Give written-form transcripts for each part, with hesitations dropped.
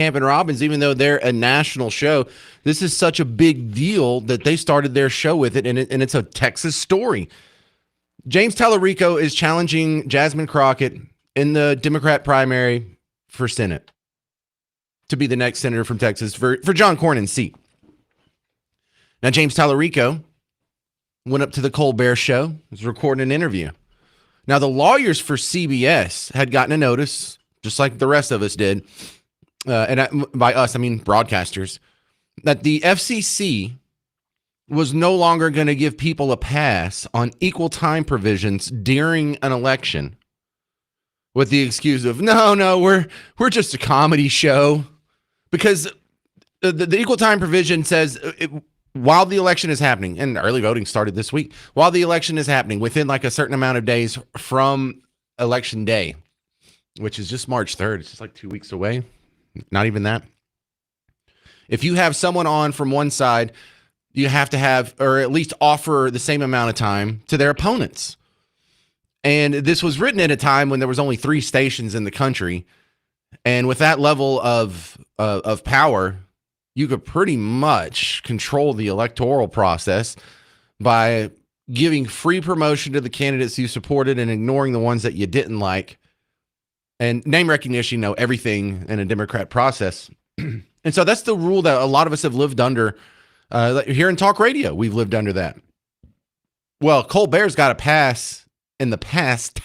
and Robbins, even though they're a national show, this is such a big deal that they started their show with it, and it's a Texas story. James Tallarico is challenging Jasmine Crockett in the Democrat primary for Senate to be the next senator from Texas for John Cornyn's seat. Now, James Tallarico went up to the Colbert show, was recording an interview. Now, the lawyers for CBS had gotten a notice, just like the rest of us did, and by us, I mean broadcasters, that the FCC was no longer going to give people a pass on equal time provisions during an election with the excuse of, no, we're just a comedy show. Because the equal time provision says while the election is happening, and early voting started this week, while the election is happening, within like a certain amount of days from election day, which is just March 3rd, it's just like 2 weeks away. Not even that. If you have someone on from one side, you have to have, or at least offer the same amount of time to their opponents. And this was written at a time when there was only 3 stations in the country. And with that level of power, you could pretty much control the electoral process by giving free promotion to the candidates you supported and ignoring the ones that you didn't like. And name recognition, everything in a Democrat process. And so that's the rule that a lot of us have lived under. Here in talk radio, we've lived under that. Well, Colbert's got a pass in the past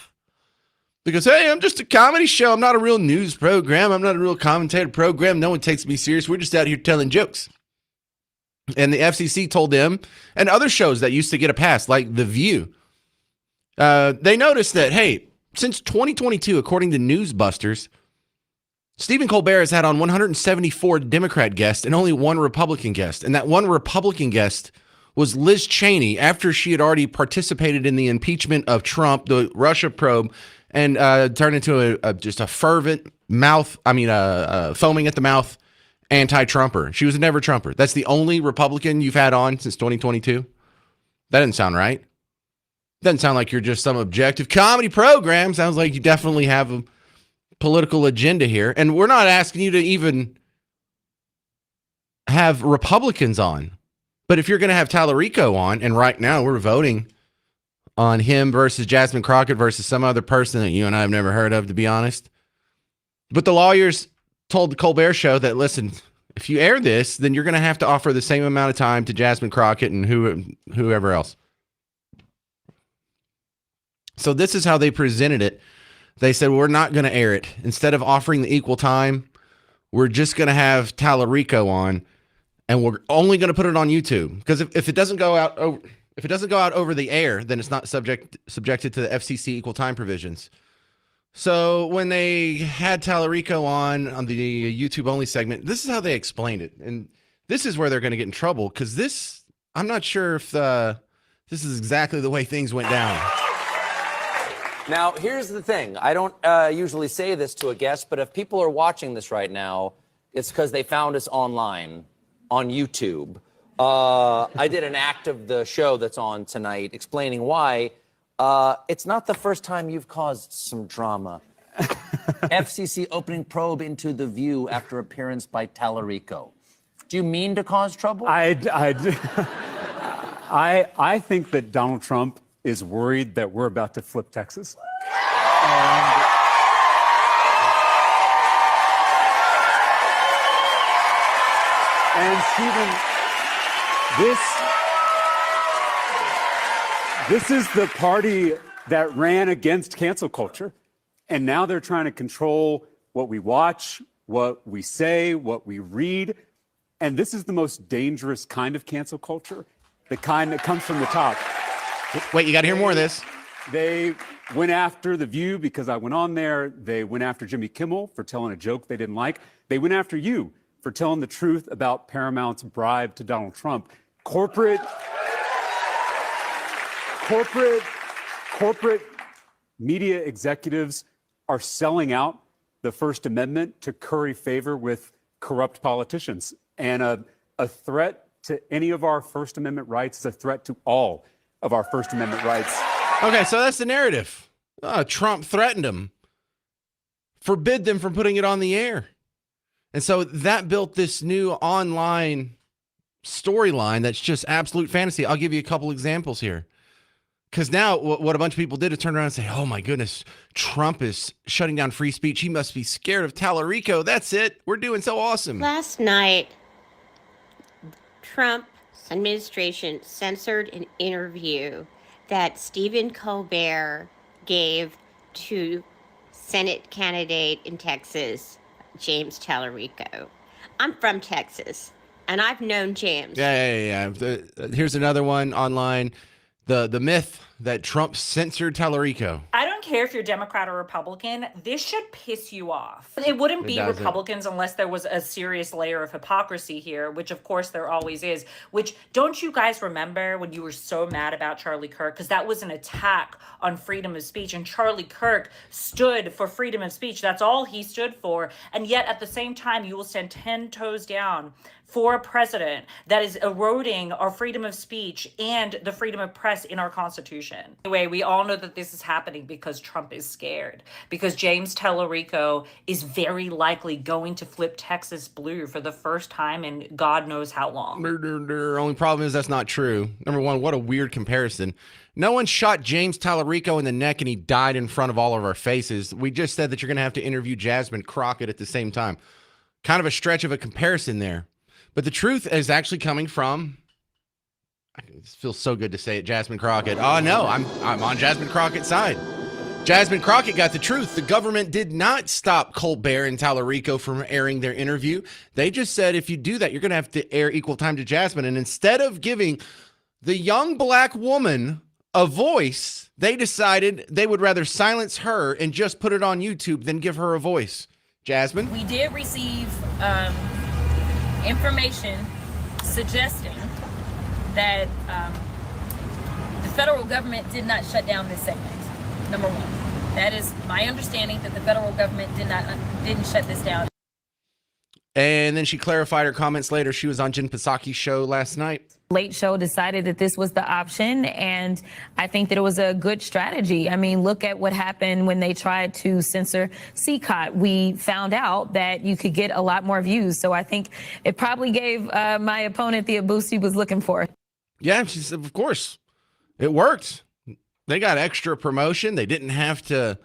because, hey, I'm just a comedy show. I'm not a real news program. I'm not a real commentator program. No one takes me serious. We're just out here telling jokes. And the FCC told them, and other shows that used to get a pass, like The View, they noticed that, hey, since 2022, according to Newsbusters, Stephen Colbert has had on 174 Democrat guests and only 1 Republican guest. And that 1 Republican guest was Liz Cheney after she had already participated in the impeachment of Trump, the Russia probe, and turned into just a fervent foaming at the mouth anti-Trumper. She was a never Trumper. That's the only Republican you've had on since 2022. That doesn't sound right. Doesn't sound like you're just some objective comedy program. Sounds like you definitely have a political agenda here. And we're not asking you to even have Republicans on. But if you're going to have Tallarico on, and right now we're voting on him versus Jasmine Crockett versus some other person that you and I have never heard of, to be honest. But the lawyers told the Colbert Show that, listen, if you air this, then you're going to have to offer the same amount of time to Jasmine Crockett and whoever else. So this is how they presented it. They said, we're not going to air it. Instead of offering the equal time, we're just going to have Tallarico on, and we're only going to put it on YouTube. Because if it doesn't go out over the air, then it's not subjected to the FCC equal time provisions. So when they had Tallarico on the YouTube only segment, this is how they explained it. And this is where they're going to get in trouble, because I'm not sure if this is exactly the way things went down. Now, here's the thing. I don't usually say this to a guest, but if people are watching this right now, it's because they found us online on YouTube. I did an act of the show that's on tonight explaining why. It's not the first time you've caused some drama. FCC opening probe into The View after appearance by Tallarico. Do you mean to cause trouble? I think that Donald Trump is worried that we're about to flip Texas. And Stephen, this is the party that ran against cancel culture. And now they're trying to control what we watch, what we say, what we read. And this is the most dangerous kind of cancel culture, the kind that comes from the top. Wait, you got to hear more of this. They went after The View because I went on there. They went after Jimmy Kimmel for telling a joke they didn't like. They went after you for telling the truth about Paramount's bribe to Donald Trump. Corporate media executives are selling out the First Amendment to curry favor with corrupt politicians. And a threat to any of our First Amendment rights is a threat to all of our First Amendment rights. Okay, so that's the narrative. Trump threatened them, forbid them from putting it on the air. And so that built this new online storyline that's just absolute fantasy. I'll give you a couple examples here. Because now what a bunch of people did is turn around and say, oh my goodness, Trump is shutting down free speech. He must be scared of Tallarico. That's it. We're doing so awesome. Last night, Trump administration censored an interview that Stephen Colbert gave to Senate candidate in Texas, James Tallarico. I'm from Texas, and I've known James. Yeah. Here's another one online. The myth that Trump censored Tallarico. I don't care if you're Democrat or Republican. This should piss you off. It wouldn't be Republicans unless there was a serious layer of hypocrisy here, which of course there always is. Which, don't you guys remember when you were so mad about Charlie Kirk? Because that was an attack on freedom of speech. And Charlie Kirk stood for freedom of speech. That's all he stood for. And yet at the same time, you will stand 10 toes down for a president that is eroding our freedom of speech and the freedom of press in our Constitution. Anyway, we all know that this is happening because Trump is scared, because James Tallarico is very likely going to flip Texas blue for the first time in God knows how long. Only problem is that's not true. Number one, what a weird comparison. No one shot James Tallarico in the neck and he died in front of all of our faces. We just said that you're going to have to interview Jasmine Crockett at the same time. Kind of a stretch of a comparison there. But the truth is actually coming from, it feels so good to say it, Jasmine Crockett. Oh, no, I'm on Jasmine Crockett's side. Jasmine Crockett got the truth. The government did not stop Colbert and Tallarico from airing their interview. They just said, if you do that, you're going to have to air equal time to Jasmine. And instead of giving the young black woman a voice, they decided they would rather silence her and just put it on YouTube than give her a voice. Jasmine? We did receive information suggesting that the federal government did not shut down this segment. Number one, that is my understanding, that the federal government didn't shut this down. And then she clarified her comments later. She was on Jen Psaki's show last night. Late Show decided that this was the option, and I think that it was a good strategy. I mean, look at what happened when they tried to censor CCOT. We found out that you could get a lot more views, so I think it probably gave my opponent the boost he was looking for. Yeah, she said, of course. It worked. They got extra promotion. They didn't have to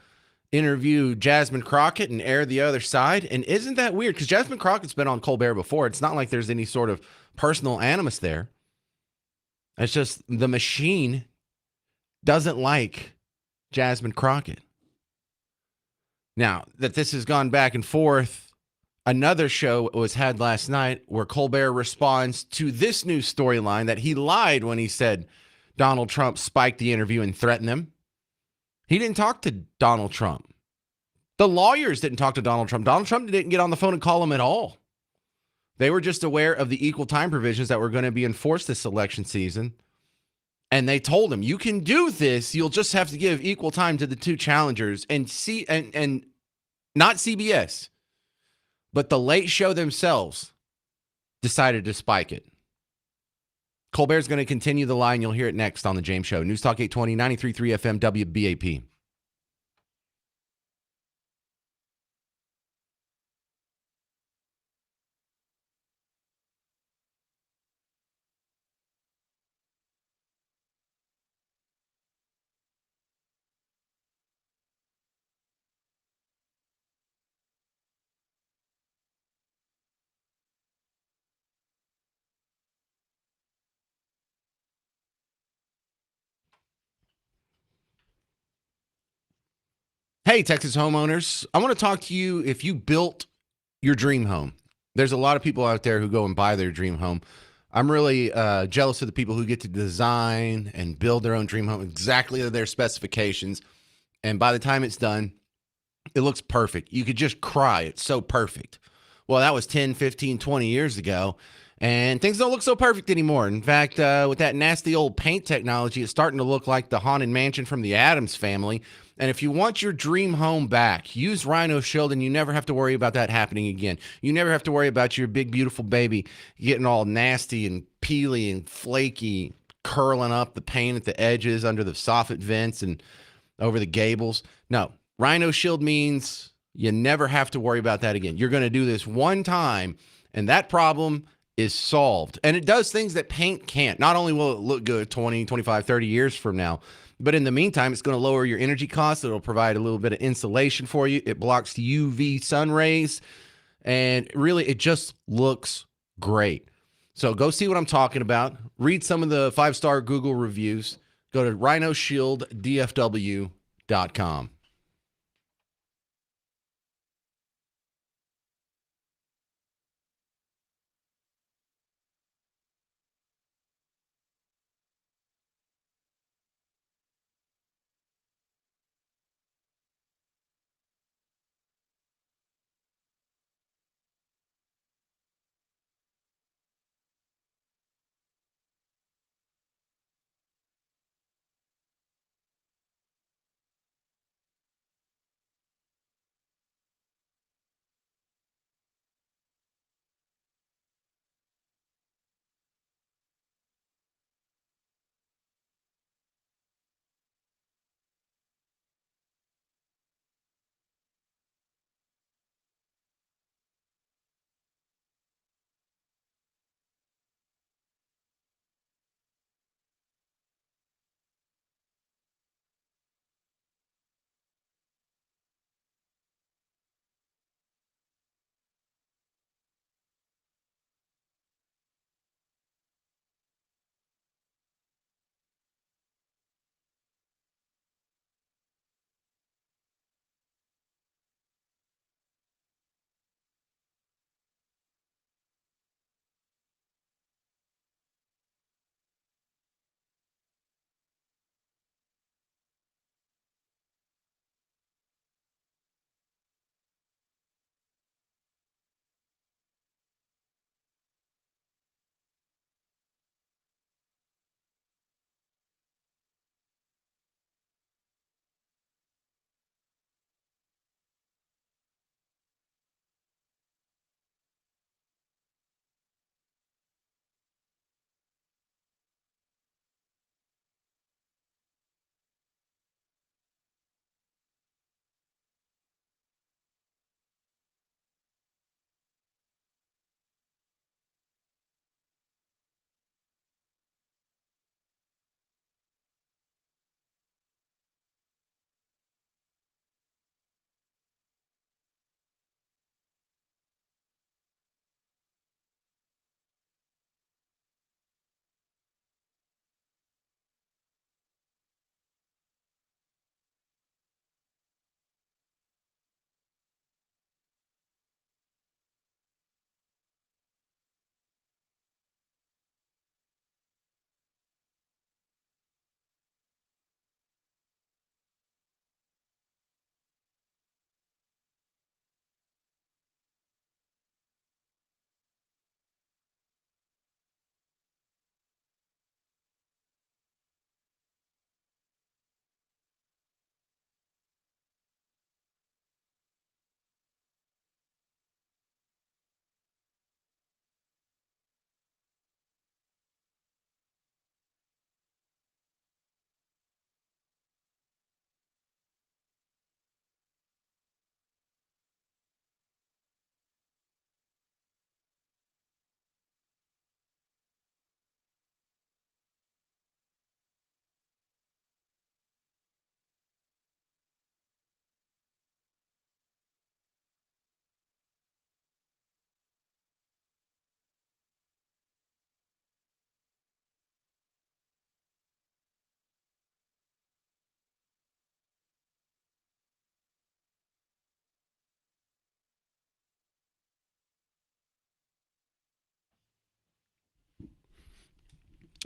interview Jasmine Crockett and air the other side. And isn't that weird? Because Jasmine Crockett's been on Colbert before. It's not like there's any sort of personal animus there. It's just the machine doesn't like Jasmine Crockett. Now, that this has gone back and forth, another show was had last night where Colbert responds to this new storyline that he lied when he said Donald Trump spiked the interview and threatened him. He didn't talk to Donald Trump. The lawyers didn't talk to Donald Trump. Donald Trump didn't get on the phone and call him at all. They were just aware of the equal time provisions that were going to be enforced this election season. And they told him, you can do this. You'll just have to give equal time to the two challengers and not CBS, but the Late Show themselves decided to spike it. Colbert's going to continue the line. You'll hear it next on The James Show. News Talk 820, 93.3 FM, WBAP. Hey, Texas homeowners. I want to talk to you if you built your dream home. There's a lot of people out there who go and buy their dream home. I'm really jealous of the people who get to design and build their own dream home exactly to their specifications. And by the time it's done, it looks perfect. You could just cry. It's so perfect. Well, that was 10, 15, 20 years ago. And things don't look so perfect anymore. In fact, with that nasty old paint technology, it's starting to look like the Haunted Mansion from the Addams Family. And if you want your dream home back, use Rhino Shield and you never have to worry about that happening again. You never have to worry about your big, beautiful baby getting all nasty and peely and flaky, curling up the paint at the edges under the soffit vents and over the gables. No, Rhino Shield means You never have to worry about that again. You're going to do this one time, and that problem is solved. And it does things that paint can't. Not only will it look good 20, 25, 30 years from now, but in the meantime, it's going to lower your energy costs. It'll provide a little bit of insulation for you. It blocks UV sun rays, and really, it just looks great. So go see what I'm talking about. Read some of the 5-star Google reviews. Go to rhinoshielddfw.com.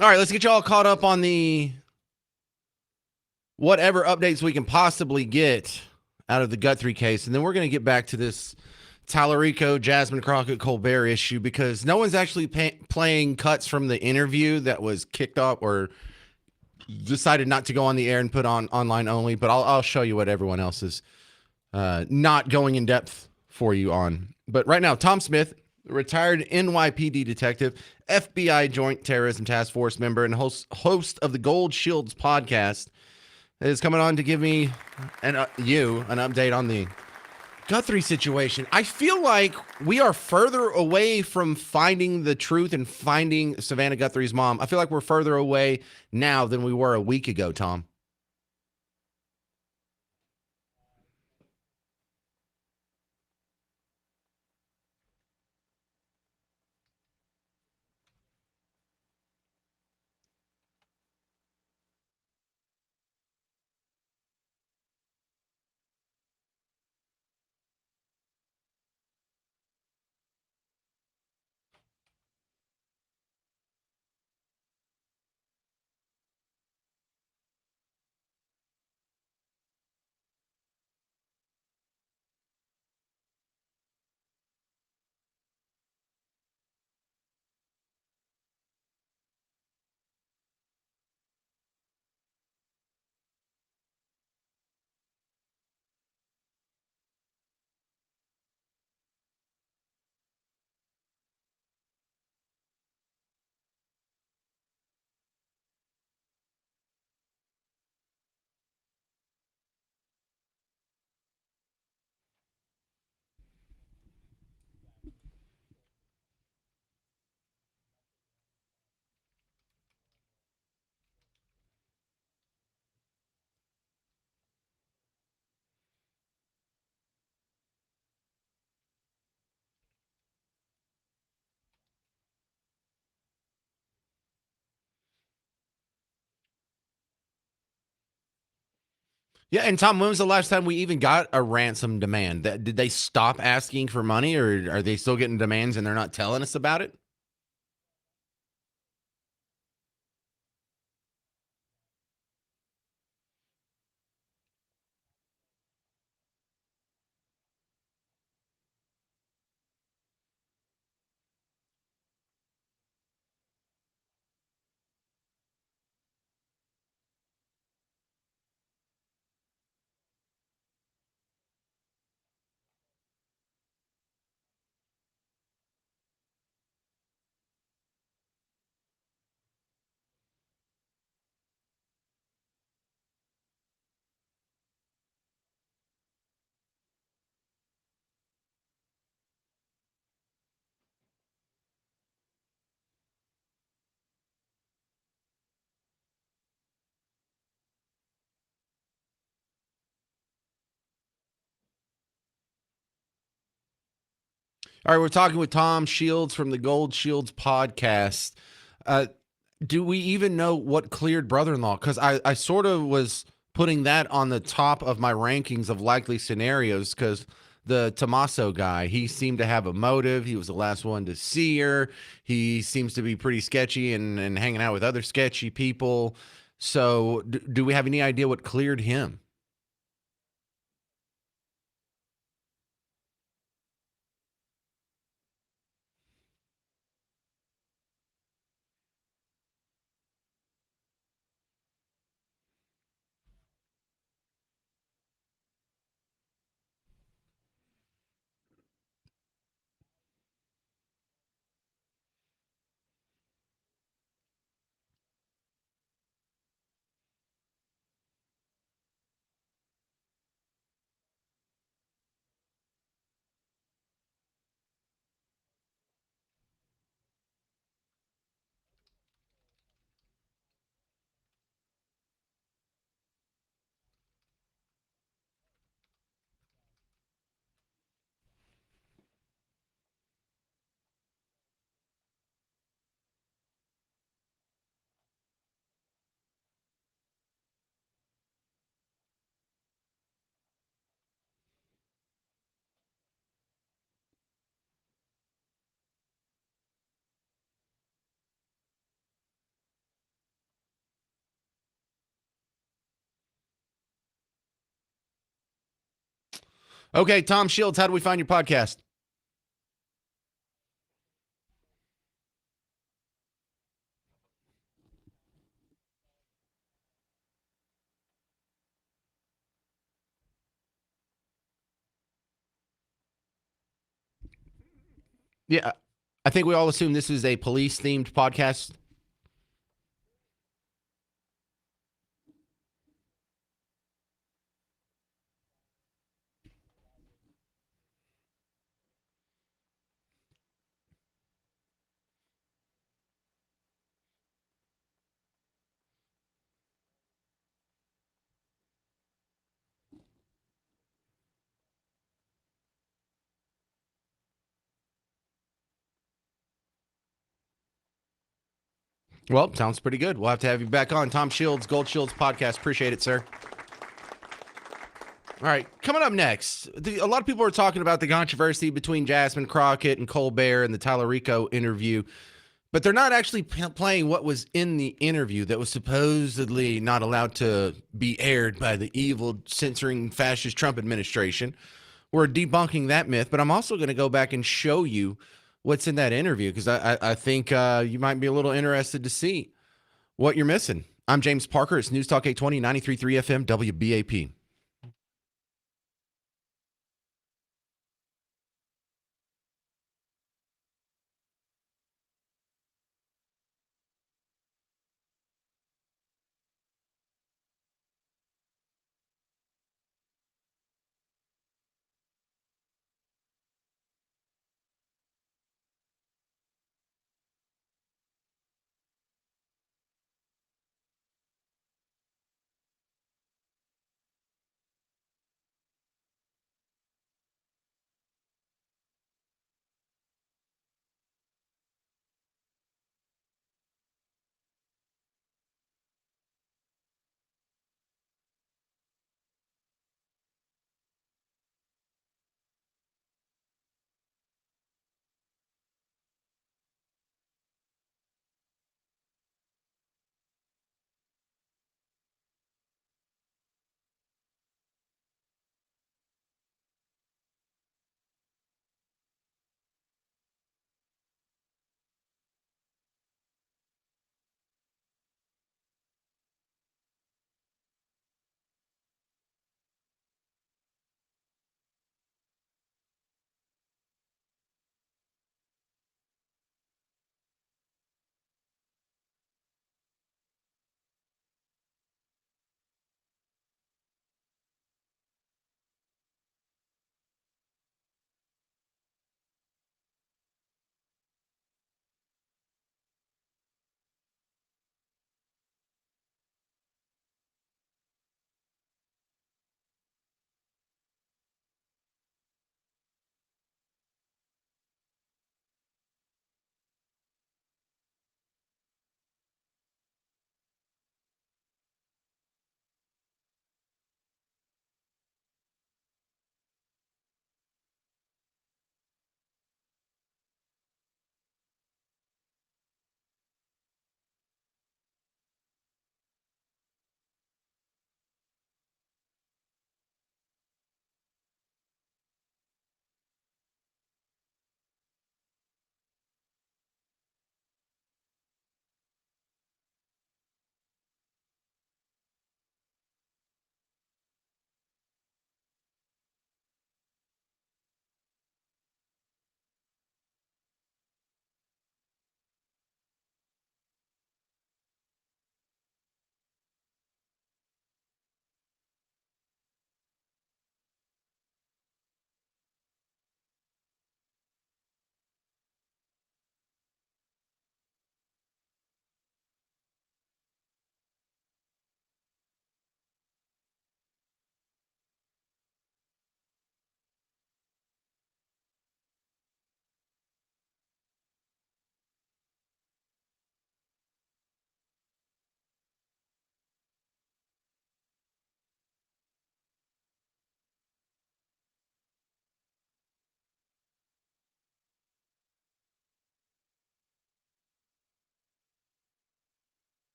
All right, let's get you all caught up on the whatever updates we can possibly get out of the Guthrie case. And then we're going to get back to this Tallarico, Jasmine Crockett, Colbert issue, because no one's actually playing cuts from the interview that was kicked off or decided not to go on the air and put on online only. But I'll show you what everyone else is not going in depth for you on. But right now, Tom Smith, retired NYPD detective, FBI Joint Terrorism Task Force member, and host of the Gold Shields podcast, is coming on to give me and you an update on the Guthrie situation. I feel like we are further away from finding the truth and finding Savannah Guthrie's mom. I feel like we're further away now than we were a week ago, Tom. Yeah, and Tom, when was the last time we even got a ransom demand? Did they stop asking for money, or are they still getting demands and they're not telling us about it? All right, we're talking with Tom Shields from the Gold Shields podcast. Uh, do we even know what cleared brother-in-law? Because I sort of was putting that on the top of my rankings of likely scenarios because the Tommaso guy, he seemed to have a motive. He was the last one to see her. He seems to be pretty sketchy and hanging out with other sketchy people. So do we have any idea what cleared him? Okay, Tom Shields, how do we find your podcast? Yeah, I think we all assume this is a police themed podcast. Well, sounds pretty good. We'll have to have you back on. Tom Shields, Gold Shields podcast. Appreciate it, sir. All right, coming up next, a lot of people are talking about the controversy between Jasmine Crockett and Colbert and the Tallarico interview, but they're not actually playing what was in the interview that was supposedly not allowed to be aired by the evil, censoring, fascist Trump administration. We're debunking that myth, but I'm also going to go back and show you what's in that interview because I think you might be a little interested to see what you're missing. I'm James Parker. It's News Talk 820, 93.3 FM, WBAP.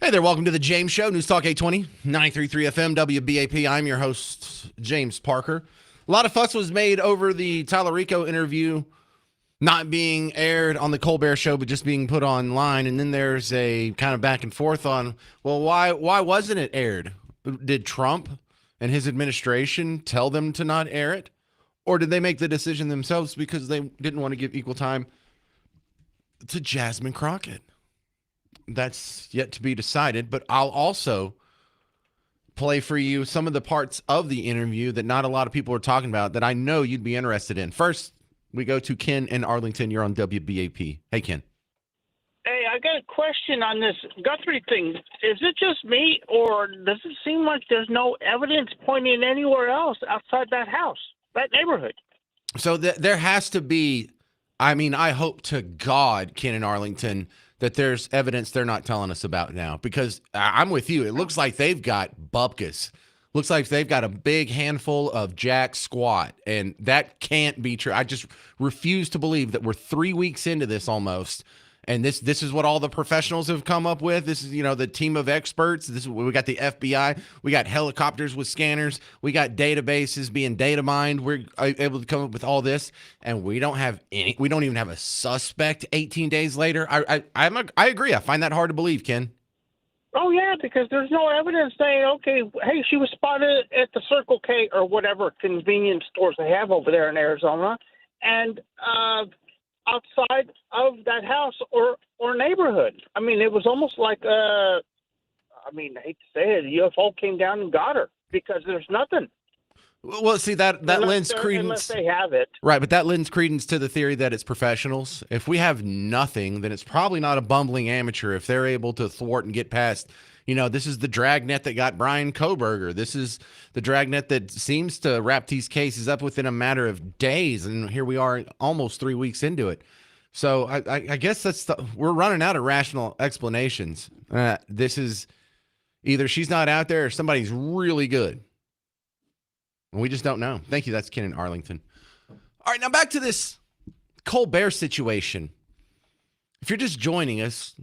Hey there, welcome to the James Show, News Talk 820, 933 FM, WBAP. I'm your host, James Parker. A lot of fuss was made over the Tallarico interview not being aired on the Colbert Show, but just being put online. And then there's a kind of back and forth on, well, why wasn't it aired? Did Trump and his administration tell them to not air it? Or did they make the decision themselves because they didn't want to give equal time to Jasmine Crockett? That's yet to be decided, but I'll also play for you some of the parts of the interview that not a lot of people are talking about that I know you'd be interested in. First, we go to Ken in Arlington. You're on WBAP. Hey, Ken. Hey, I got a question on this Guthrie thing. Is it just me, or does it seem like there's no evidence pointing anywhere else outside that house, that neighborhood? So there has to be, I hope to God, Ken in Arlington, that there's evidence they're not telling us about now, because I'm with you. It looks like they've got bupkis. Looks like they've got a big handful of jack squat, and that can't be true. I just refuse to believe that we're 3 weeks into this almost, and this is what all the professionals have come up with. This is, the team of experts. We got the FBI. We got helicopters with scanners. We got databases being data mined. We're able to come up with all this, and we don't even have a suspect 18 days later. I agree. I find that hard to believe, Ken. Oh, yeah, because there's no evidence saying, okay, hey, she was spotted at the Circle K or whatever convenience stores they have over there in Arizona, and outside of that house or neighborhood. It was almost like, I hate to say it, a UFO came down and got her, because there's nothing. Well, see, that lends credence. Unless they have it. Right, but that lends credence to the theory that it's professionals. If we have nothing, then it's probably not a bumbling amateur if they're able to thwart and get past. This is the dragnet that got Brian Kohberger. This is the dragnet that seems to wrap these cases up within a matter of days, and here we are almost 3 weeks into it. So I guess we're running out of rational explanations. This is either she's not out there or somebody's really good. We just don't know. Thank you. That's Ken in Arlington. All right, now back to this Colbert situation. If you're just joining us,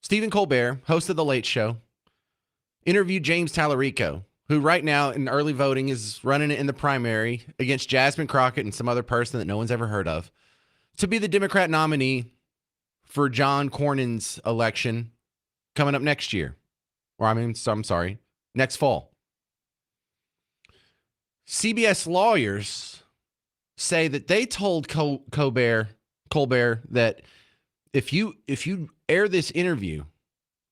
Stephen Colbert, host of The Late Show, interviewed James Tallarico, who right now in early voting is running it in the primary against Jasmine Crockett and some other person that no one's ever heard of, to be the Democrat nominee for John Cornyn's election coming up next year. Next fall. CBS lawyers say that they told Colbert that if you air this interview,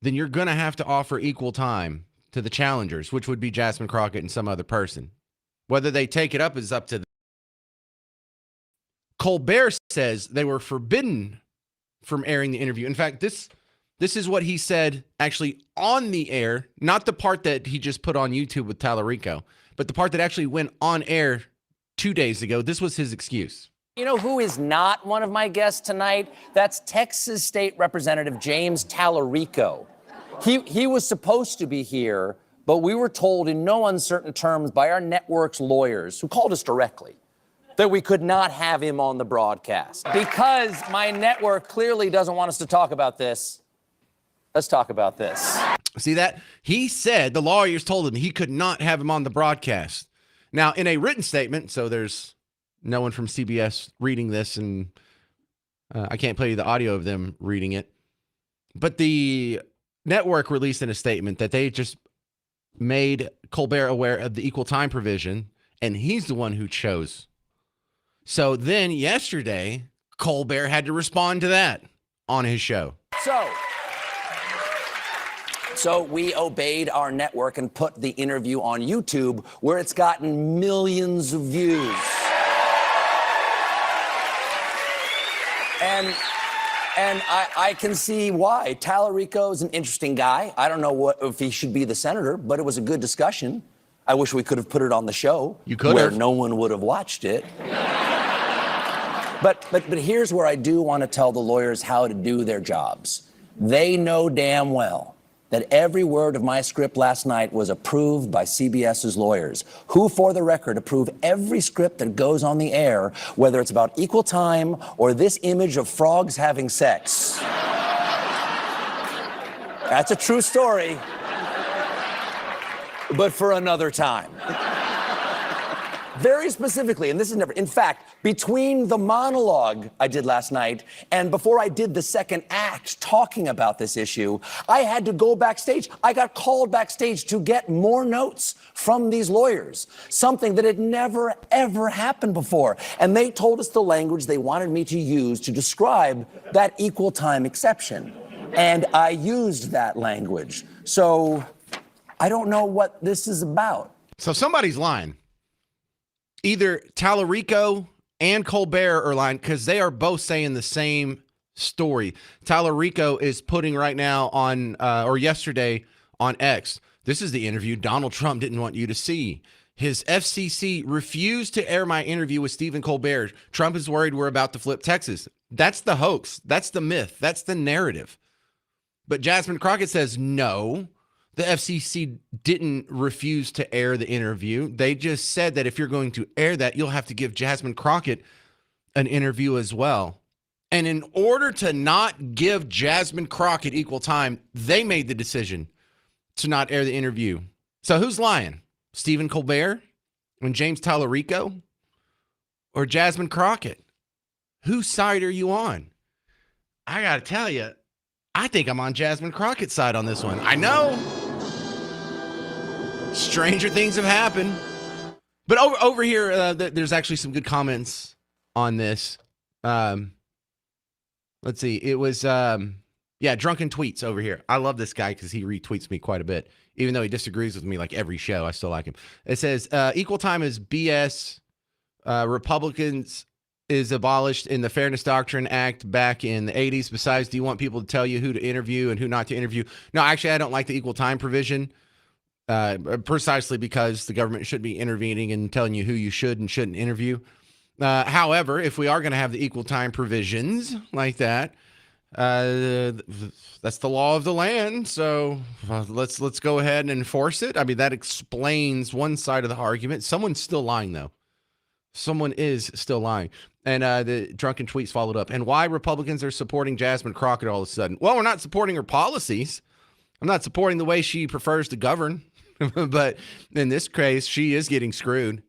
then you're going to have to offer equal time to the challengers, which would be Jasmine Crockett and some other person. Whether they take it up is up to them. Colbert says they were forbidden from airing the interview. In fact, this is what he said actually on the air, not the part that he just put on YouTube with Tallarico, but the part that actually went on air 2 days ago. This was his excuse. You know who is not one of my guests tonight? That's Texas State Representative James Tallarico. He was supposed to be here, but we were told in no uncertain terms by our network's lawyers, who called us directly, that we could not have him on the broadcast. Because my network clearly doesn't want us to talk about this, let's talk about this. See that? He said the lawyers told him he could not have him on the broadcast. Now, in a written statement, so there's no one from CBS reading this, and I can't play you the audio of them reading it, but the network released in a statement that they just made Colbert aware of the equal time provision, and he's the one who chose. So then yesterday, Colbert had to respond to that on his show. So we obeyed our network and put the interview on YouTube, where it's gotten millions of views. And I can see why. Tallarico is an interesting guy. I don't know if he should be the senator, but it was a good discussion. I wish we could have put it on the show. You could where have. No one would have watched it. But here's where I do want to tell the lawyers how to do their jobs. They know damn well that every word of my script last night was approved by CBS's lawyers, who, for the record, approve every script that goes on the air, whether it's about equal time or this image of frogs having sex. That's a true story. But for another time. Very specifically, and this is never, in fact, between the monologue I did last night and before I did the second act talking about this issue, I had to go backstage. I got called backstage to get more notes from these lawyers, something that had never, ever happened before. And they told us the language they wanted me to use to describe that equal time exception. And I used that language. So I don't know what this is about. So somebody's lying. Either Tallarico and Colbert are lying because they are both saying the same story. Tallarico is putting right now on, or yesterday on X, this is the interview Donald Trump didn't want you to see. His FCC refused to air my interview with Stephen Colbert. Trump is worried we're about to flip Texas. That's the hoax. That's the myth. That's the narrative. But Jasmine Crockett says no. The FCC didn't refuse to air the interview. They just said that if you're going to air that, you'll have to give Jasmine Crockett an interview as well. And in order to not give Jasmine Crockett equal time, they made the decision to not air the interview. So who's lying? Stephen Colbert and James Tallarico or Jasmine Crockett? Whose side are you on? I got to tell you, I think I'm on Jasmine Crockett's side on this one. I know. Stranger things have happened. But over here, there's actually some good comments on this. Let's see. It was, Drunken Tweets over here. I love this guy because he retweets me quite a bit. Even though he disagrees with me like every show, I still like him. It says, equal time is BS. Republicans is abolished in the Fairness Doctrine Act back in the 80s. Besides, do you want people to tell you who to interview and who not to interview? No, actually, I don't like the equal time provision. Precisely because the government should be intervening and telling you who you should and shouldn't interview. However, if we are going to have the equal time provisions like that, that's the law of the land. So let's go ahead and enforce it. I mean, that explains one side of the argument. Someone's still lying, though. Someone is still lying. And the Drunken Tweets followed up. And why Republicans are supporting Jasmine Crockett all of a sudden? Well, we're not supporting her policies. I'm not supporting the way she prefers to govern. But in this case, she is getting screwed.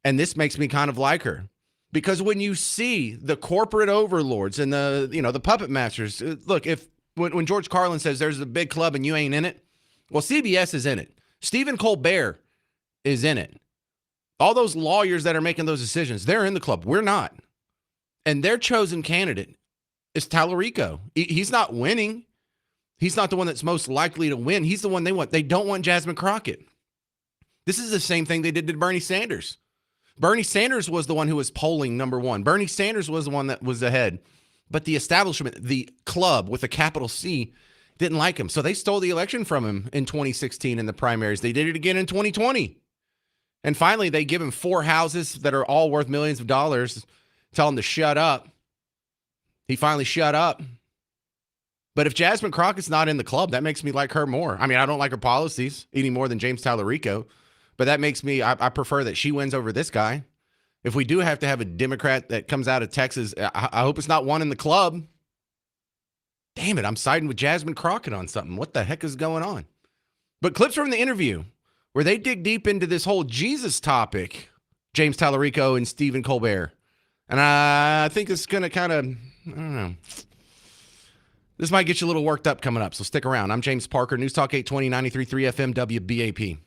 And this makes me kind of like her. Because when you see the corporate overlords and the puppet masters, look, when George Carlin says there's a big club and you ain't in it, well, CBS is in it. Stephen Colbert is in it. All those lawyers that are making those decisions, they're in the club. We're not. And their chosen candidate is Tallarico. He's not winning. He's not the one that's most likely to win. He's the one they want. They don't want Jasmine Crockett. This is the same thing they did to Bernie Sanders. Bernie Sanders was the one who was polling number one. Bernie Sanders was the one that was ahead. But the establishment, the club with a capital C, didn't like him. So they stole the election from him in 2016 in the primaries. They did it again in 2020. And finally, they give him 4 houses that are all worth millions of dollars, tell him to shut up. He finally shut up. But if Jasmine Crockett's not in the club, that makes me like her more. I mean, I don't like her policies any more than James Tallarico, but that makes me, I prefer that she wins over this guy. If we do have to have a Democrat that comes out of Texas, I hope it's not one in the club. Damn it, I'm siding with Jasmine Crockett on something. What the heck is going on? But clips from the interview where they dig deep into this whole Jesus topic, James Tallarico and Stephen Colbert. And I think it's going to kind of, I don't know. This might get you a little worked up coming up, so stick around. I'm James Parker, News Talk 820, 93.3 FM, WBAP.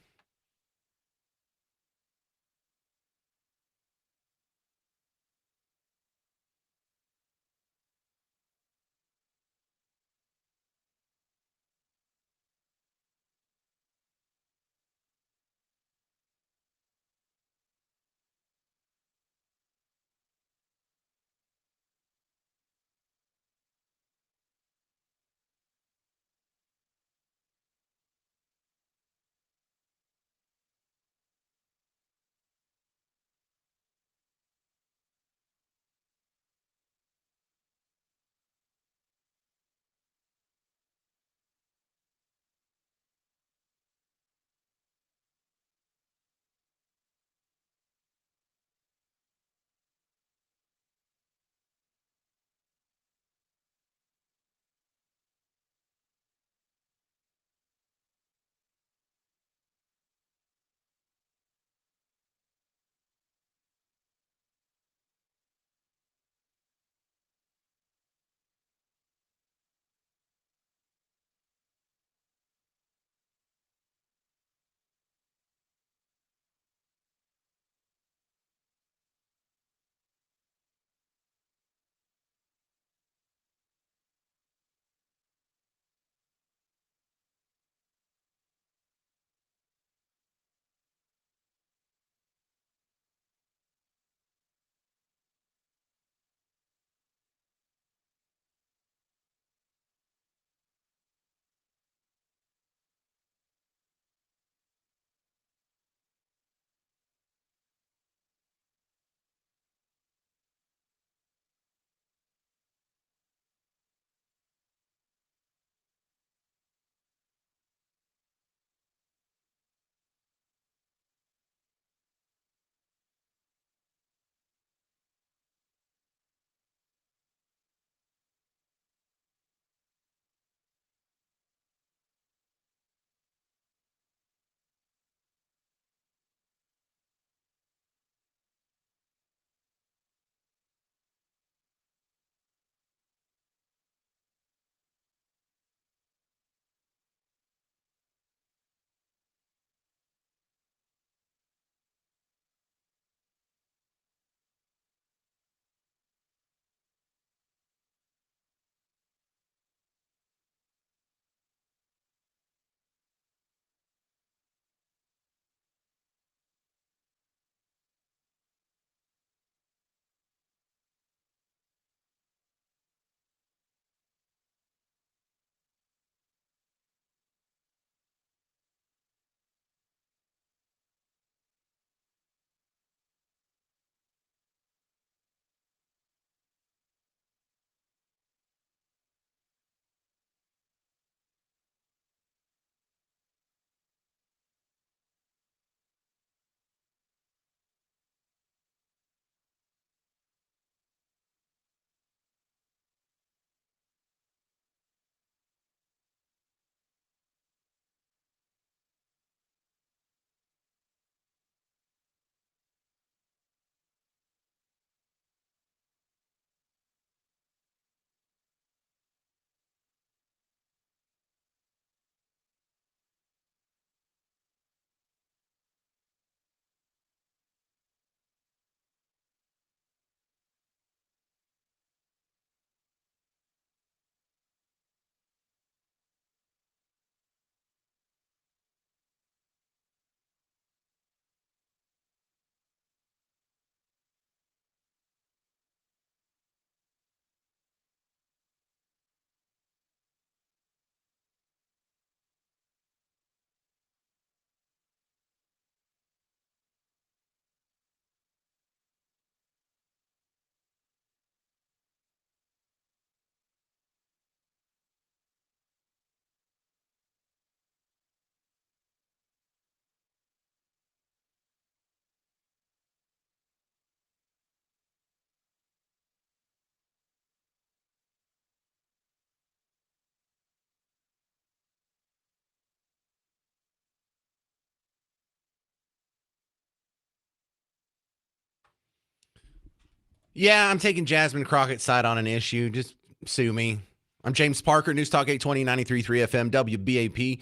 Yeah, I'm taking Jasmine Crockett's side on an issue. Just sue me. I'm James Parker, News Talk 820, 93.3 FM, WBAP.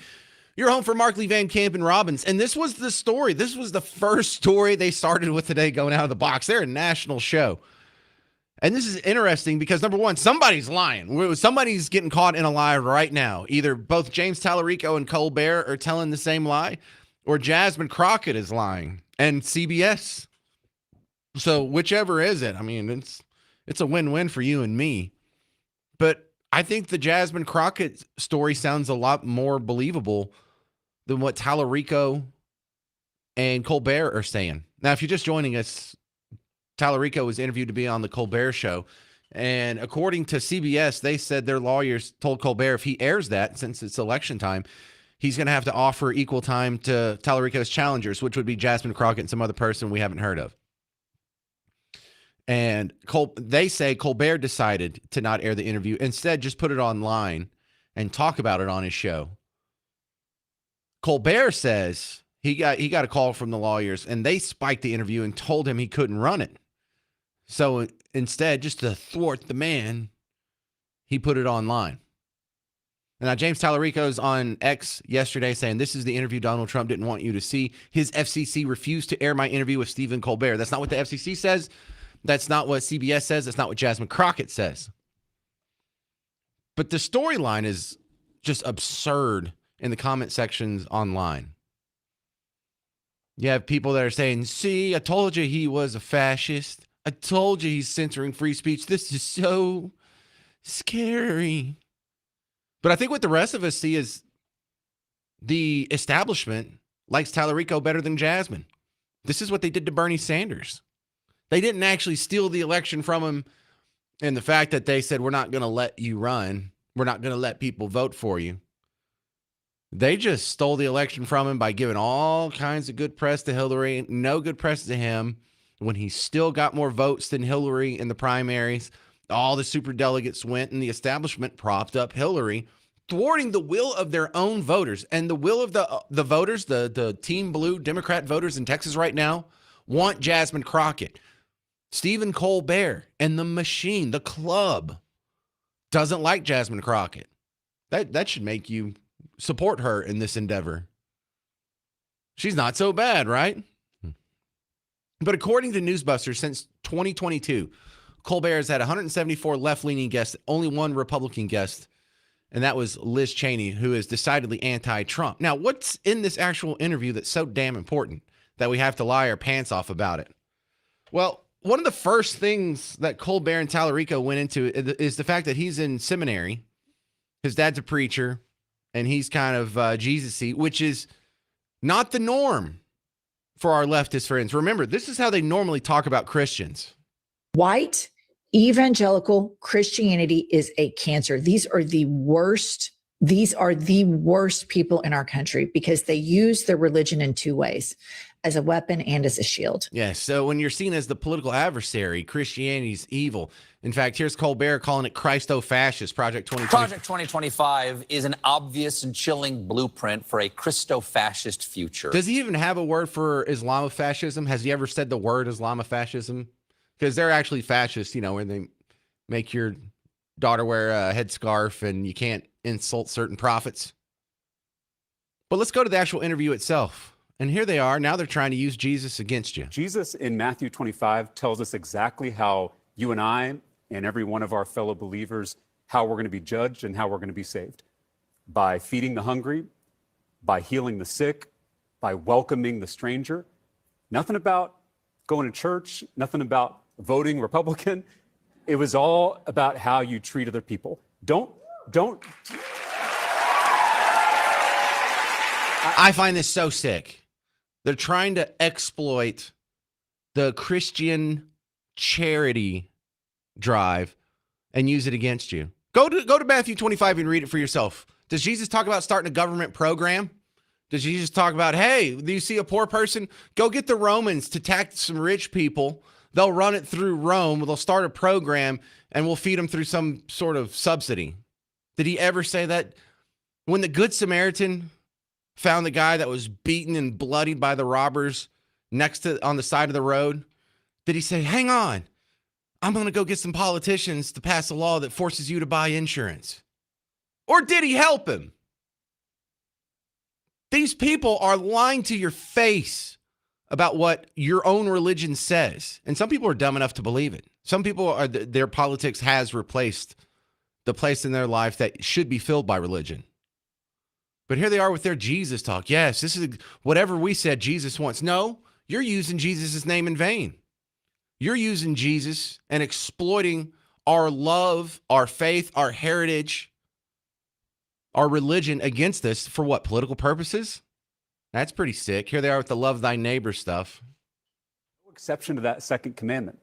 You're home for Markley, Van Camp, and Robbins. And this was the story. This was the first story they started with today going out of the box. They're a national show. And this is interesting because, number one, somebody's lying. Somebody's getting caught in a lie right now. Either both James Tallarico and Colbert are telling the same lie, or Jasmine Crockett is lying, and CBS. So whichever is it, I mean, it's a win-win for you and me. But I think the Jasmine Crockett story sounds a lot more believable than what Tallarico and Colbert are saying. Now, if you're just joining us, Tallarico was interviewed to be on the Colbert Show. And according to CBS, they said their lawyers told Colbert if he airs that, since it's election time, he's going to have to offer equal time to Tallarico's challengers, which would be Jasmine Crockett and some other person we haven't heard of. And they say Colbert decided to not air the interview. Instead, just put it online and talk about it on his show. Colbert says he got a call from the lawyers, and they spiked the interview and told him he couldn't run it. So instead, just to thwart the man, he put it online. Now, James Tallarico's on X yesterday saying, this is the interview Donald Trump didn't want you to see. His FCC refused to air my interview with Stephen Colbert. That's not what the FCC says. That's not what CBS says. That's not what Jasmine Crockett says. But the storyline is just absurd in the comment sections online. You have people that are saying, see, I told you he was a fascist. I told you he's censoring free speech. This is so scary. But I think what the rest of us see is the establishment likes Tallarico better than Jasmine. This is what they did to Bernie Sanders. They didn't actually steal the election from him in the fact that they said, we're not going to let you run. We're not going to let people vote for you. They just stole the election from him by giving all kinds of good press to Hillary, no good press to him, when he still got more votes than Hillary in the primaries. All the superdelegates went, and the establishment propped up Hillary, thwarting the will of their own voters. And the will of the voters, the Team Blue Democrat voters in Texas right now, want Jasmine Crockett. Stephen Colbert and the machine, the club, doesn't like Jasmine Crockett. That should make you support her in this endeavor. She's not so bad, right? But according to Newsbusters, since 2022, Colbert has had 174 left-leaning guests, only one Republican guest, and that was Liz Cheney, who is decidedly anti-Trump. Now, what's in this actual interview that's so damn important that we have to lie our pants off about it? Well, one of the first things that Colbert and Tallarico went into is the fact that he's in seminary. His dad's a preacher, and he's kind of Jesus-y, which is not the norm for our leftist friends. Remember, this is how they normally talk about Christians. White evangelical Christianity is a cancer. These are the worst. These are the worst people in our country because they use their religion in two ways, as a weapon and as a shield. Yes. So when you're seen as the political adversary, Christianity's evil. In fact, here's Colbert calling it Christo-fascist, Project 2025. Project 2025 is an obvious and chilling blueprint for a Christo-fascist future. Does he even have a word for Islamofascism? Has he ever said the word Islamofascism? Because they're actually fascists, you know, when they make your daughter wear a headscarf and you can't insult certain prophets. But let's go to the actual interview itself. And here they are. Now they're trying to use Jesus against you. Jesus in Matthew 25 tells us exactly how you and I and every one of our fellow believers, how we're going to be judged and how we're going to be saved. By feeding the hungry, by healing the sick, by welcoming the stranger. Nothing about going to church, nothing about voting Republican. It was all about how you treat other people. Don't. I find this so sick. They're trying to exploit the Christian charity drive and use it against you. Go to Matthew 25 and read it for yourself. Does Jesus talk about starting a government program? Does Jesus talk about, hey, do you see a poor person? Go get the Romans to tax some rich people. They'll run it through Rome. They'll start a program and we'll feed them through some sort of subsidy. Did he ever say that? When the Good Samaritan found the guy that was beaten and bloodied by the robbers on the side of the road, did he say, hang on, I'm going to go get some politicians to pass a law that forces you to buy insurance. Or did he help him? These people are lying to your face about what your own religion says. And some people are dumb enough to believe it. Some people are, their politics has replaced the place in their life that should be filled by religion. But here they are with their Jesus talk. Yes, this is whatever we said Jesus wants. No, you're using Jesus' name in vain. You're using Jesus and exploiting our love, our faith, our heritage, our religion against us for what? Political purposes? That's pretty sick. Here they are with the love thy neighbor stuff. No exception to that second commandment.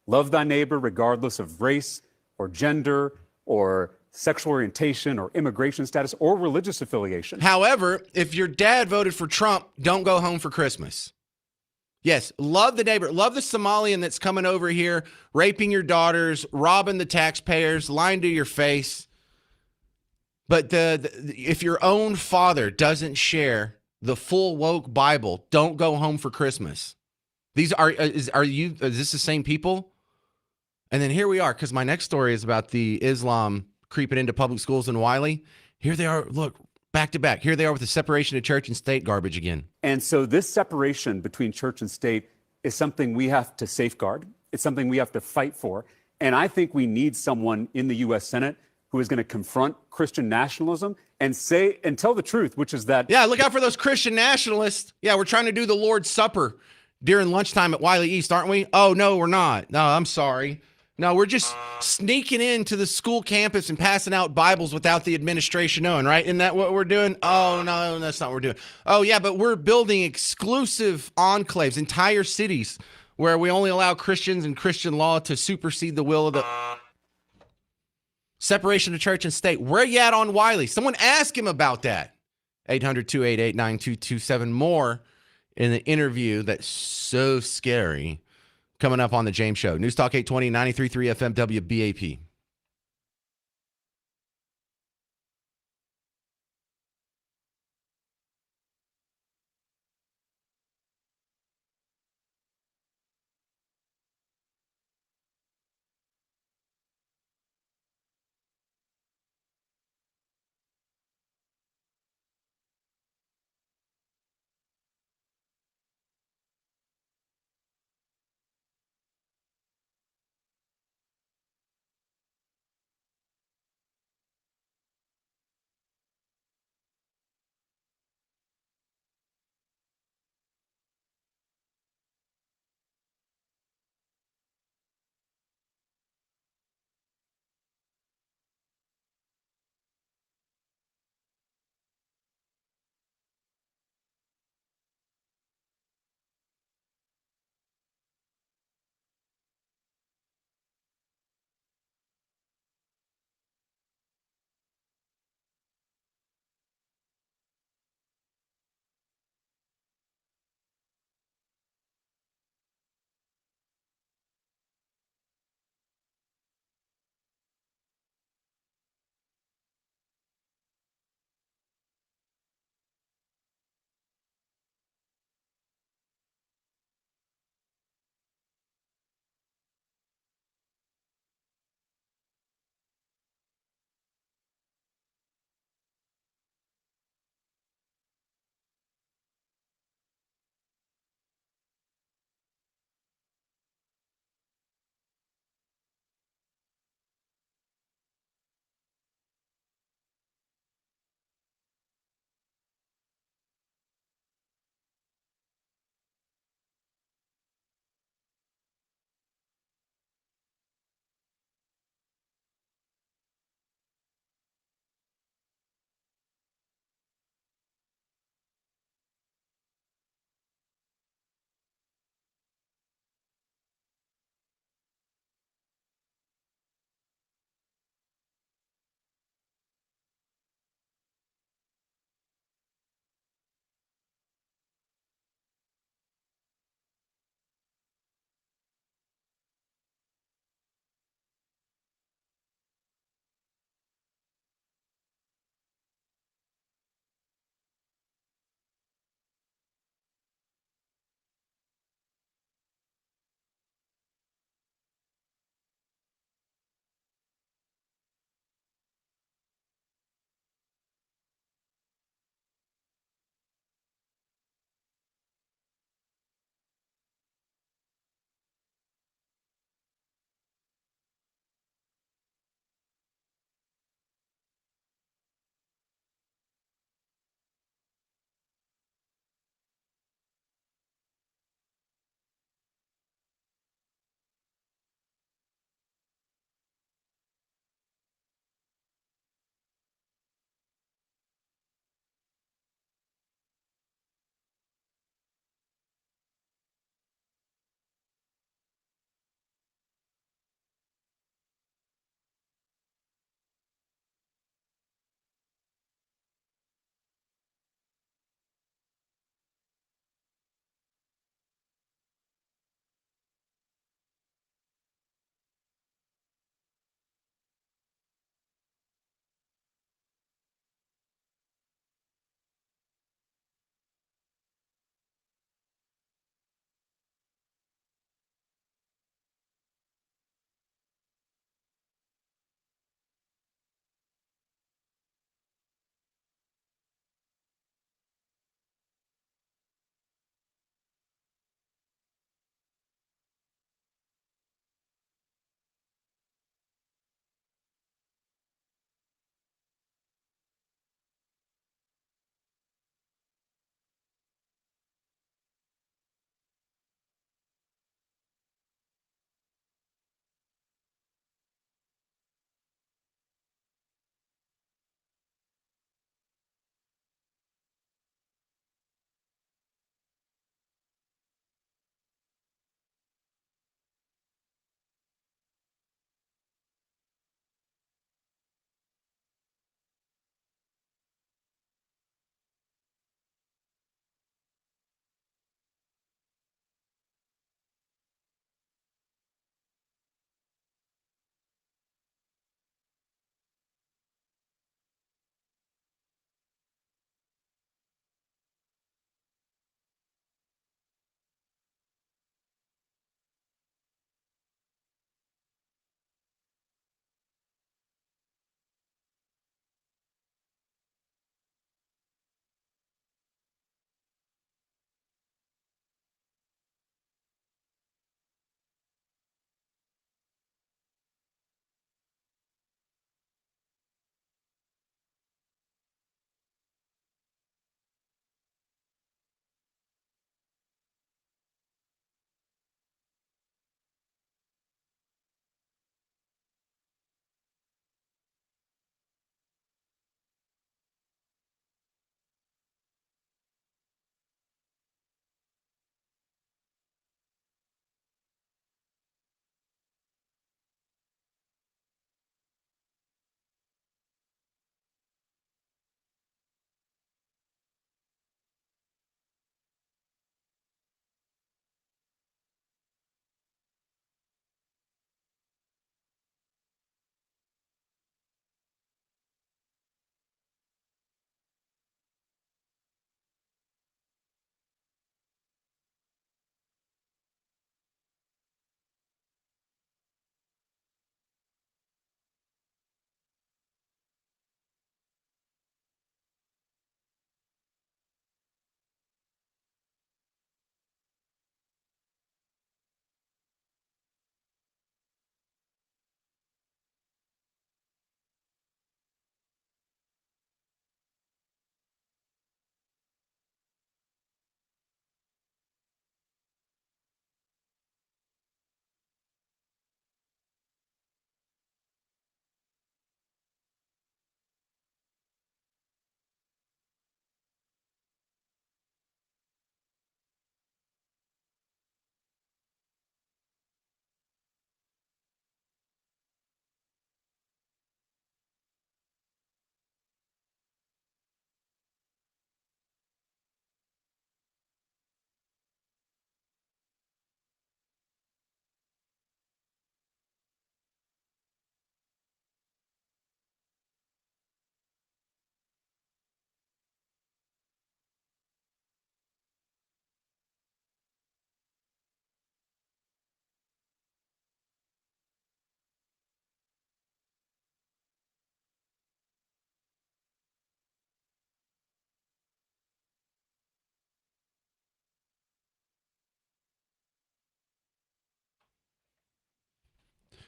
Love thy neighbor regardless of race or gender or sexual orientation or immigration status or religious affiliation. However, if your dad voted for Trump, don't go home for Christmas. Yes, love the neighbor. Love the Somalian that's coming over here, raping your daughters, robbing the taxpayers, lying to your face. But if your own father doesn't share the full woke Bible, don't go home for Christmas. Is this the same people? And then here we are, because my next story is about the Islam creeping into public schools in Wiley. Here they are, look, back to back. Here they are with the separation of church and state garbage again. And so this separation between church and state is something we have to safeguard. It's something we have to fight for. And I think we need someone in the U.S. Senate who is going to confront Christian nationalism and say and tell the truth, which is that. Yeah, look out for those Christian nationalists. Yeah, we're trying to do the Lord's Supper during lunchtime at Wiley East, aren't we? Oh, no, we're not. No, I'm sorry. No, we're just sneaking into the school campus and passing out Bibles without the administration knowing, right? Isn't that what we're doing? Oh, no, that's not what we're doing. Oh, yeah, but we're building exclusive enclaves, entire cities where we only allow Christians and Christian law to supersede the will of the separation of church and state. Where you at on Wiley? Someone ask him about that. 800-288-9227. More in the interview that's so scary coming up on the James Show. News Talk 820, 93.3 FM WBAP.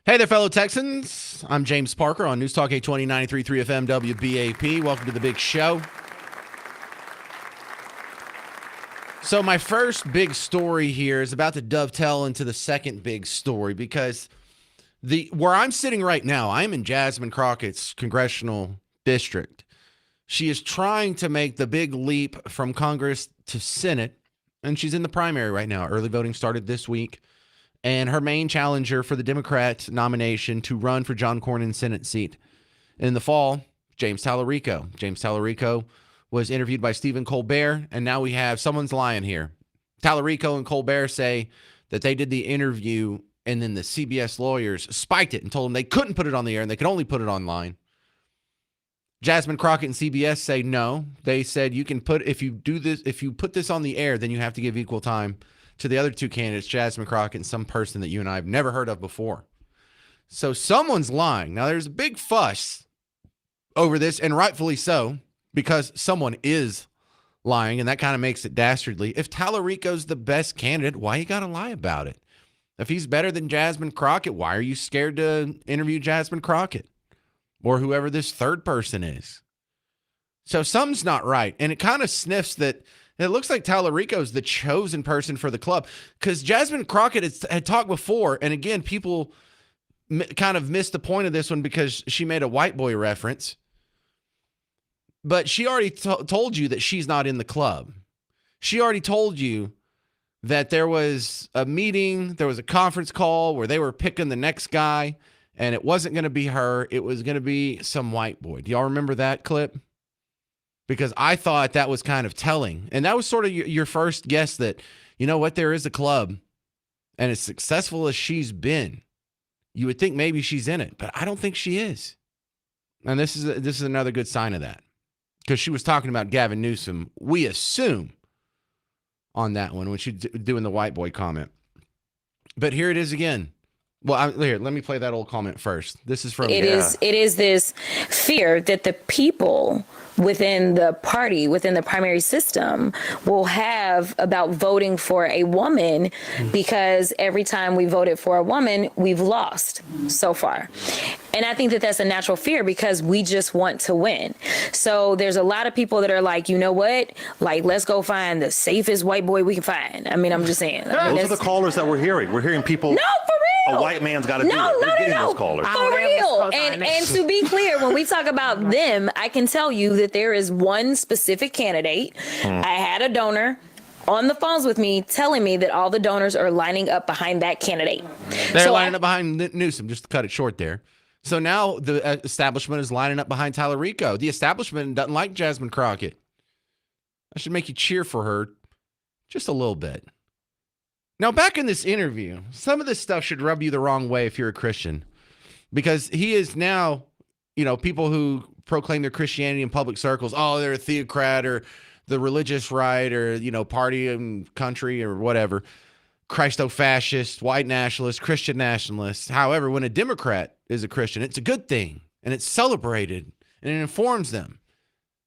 Hey there, fellow Texans. I'm James Parker on News Talk 820 93.3 FM WBAP. Welcome to the big show. So my first big story here is about to dovetail into the second big story because where I'm sitting right now, I'm in Jasmine Crockett's congressional district. She is trying to make the big leap from Congress to Senate, and she's in the primary right now. Early voting started this week. And her main challenger for the Democrat nomination to run for John Cornyn's Senate seat in the fall, James Tallarico. James Tallarico was interviewed by Stephen Colbert, and now we have someone's lying here. Tallarico and Colbert say that they did the interview, and then the CBS lawyers spiked it and told them they couldn't put it on the air and they could only put it online. Jasmine Crockett and CBS say no. They said you can put if you put this on the air, then you have to give equal time to the other two candidates, Jasmine Crockett and some person that you and I have never heard of before. So someone's lying. Now, there's a big fuss over this, and rightfully so, because someone is lying, and that kind of makes it dastardly. If Tallarico's the best candidate, why you got to lie about it? If he's better than Jasmine Crockett, why are you scared to interview Jasmine Crockett or whoever this third person is? So something's not right, and it kind of sniffs that it looks like Tallarico is the chosen person for the club because Jasmine Crockett had talked before. And again, people kind of missed the point of this one because she made a white boy reference. But she already told you that she's not in the club. She already told you that there was a meeting, there was a conference call where they were picking the next guy, and it wasn't going to be her. It was going to be some white boy. Do y'all remember that clip? Because I thought that was kind of telling. And that was sort of your first guess that, you know what, there is a club. And as successful as she's been, you would think maybe she's in it. But I don't think she is. And this is another good sign of that. Because she was talking about Gavin Newsom, we assume, on that one when she's doing the white boy comment. But here it is again. Well, here, let me play that old comment first. This is from... It is this fear that the people within the party, within the primary system, will have about voting for a woman because every time we voted for a woman, we've lost so far. And I think that that's a natural fear because we just want to win. So there's a lot of people that are like, you know what? Like, let's go find the safest white boy we can find. I mean, I'm just saying. Those are the callers that we're hearing. We're hearing people. No, for real. A white man's got to do it. We're getting those callers. For real. And to be clear, when we talk about them, I can tell you that there is one specific candidate. I had a donor on the phones with me telling me that all the donors are lining up behind that candidate. They're lining up behind Newsom, just to cut it short there. So now the establishment is lining up behind Tallarico. The establishment doesn't like Jasmine Crockett. I should make you cheer for her just a little bit. Now, back in this interview, some of this stuff should rub you the wrong way if you're a Christian. Because he is now, people who proclaim their Christianity in public circles, oh, they're a theocrat or the religious right or, party and country or whatever. Christo-fascist, white nationalist, Christian nationalist. However, when a Democrat is a Christian, it's a good thing, and it's celebrated, and it informs them.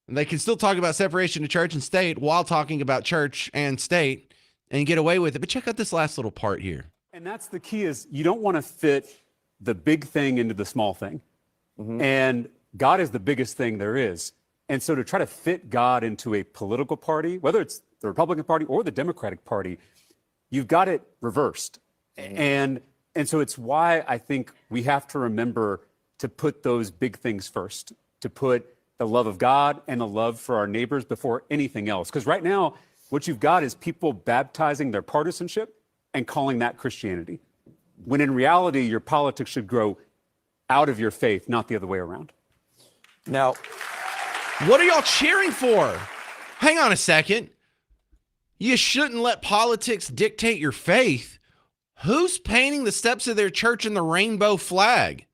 And they can still talk about separation of church and state while talking about church and state and get away with it. But check out this last little part here. And that's the key is you don't want to fit the big thing into the small thing. And God is the biggest thing there is. And so to try to fit God into a political party, whether it's the Republican Party or the Democratic Party, you've got it reversed. And so it's why I think we have to remember to put those big things first, to put the love of God and the love for our neighbors before anything else. Because right now, what you've got is people baptizing their partisanship and calling that Christianity, when in reality, your politics should grow out of your faith, not the other way around. Now, what are y'all cheering for? Hang on a second. You shouldn't let politics dictate your faith. Who's painting the steps of their church in the rainbow flag?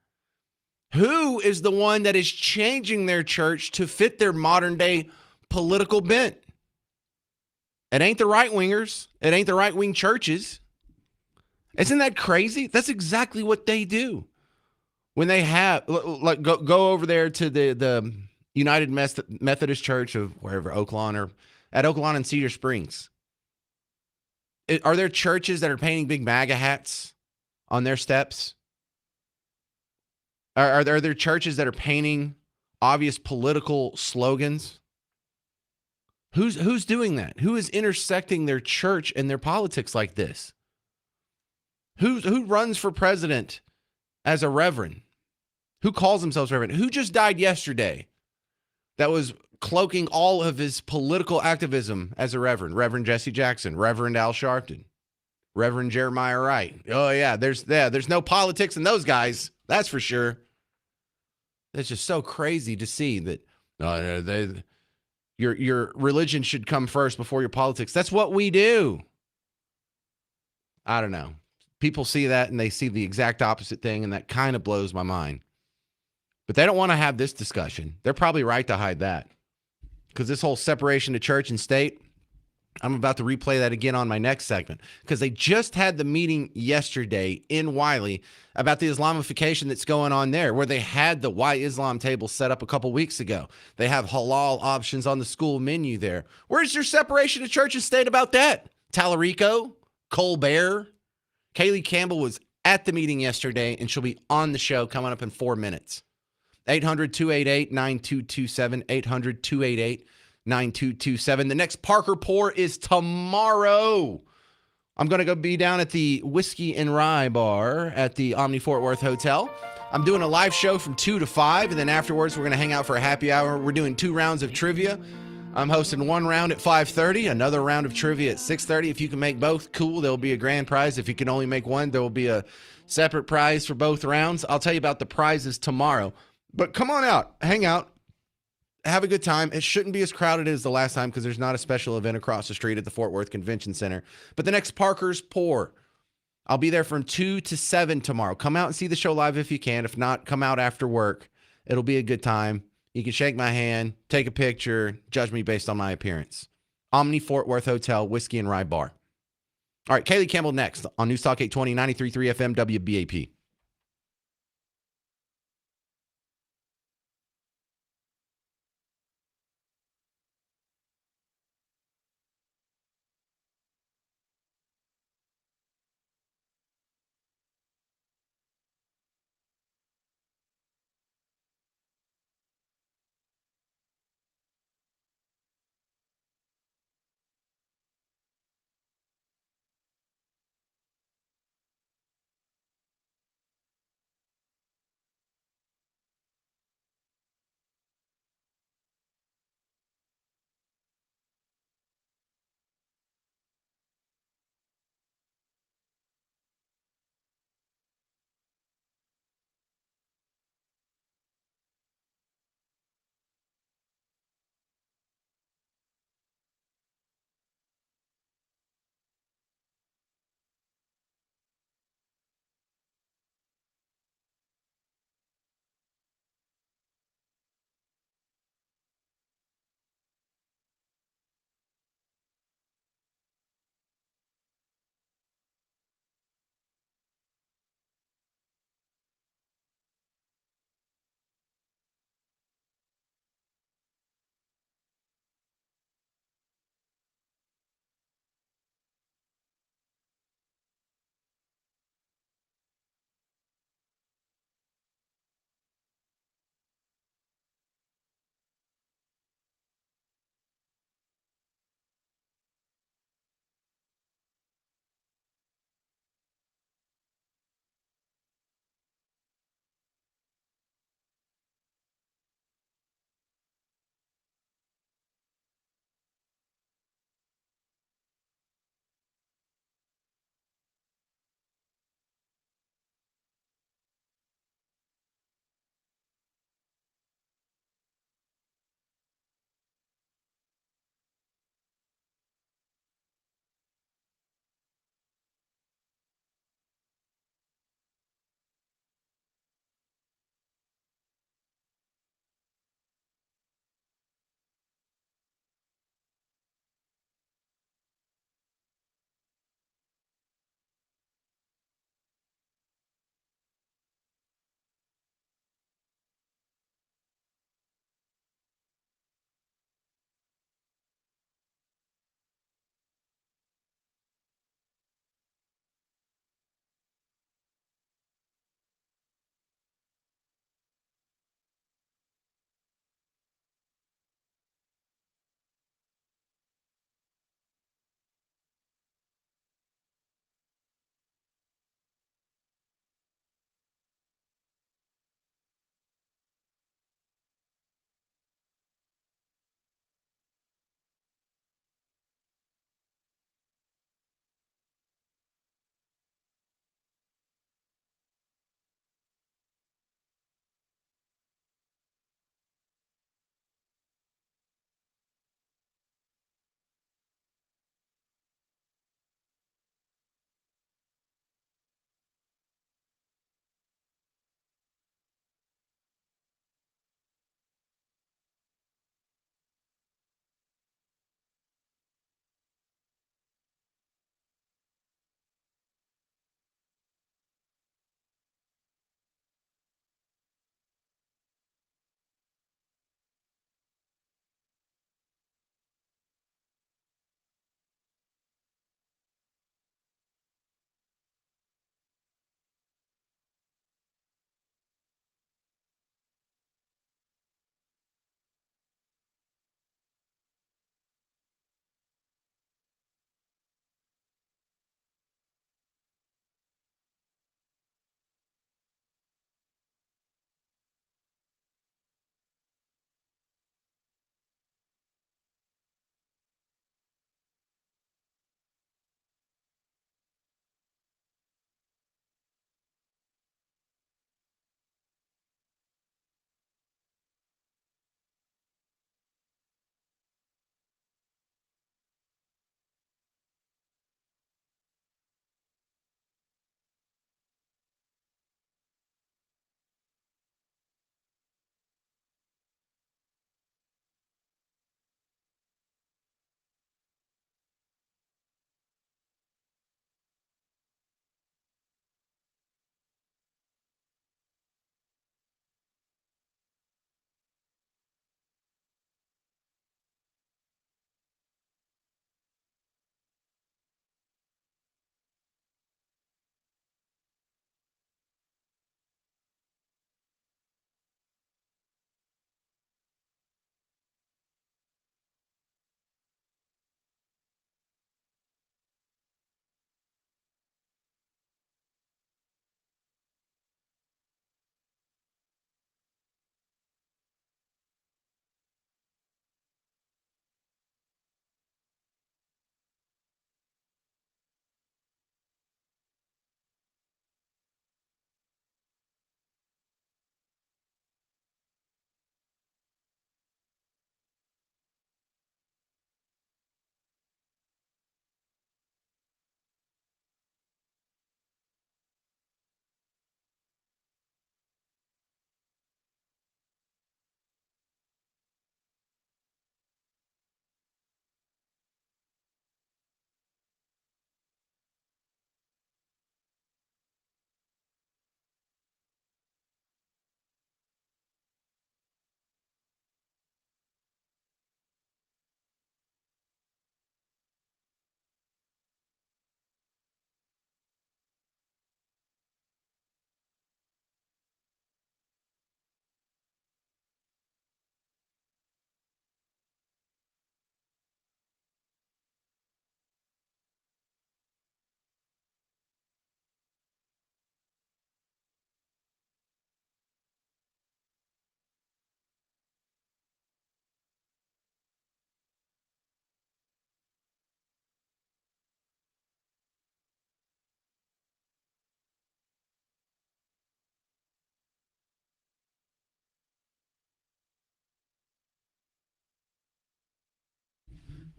Who is the one that is changing their church to fit their modern day political bent? It ain't the right wingers. It ain't the right wing churches. Isn't that crazy? That's exactly what they do. When they have, like, go over there to the United Methodist Church of wherever, Oaklawn or at Oaklawn and Cedar Springs. Are there churches that are painting big MAGA hats on their steps? Are there churches that are painting obvious political slogans? Who's doing that? Who is intersecting their church and their politics like this? Who runs for president as a reverend? Who calls themselves reverend? Who just died yesterday that was cloaking all of his political activism as a reverend? Reverend Jesse Jackson, Reverend Al Sharpton, Reverend Jeremiah Wright. Oh yeah, there's no politics in those guys. That's for sure. It's just so crazy to see that your religion should come first before your politics. That's what we do. I don't know. People see that and they see the exact opposite thing, and that kind of blows my mind. But they don't want to have this discussion. They're probably right to hide that, because this whole separation of church and state, I'm about to replay that again on my next segment, because they just had the meeting yesterday in Wiley about the Islamification that's going on there, where they had the Why Islam table set up a couple weeks ago. They have halal options on the school menu there. Where's your separation of church and state about that? Tallarico, Colbert, Kaylee Campbell was at the meeting yesterday, and she'll be on the show coming up in 4 minutes. 800-288-9227, 800-288-9227. The next Parker Pour is tomorrow. I'm going to go be down at the Whiskey and Rye Bar at the Omni Fort Worth Hotel. I'm doing a live show from 2 to 5, and then afterwards we're going to hang out for a happy hour. We're doing 2 rounds of trivia. I'm hosting 1 round at 5:30, another round of trivia at 6:30. If you can make both, cool. There'll be a grand prize. If you can only make one, there will be a separate prize for both rounds. I'll tell you about the prizes tomorrow. But come on out, hang out, have a good time. It shouldn't be as crowded as the last time, because there's not a special event across the street at the Fort Worth Convention Center. But the next Parker's Pour, I'll be there from 2 to 7 tomorrow. Come out and see the show live if you can. If not, come out after work. It'll be a good time. You can shake my hand, take a picture, judge me based on my appearance. Omni Fort Worth Hotel, Whiskey and Rye Bar. All right, Kaylee Campbell next on News Talk 820, 93.3 FM, WBAP.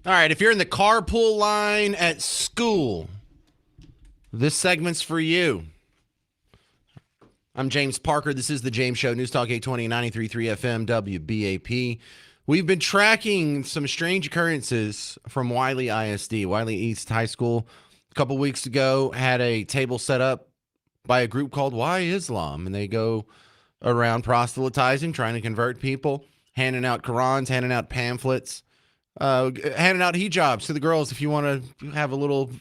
All right, if you're in the carpool line at school, this segment's for you. I'm James Parker. This is The James Show, News Talk 820, 93.3 FM, WBAP. We've been tracking some strange occurrences from Wiley ISD. Wiley East High School, a couple weeks ago, had a table set up by a group called Why Islam, and they go around proselytizing, trying to convert people, handing out Qurans, handing out pamphlets, handing out hijabs to the girls if you want to have a little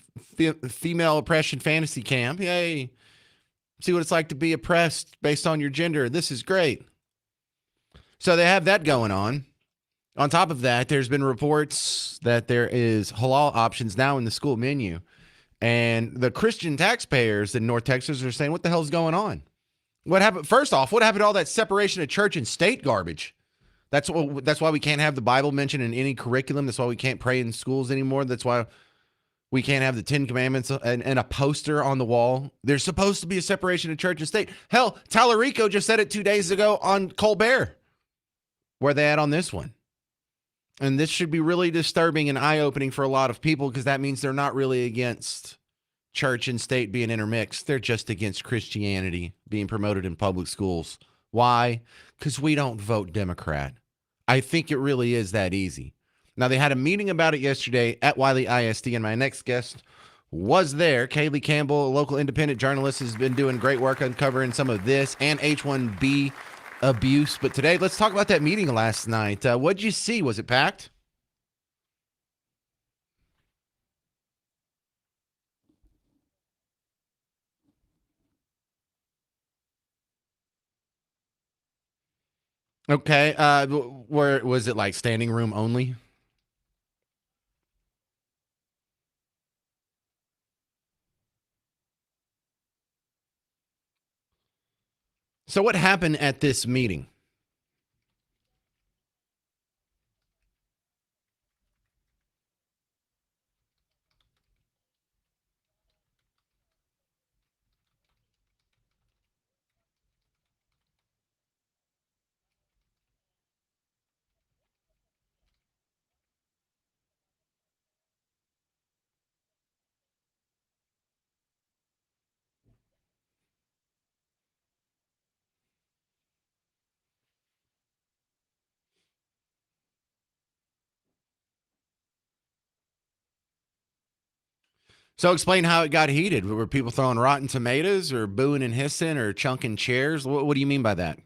female oppression fantasy camp. Yay. See what it's like to be oppressed based on your gender. This is great. So they have that going on. On top of that, there's been reports that there is halal options now in the school menu. And the Christian taxpayers in North Texas are saying, what the hell's going on? What happened? First off, what happened to all that separation of church and state garbage? That's why we can't have the Bible mentioned in any curriculum. That's why we can't pray in schools anymore. That's why we can't have the 10 Commandments and a poster on the wall. There's supposed to be a separation of church and state. Hell, Tallarico just said it 2 days ago on Colbert. Where they at on this one? And this should be really disturbing and eye-opening for a lot of people, because that means they're not really against church and state being intermixed. They're just against Christianity being promoted in public schools. Why? Because we don't vote Democrat. I think it really is that easy. Now, they had a meeting about it yesterday at Wiley ISD, and my next guest was there. Kaylee Campbell, a local independent journalist, has been doing great work uncovering some of this and H-1B abuse. But today, let's talk about that meeting last night. What'd you see? Was it packed? Okay. Where was it, like standing room only? So what happened at this meeting? So explain how it got heated. Were people throwing rotten tomatoes or booing and hissing or chunking chairs? What do you mean by that?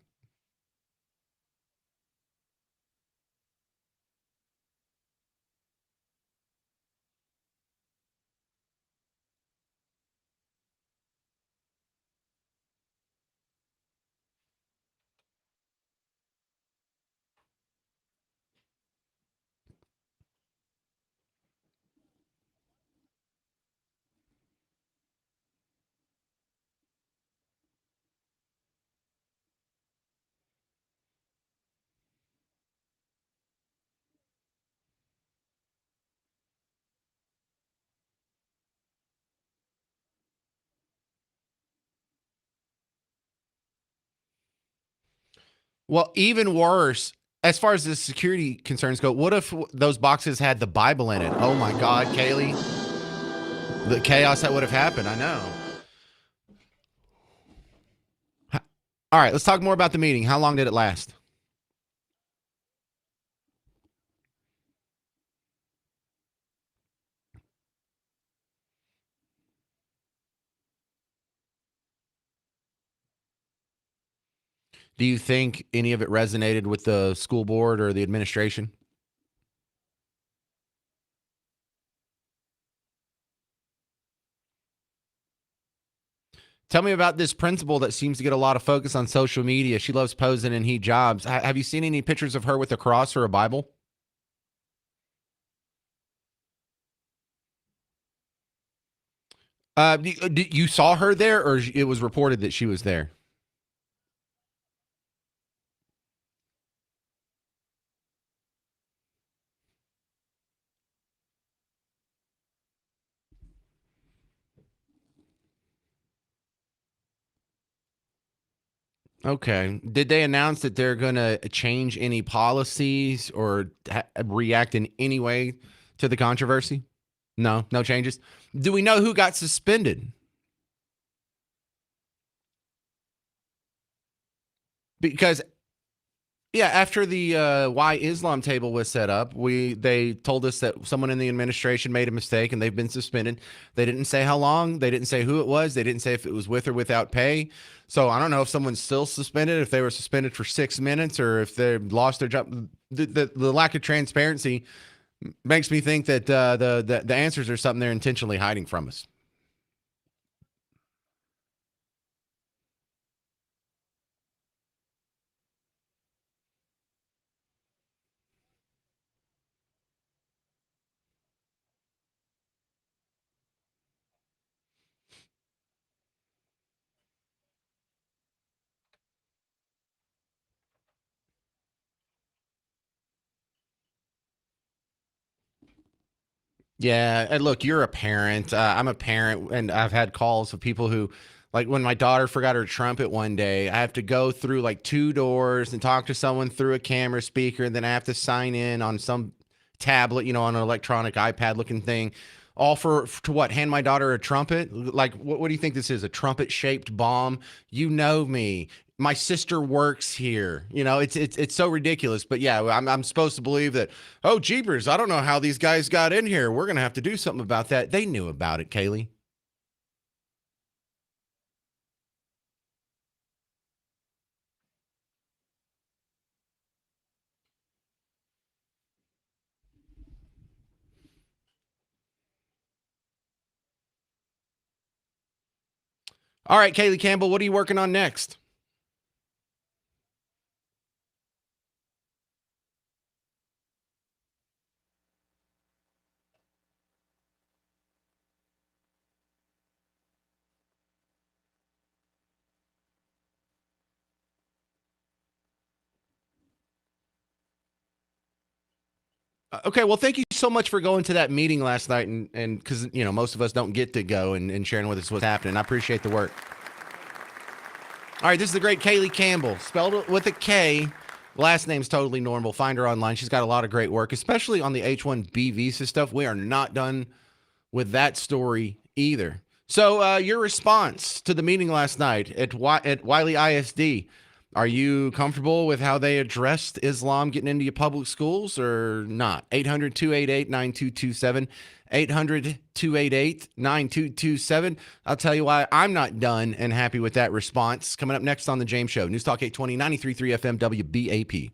Well, even worse, as far as the security concerns go, what if those boxes had the Bible in it? Oh my God, Kaylee. The chaos that would have happened, I know. All right, let's talk more about the meeting. How long did it last? Do you think any of it resonated with the school board or the administration? Tell me about this principal that seems to get a lot of focus on social media. She loves posing in hijabs. Have you seen any pictures of her with a cross or a Bible? You saw her there, or it was reported that she was there? Okay. Did they announce that they're going to change any policies or react in any way to the controversy? No changes. Do we know who got suspended? Because after the Why Islam table was set up, they told us that someone in the administration made a mistake and they've been suspended. They didn't say how long. They didn't say who it was. They didn't say if it was with or without pay. So I don't know if someone's still suspended, if they were suspended for 6 minutes, or if they lost their job. The lack of transparency makes me think that the answers are something they're intentionally hiding from us. Yeah, and look, you're a parent. I'm a parent, and I've had calls of people who, like, when my daughter forgot her trumpet one day, I have to go through like 2 doors and talk to someone through a camera speaker, and then I have to sign in on some tablet, on an electronic iPad looking thing, all to what? Hand my daughter a trumpet? Like, what do you think this is? A trumpet shaped bomb? You know me. My sister works here. It's so ridiculous. But yeah, I'm supposed to believe that. Oh, jeepers! I don't know how these guys got in here. We're gonna have to do something about that. They knew about it, Kaylee. All right, Kaylee Campbell, what are you working on next? Okay, well, thank you so much for going to that meeting last night, and because most of us don't get to go and sharing with us what's happening. I appreciate the work. All right, this is the great Kaylee Campbell, spelled with a K. Last name's totally normal. Find her online. She's got a lot of great work, especially on the H-1B visa stuff. We are not done with that story either. So, your response to the meeting last night at Wiley ISD. Are you comfortable with how they addressed Islam getting into your public schools or not? 800-288-9227. 800-288-9227. I'll tell you why I'm not done and happy with that response. Coming up next on The James Show. News Talk 820, 93.3 FM, WBAP.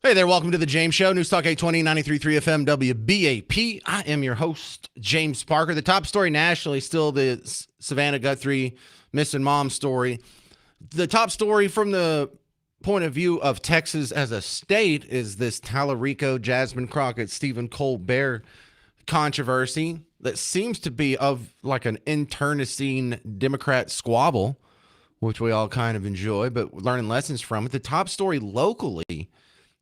Hey there, welcome to the James Show, News Talk 820, 93.3 FM, WBAP. I am your host, James Parker. The top story nationally, still the Savannah Guthrie missing mom story. The top story from the point of view of Texas as a state is this Tallarico, Jasmine Crockett, Stephen Colbert controversy that seems to be of like an internecine Democrat squabble, which we all kind of enjoy, but learning lessons from it. The top story locally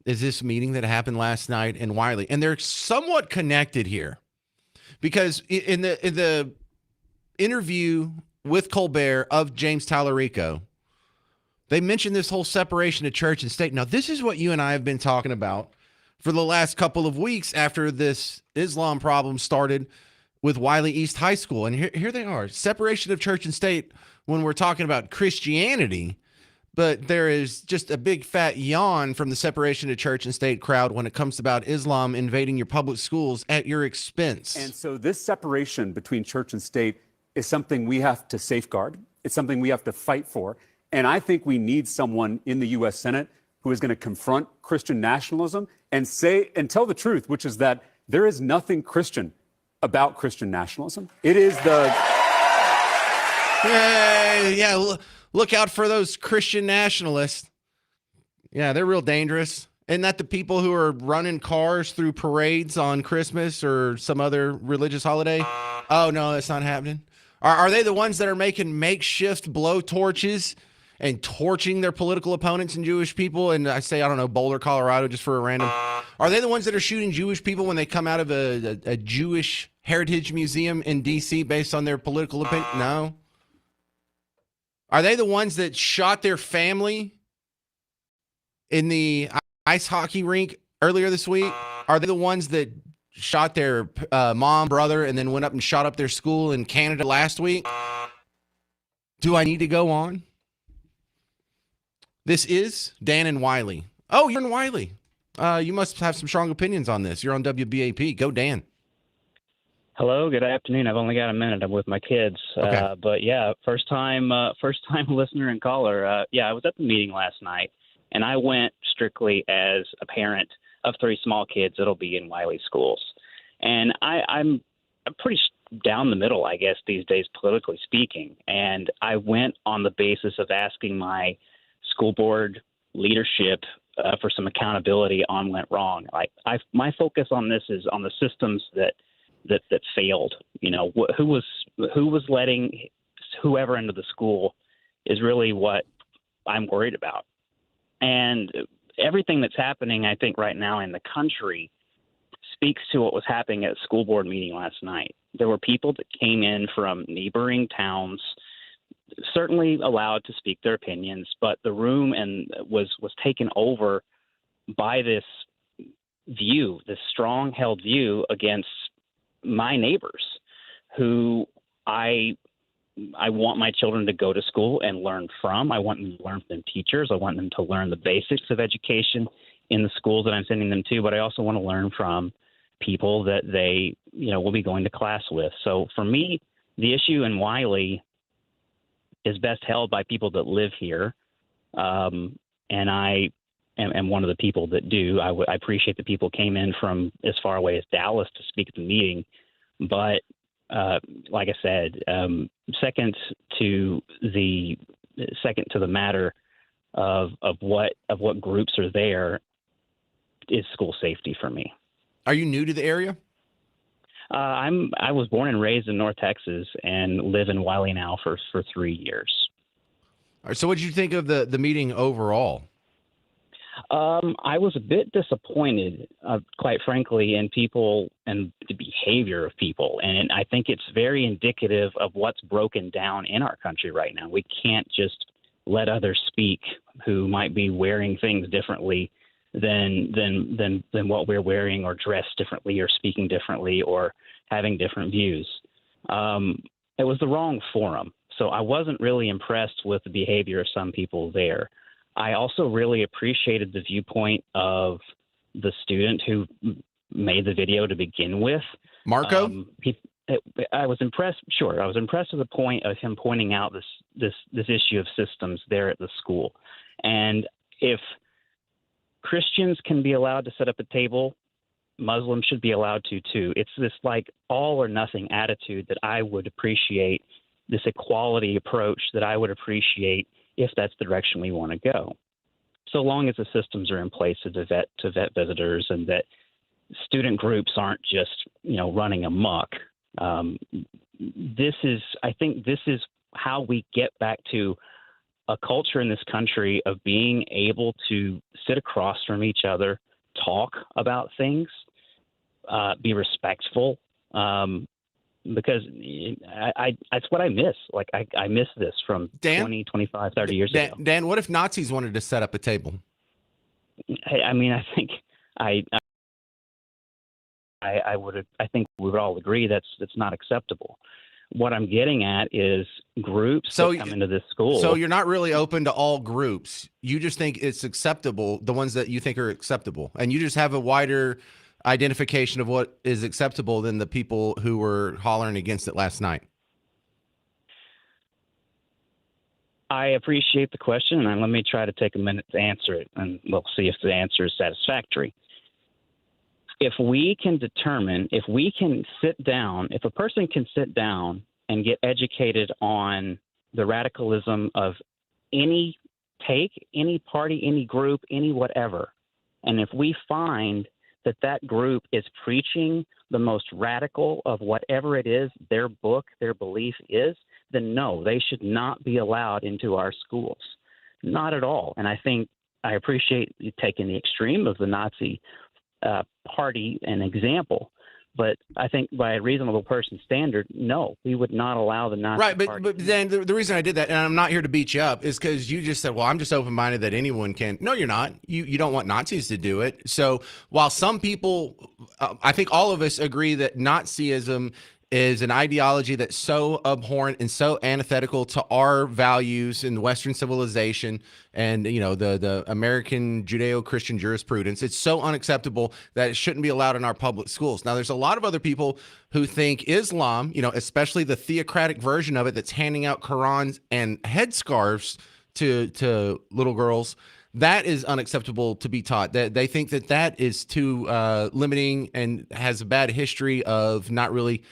is this meeting that happened last night in Wiley. And they're somewhat connected here because in the interview with Colbert of James Tallarico, they mentioned this whole separation of church and state. Now, this is what you and I have been talking about for the last couple of weeks after this Islam problem started with Wiley East High School. And here they are, separation of church and state when we're talking about Christianity. But there is just a big fat yawn from the separation of church and state crowd when it comes about Islam invading your public schools at your expense. And so this separation between church and state is something we have to safeguard. It's something we have to fight for. And I think we need someone in the U.S. Senate who is going to confront Christian nationalism and say and tell the truth, which is that there is nothing Christian about Christian nationalism. It is the... Look out for those Christian nationalists. Yeah, they're real dangerous. Isn't that the people who are running cars through parades on Christmas or some other religious holiday? Oh, no, that's not happening. Are they the ones that are making makeshift blow torches and torching their political opponents and Jewish people? And I say, I don't know, Boulder, Colorado, just for a random. Are they the ones that are shooting Jewish people when they come out of a Jewish heritage museum in D.C. based on their political opinion? No. Are they the ones that shot their family in the ice hockey rink earlier this week? Are they the ones that shot their mom, brother, and then went up and shot up their school in Canada last week? Do I need to go on? This is Dan and Wiley. Oh, you're in Wiley. You must have some strong opinions on this. You're on WBAP. Go, Dan. Hello, good afternoon. I've only got a minute. I'm with my kids. Okay. But yeah, first time listener and caller. I was at the meeting last night, and I went strictly as a parent of 3 small kids that'll be in Wiley schools. And I'm pretty down the middle, I guess, these days, politically speaking. And I went on the basis of asking my school board leadership for some accountability on what went wrong. My focus on this is on the systems that failed. You know, who was letting whoever into the school is really what I'm worried about. And everything that's happening, I think, right now in the country speaks to what was happening at a school board meeting last night. There were people that came in from neighboring towns, certainly allowed to speak their opinions, but the room was taken over by this view, this strong held view against my neighbors, who I want my children to go to school and learn from. I want them to learn from teachers. I want them to learn the basics of education in the schools that I'm sending them to, but I also want to learn from people that they, will be going to class with. So for me, the issue in Wiley is best held by people that live here. And I am one of the people that do. I appreciate that people came in from as far away as Dallas to speak at the meeting. But like I said, second to the matter of what groups are there is school safety for me. Are you new to the area? I was born and raised in North Texas and live in Wiley now for 3 years. All right, so what did you think of the meeting overall? I was a bit disappointed, quite frankly, in people and the behavior of people. And I think it's very indicative of what's broken down in our country right now. We can't just let others speak who might be wearing things differently than what we're wearing, or dressed differently, or speaking differently, or having different views. It was the wrong forum. So I wasn't really impressed with the behavior of some people there. I also really appreciated the viewpoint of the student who made the video to begin with. Marco? I was impressed. Sure. I was impressed with the point of him pointing out this issue of systems there at the school. And if Christians can be allowed to set up a table, Muslims should be allowed to too. It's this like all or nothing attitude that I would appreciate, this equality approach that I would appreciate if that's the direction we want to go. So long as the systems are in place to vet visitors and that student groups aren't just, running amok. I think this is how we get back to a culture in this country of being able to sit across from each other, talk about things, be respectful, because that's what I miss. Like I miss this from Dan? 20, 25, 30 years ago. Dan, what if Nazis wanted to set up a table? I mean, I think I think we would all agree that's not acceptable. What I'm getting at is groups that come into this school. So you're not really open to all groups. You just think it's acceptable, the ones that you think are acceptable. And you just have a wider identification of what is acceptable than the people who were hollering against it last night. I appreciate the question, and let me try to take a minute to answer it, and we'll see if the answer is satisfactory. If we can determine, if we can sit down, if a person can sit down and get educated on the radicalism of any take, any party, any group, any whatever, and if we find that that group is preaching the most radical of whatever it is their book, their belief is, then no, they should not be allowed into our schools. Not at all. And I think I appreciate you taking the extreme of the Nazi party an example, but I think by a reasonable person's standard, no, we would not allow the Nazi party. But then the reason I did that, and I'm not here to beat you up, is because you just said, well, I'm just open-minded that anyone can. No, you're not. You don't want Nazis to do it. So while some people, I think all of us agree that Nazism is an ideology that's so abhorrent and so antithetical to our values in Western civilization and, the American Judeo-Christian jurisprudence. It's so unacceptable that it shouldn't be allowed in our public schools. Now, there's a lot of other people who think Islam, especially the theocratic version of it that's handing out Qurans and headscarves to little girls, that is unacceptable to be taught. That they think that is too limiting and has a bad history of not really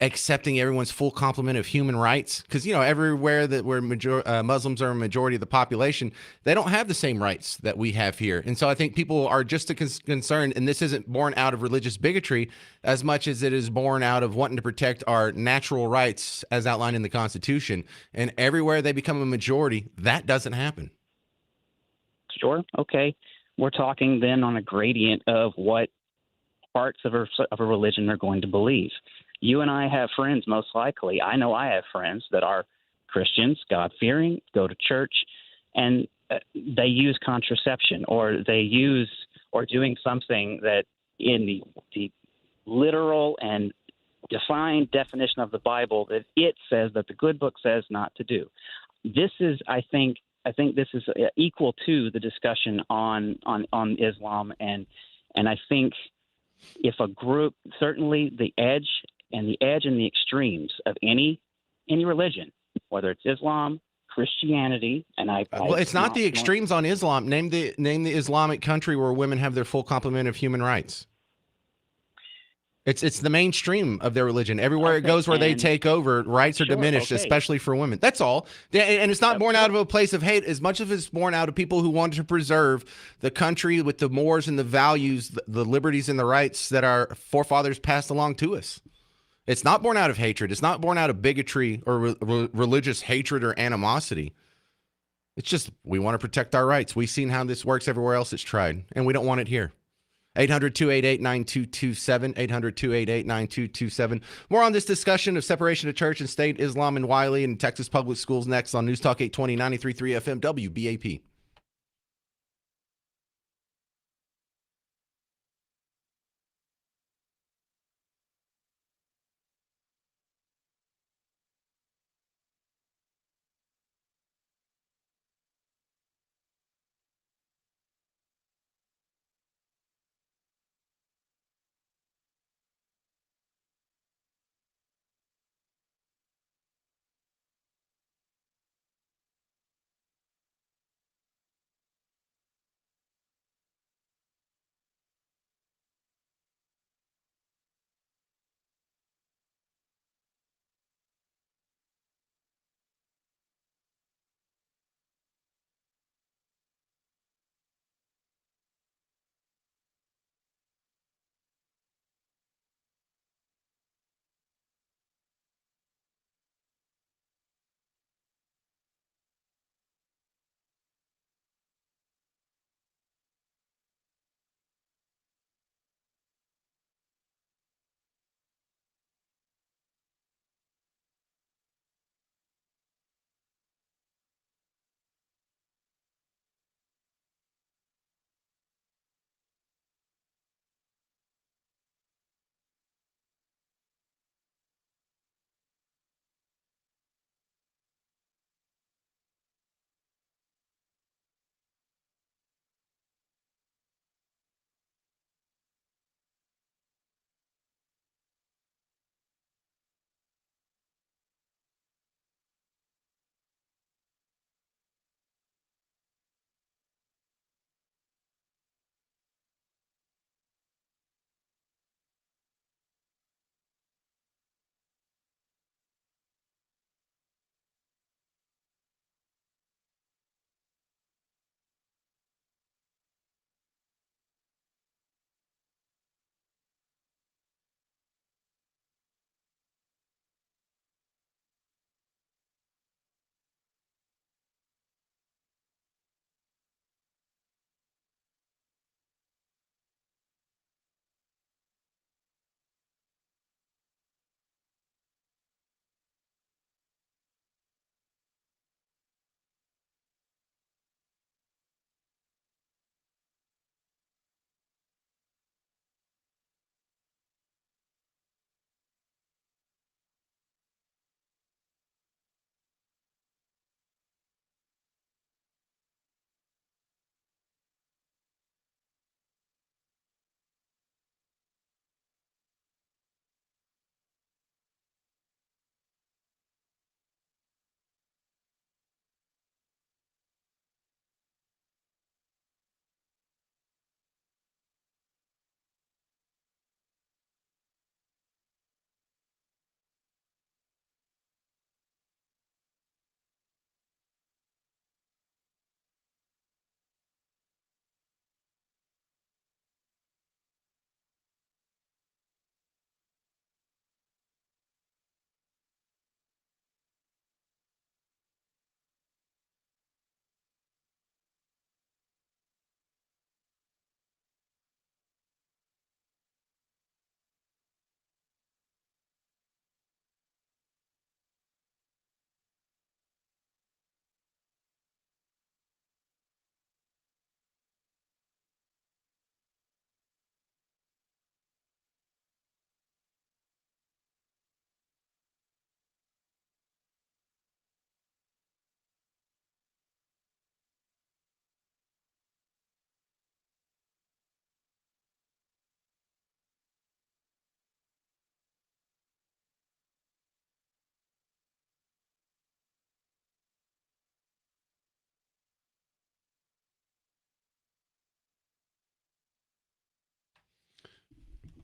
accepting everyone's full complement of human rights, because everywhere that where Muslims are a majority of the population, they don't have the same rights that we have here. And so I think people are just concerned, and this isn't born out of religious bigotry as much as it is born out of wanting to protect our natural rights as outlined in the Constitution. And everywhere they become a majority, that doesn't happen. Sure. Okay. We're talking then on a gradient of what parts of a religion are going to believe. You and I have friends, most likely. I know I have friends that are Christians, God-fearing, go to church, and they use contraception or doing something that in the literal and defined definition of the Bible that it says, that the good book says not to do. This is, I think this is equal to the discussion on Islam, and I think if a group, certainly the edge and the extremes of any religion, whether it's Islam, Christianity, and well, it's not the extremes on Islam. Name the Islamic country where women have their full complement of human rights. It's the mainstream of their religion. Everywhere it goes where they take over, rights are diminished, especially for women. That's all. And it's not born out of a place of hate as much as it's born out of people who wanted to preserve the country with the mores and the values, the liberties and the rights that our forefathers passed along to us. It's not born out of hatred. It's not born out of bigotry or religious hatred or animosity. It's just we want to protect our rights. We've seen how this works everywhere else it's tried, and we don't want it here. 800-288-9227, 800-288-9227. More on this discussion of separation of church and state, Islam in Wiley and Texas public schools next on News Talk 820, 93.3 FM, WBAP.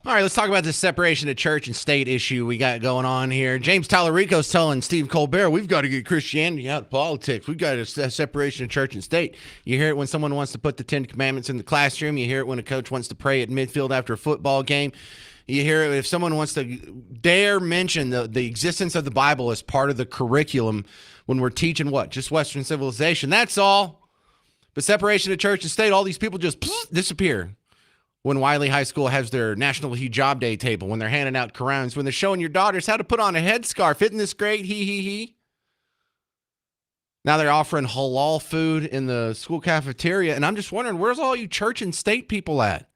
All right, let's talk about this separation of church and state issue we got going on here. James Tallarico's telling Steve Colbert, we've got to get Christianity out of politics. We've got a separation of church and state. You hear it when someone wants to put the 10 Commandments in the classroom. You hear it when a coach wants to pray at midfield after a football game. You hear it if someone wants to dare mention the existence of the Bible as part of the curriculum when we're teaching what? Just Western civilization. That's all. But separation of church and state, all these people just disappear. When Wiley High School has their National Hijab Day table, when they're handing out Qurans, when they're showing your daughters how to put on a headscarf. Isn't this great? He. Now they're offering halal food in the school cafeteria. And I'm just wondering, where's all you church and state people at?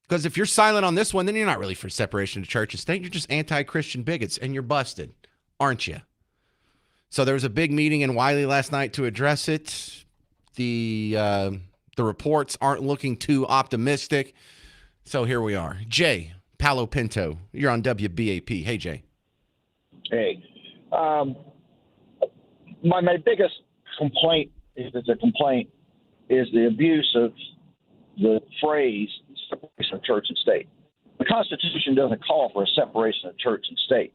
Because if you're silent on this one, then you're not really for separation of church and state. You're just anti-Christian bigots, and you're busted, aren't you? So there was a big meeting in Wiley last night to address it. The reports aren't looking too optimistic. So here we are. Jay Palo Pinto, you're on WBAP. Hey, Jay. Hey. My biggest complaint, if it's a complaint, is the abuse of the phrase separation of church and state. The Constitution doesn't call for a separation of church and state.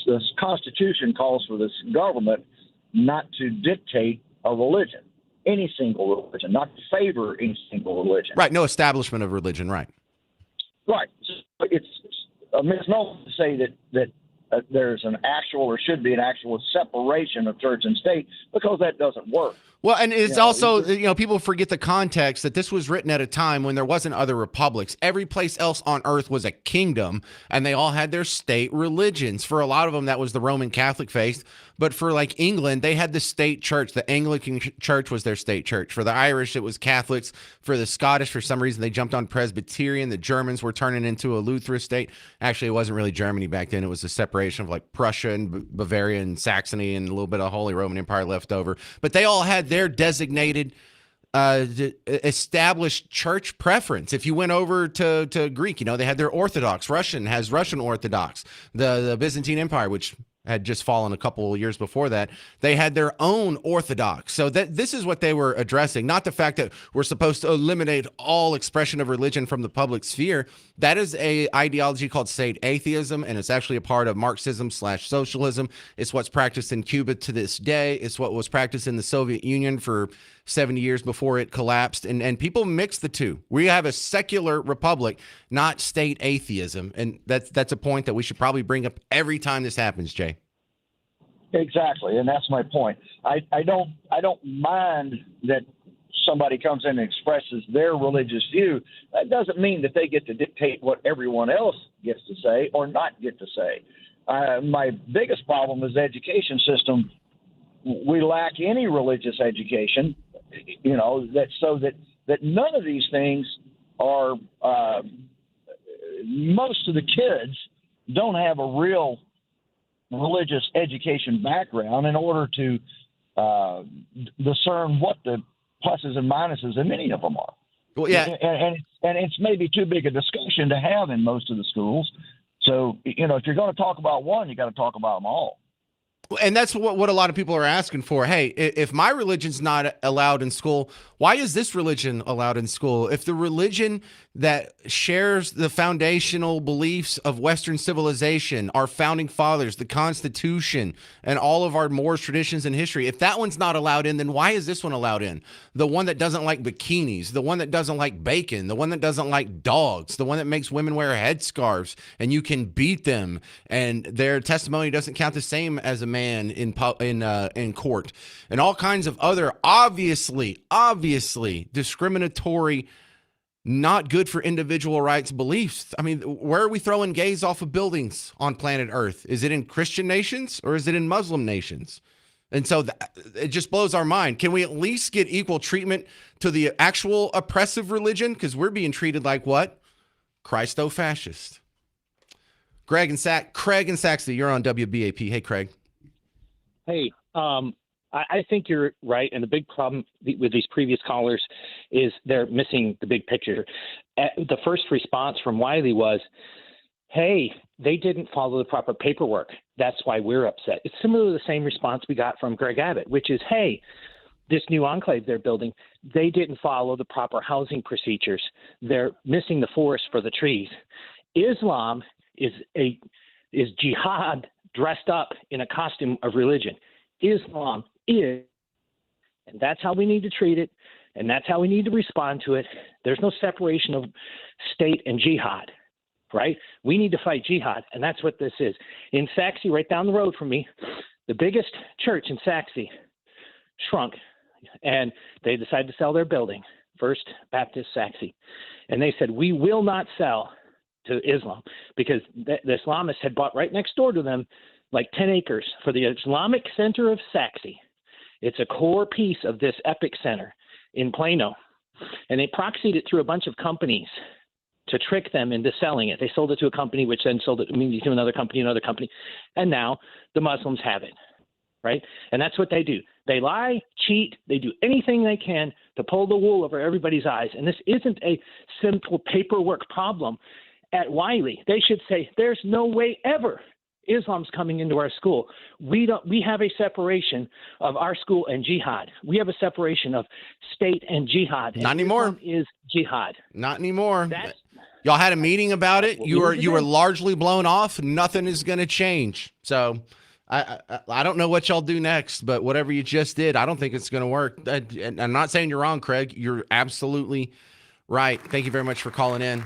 The Constitution calls for this government not to dictate a religion. Any single religion, not to favor any single religion. Right, no establishment of religion, right. Right. It's a misnomer to say that there's an actual or should be an actual separation of church and state, because that doesn't work. Well, and it's also, people forget the context that this was written at a time when there wasn't other republics. Every place else on earth was a kingdom, and they all had their state religions. For a lot of them, that was the Roman Catholic faith. But for like England, they had the state church. The Anglican church was their state church. For the Irish, it was Catholics. For the Scottish, for some reason, they jumped on Presbyterian. The Germans were turning into a Lutheran state. Actually, it wasn't really Germany back then. It was a separation of like Prussia and Bavaria and Saxony and a little bit of Holy Roman Empire left over. But they all had their designated established church preference. If you went over to Greek, they had their Orthodox. Russian has Russian Orthodox. The Byzantine Empire, which had just fallen a couple of years before that, they had their own Orthodox. So this is what they were addressing, not the fact that we're supposed to eliminate all expression of religion from the public sphere. That is a ideology called state atheism, and it's actually a part of Marxism/socialism. It's what's practiced in Cuba to this day. It's what was practiced in the Soviet Union for 70 years before it collapsed. And people mix the two. We have a secular republic, not state atheism. And that's a point that we should probably bring up every time this happens, Jay. Exactly, and that's my point. I don't mind that somebody comes in and expresses their religious view. That doesn't mean that they get to dictate what everyone else gets to say or not get to say. My biggest problem is the education system. We lack any religious education, that none of these things are. Most of the kids don't have a real religious education background in order to discern what the pluses and minuses in many of them are. Well, yeah, and it's maybe too big a discussion to have in most of the schools. So if you're going to talk about one, you got to talk about them all. And that's what a lot of people are asking for. Hey, if my religion's not allowed in school, why is this religion allowed in school? If the religion that shares the foundational beliefs of Western civilization, our founding fathers, the Constitution, and all of our mores, traditions, and history, if that one's not allowed in, then why is this one allowed in? The one that doesn't like bikinis, the one that doesn't like bacon, the one that doesn't like dogs, the one that makes women wear headscarves and you can beat them, and their testimony doesn't count the same as a man in court, and all kinds of other obviously discriminatory, not good for individual rights beliefs. I mean, where are we throwing gays off of buildings on planet Earth? Is it in Christian nations or is it in Muslim nations? And so it just blows our mind. Can we at least get equal treatment to the actual oppressive religion? Because we're being treated like what? Christo-fascist. Craig and Saxby, you're on WBAP. Hey, Craig. Hey, I think you're right. And the big problem with these previous callers is they're missing the big picture. The first response from Wiley was, hey, they didn't follow the proper paperwork. That's why we're upset. It's similar to the same response we got from Greg Abbott, which is, hey, this new enclave they're building, they didn't follow the proper housing procedures. They're missing the forest for the trees. Islam is jihad dressed up in a costume of religion. Islam is, and that's how we need to treat it, and that's how we need to respond to it. There's no separation of state and jihad, right? We need to fight jihad, and that's what this is. In Saxe, right down the road from me, the biggest church in Saxe shrunk, and they decided to sell their building, First Baptist Saxe. And they said, we will not sell to Islam, because the Islamists had bought right next door to them like 10 acres for the Islamic Center of Saxe. It's a core piece of this epic center in Plano. And they proxied it through a bunch of companies to trick them into selling it. They sold it to a company, which then sold it to another company, and now the Muslims have it, right? And that's what they do. They lie, cheat, they do anything they can to pull the wool over everybody's eyes. And this isn't a simple paperwork problem at Wiley. They should say, there's no way ever Islam's coming into our school. We have a separation of our school and jihad. We have a separation of state and jihad. Not anymore. Islam is jihad. Not anymore. Y'all had a meeting about it. You were largely blown off. Nothing is going to change. So I don't know what y'all do next, but whatever you just did, I don't think it's going to work. And I'm not saying you're wrong, Craig. You're absolutely right. Thank you very much for calling in.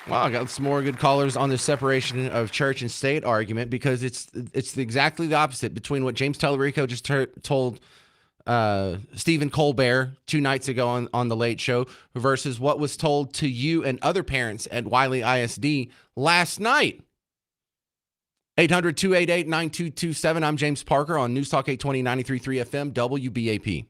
Wow, I got some more good callers on the separation of church and state argument, because it's exactly the opposite between what James Tallarico just told Stephen Colbert 2 nights ago on the Late Show versus what was told to you and other parents at Wiley ISD last night. 800-288-9227. I'm James Parker on News Talk 820 93.3 FM WBAP.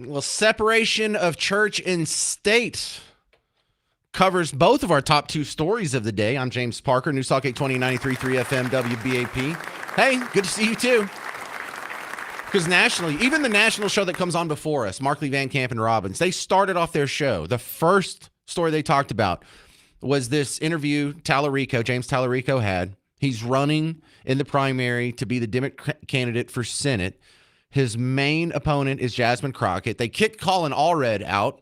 Well, separation of church and state covers both of our top two stories of the day. I'm James Parker, News Talk 820 93.3 FM WBAP. Hey, good to see you too. Because nationally, even the national show that comes on before us, Markley, Van Camp, and Robbins, they started off their show. The first story they talked about was this interview James Tallarico had. He's running in the primary to be the Democrat candidate for Senate. His main opponent is Jasmine Crockett. They kicked Colin Allred out.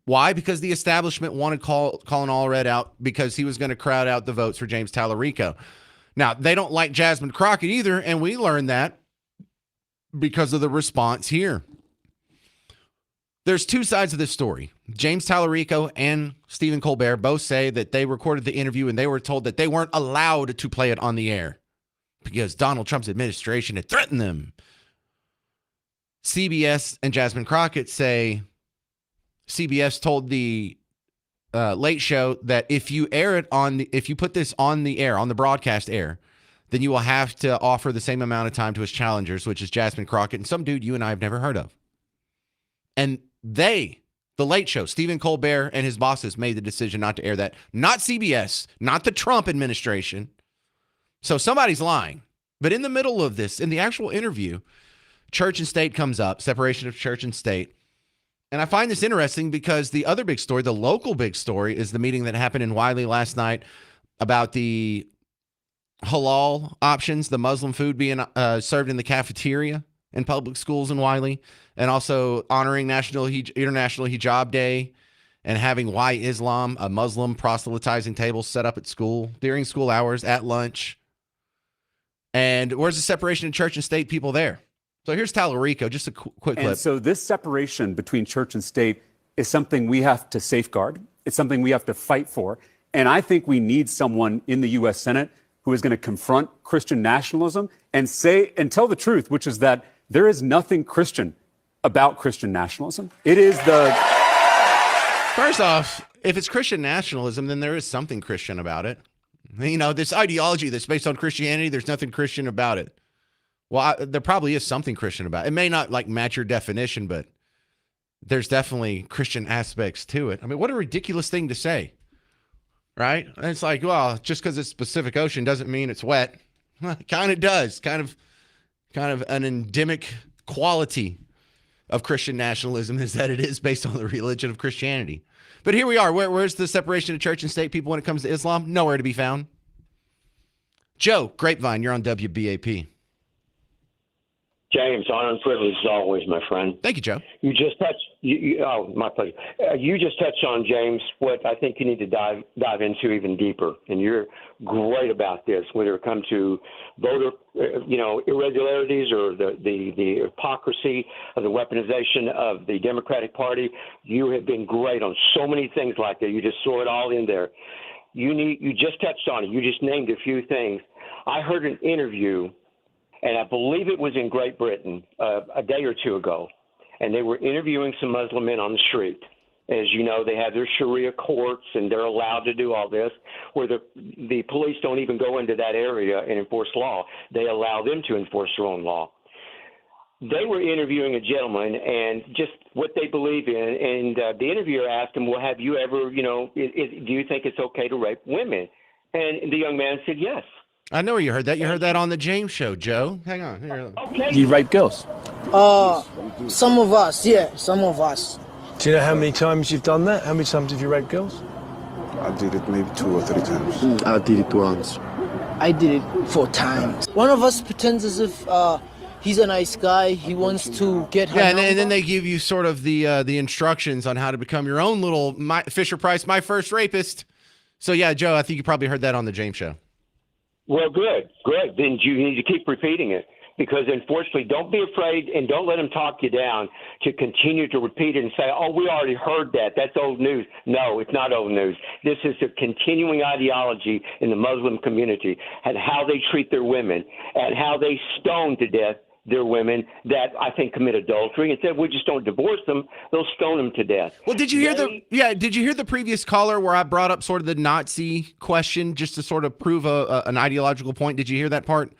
Why? Because the establishment wanted Colin Allred out because he was going to crowd out the votes for James Tallarico. Now, they don't like Jasmine Crockett either, and we learned that because of the response here. There's two sides of this story. James Tallarico and Stephen Colbert both say that they recorded the interview and they were told that they weren't allowed to play it on the air because Donald Trump's administration had threatened them. CBS and Jasmine Crockett say CBS told the Late Show that if you put this on the air, on the broadcast air, then you will have to offer the same amount of time to his challengers, which is Jasmine Crockett and some dude you and I have never heard of. And the Late Show, Stephen Colbert and his bosses made the decision not to air that. Not CBS, not the Trump administration. So somebody's lying. But in the middle of this, in the actual interview, church and state comes up, separation of church and state. And I find this interesting because the other big story, the local big story, is the meeting that happened in Wiley last night about the halal options, the Muslim food being served in the cafeteria in public schools in Wiley, and also honoring International Hijab Day and having Why Islam, a Muslim proselytizing table set up at school during school hours at lunch. And where's the separation of church and state people there? So here's Tallarico, just a quick clip. And so this separation between church and state is something we have to safeguard. It's something we have to fight for. And I think we need someone in the U.S. Senate who is going to confront Christian nationalism and tell the truth, which is that there is nothing Christian about Christian nationalism. It is First off, if it's Christian nationalism, then there is something Christian about it. You know, this ideology that's based on Christianity, there's nothing Christian about it. Well, there probably is something Christian about it. It may not match your definition, but there's definitely Christian aspects to it. I mean, what a ridiculous thing to say. Right? And it's like, well, just because it's Pacific Ocean doesn't mean it's wet. It kind of does. Kind of an endemic quality of Christian nationalism is that it is based on the religion of Christianity. But here we are. Where's the separation of church and state people when it comes to Islam? Nowhere to be found. Joe, Grapevine, you're on WBAP. James, honor and privilege as always, my friend. Thank you, Joe. You just touched. My pleasure. You just touched on, James, what I think you need to dive into even deeper, and you're great about this. Whether it comes to voter, irregularities or the hypocrisy of the weaponization of the Democratic Party, you have been great on so many things like that. You just saw it all in there. You just touched on it. You just named a few things. I heard an interview, and I believe it was in Great Britain a day or two ago, and they were interviewing some Muslim men on the street. As you know, they have their Sharia courts, and they're allowed to do all this, where the police don't even go into that area and enforce law. They allow them to enforce their own law. They were interviewing a gentleman and just what they believe in, and the interviewer asked him, well, have you ever, do you think it's okay to rape women? And the young man said yes. I know you heard that. You heard that on the James Show, Joe. Hang on. Here. Okay. Do you rape girls? Some of us, yeah, some of us. Do you know how many times you've done that? How many times have you raped girls? I did it maybe 2 or 3 times. I did it once. I did it 4 times. One of us pretends as if he's a nice guy. He wants to get her and then they give you sort of the instructions on how to become your own little Fisher-Price, my first rapist. So, yeah, Joe, I think you probably heard that on the James Show. Well, good. Then you need to keep repeating it because, unfortunately, don't be afraid and don't let them talk you down to continue to repeat it and say, oh, we already heard that. That's old news. No, it's not old news. This is a continuing ideology in the Muslim community and how they treat their women and how they stone to death their women that I think commit adultery. Instead, we just don't divorce them; they'll stone them to death. Well, did you hear Did you hear the previous caller where I brought up sort of the Nazi question just to sort of prove an ideological point? Did you hear that part?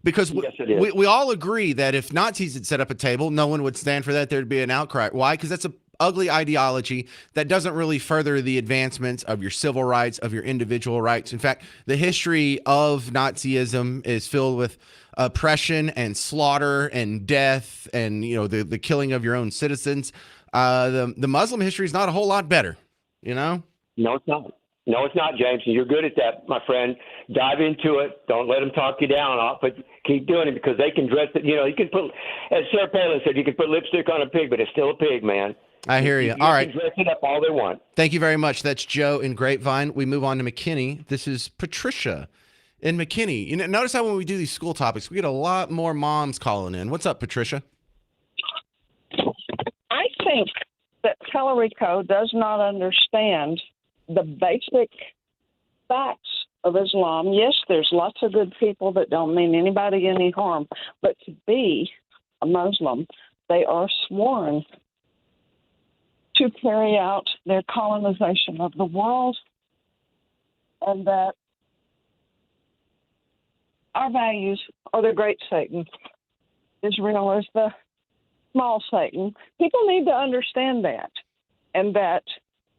Because Yes, it is. we all agree that if Nazis had set up a table, no one would stand for that. There'd be an outcry. Why? Because that's a ugly ideology that doesn't really further the advancements of your civil rights, of your individual rights. In fact, the history of Nazism is filled with oppression and slaughter and death and, you know, the killing of your own citizens. The Muslim history is not a whole lot better, you know? No, it's not. No, it's not, James. And you're good at that, my friend. Dive into it. Don't let them talk you down off, but keep doing it because they can dress it. You know, you can put, as Sarah Palin said, you can put lipstick on a pig, but it's still a pig, man. I hear you. You All right. can dress it up all they want. Thank you very much. That's Joe in Grapevine. We move on to McKinney. This is Patricia in McKinney. You know, notice how when we do these school topics, we get a lot more moms calling in. What's up, Patricia? I think that Tellerico does not understand the basic facts of Islam. Yes, there's lots of good people that don't mean anybody any harm, but to be a Muslim, they are sworn to carry out their colonization of the world, and that our values are the great Satan. Israel is the small Satan. People need to understand that, and that